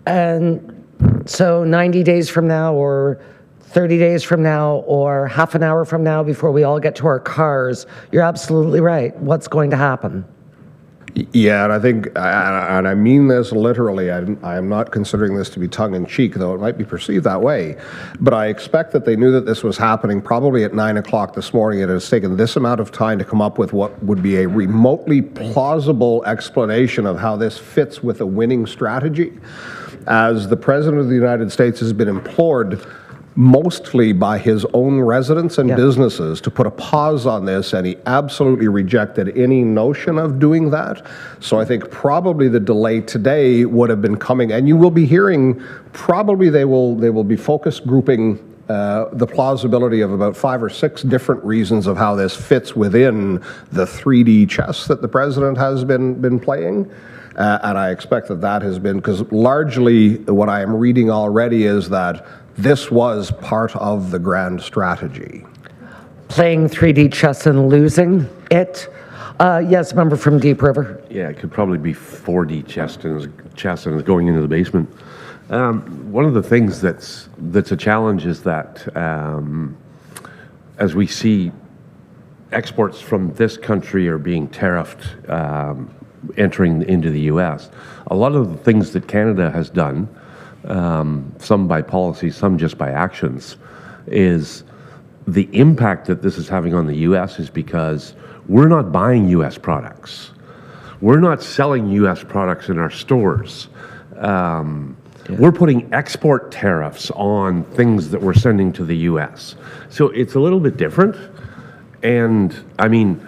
and so 90 days from now, or 30 days from now, or half an hour from now, before we all get to our cars, you're absolutely right. What's going to happen? Yeah, and I think, and I mean this literally, I am not considering this to be tongue-in-cheek, though it might be perceived that way, but I expect that they knew that this was happening probably at 9 o'clock this morning. It has taken this amount of time to come up with what would be a remotely plausible explanation of how this fits with a winning strategy, as the President of the United States has been implored mostly by his own residents and businesses to put a pause on this, and he absolutely rejected any notion of doing that. So I think probably the delay today would have been coming, and you will be hearing, probably they will be focus grouping the plausibility of about 5 or 6 different reasons of how this fits within the 3D chess that the President has been playing. And I expect that has been, because largely what I am reading already is that this was part of the grand strategy. Playing 3D chess and losing it? Yes, member from Deep River. Yeah, it could probably be 4D chess and going into the basement. One of the things that's a challenge is that as we see exports from this country are being tariffed entering into the U.S., a lot of the things that Canada has done, some by policy, some just by actions, is the impact that this is having on the U.S. is because we're not buying U.S. products. We're not selling U.S. products in our stores. We're putting export tariffs on things that we're sending to the U.S. So it's a little bit different. And I mean,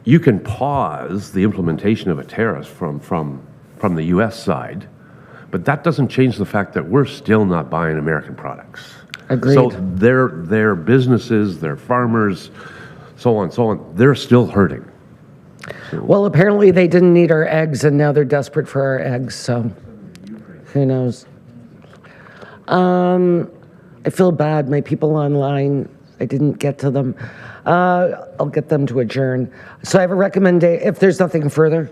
you can pause the implementation of a tariff from the U.S. side, but that doesn't change the fact that we're still not buying American products. Agreed. So their businesses, their farmers, so on, they're still hurting. Well, apparently they didn't need our eggs, and now they're desperate for our eggs, so who knows? I feel bad. My people online, I didn't get to them. I'll get them to adjourn. So I have a recommendation, if there's nothing further,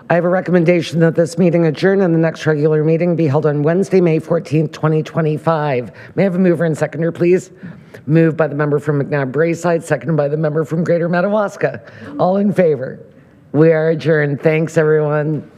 I have a recommendation that this meeting adjourn and the next regular meeting be held on Wednesday, May 14th, 2025. May I have a mover and seconder, please? Moved by the member from McNabb-Braeside, seconded by the member from Greater Madawaska. All in favor? We are adjourned. Thanks, everyone.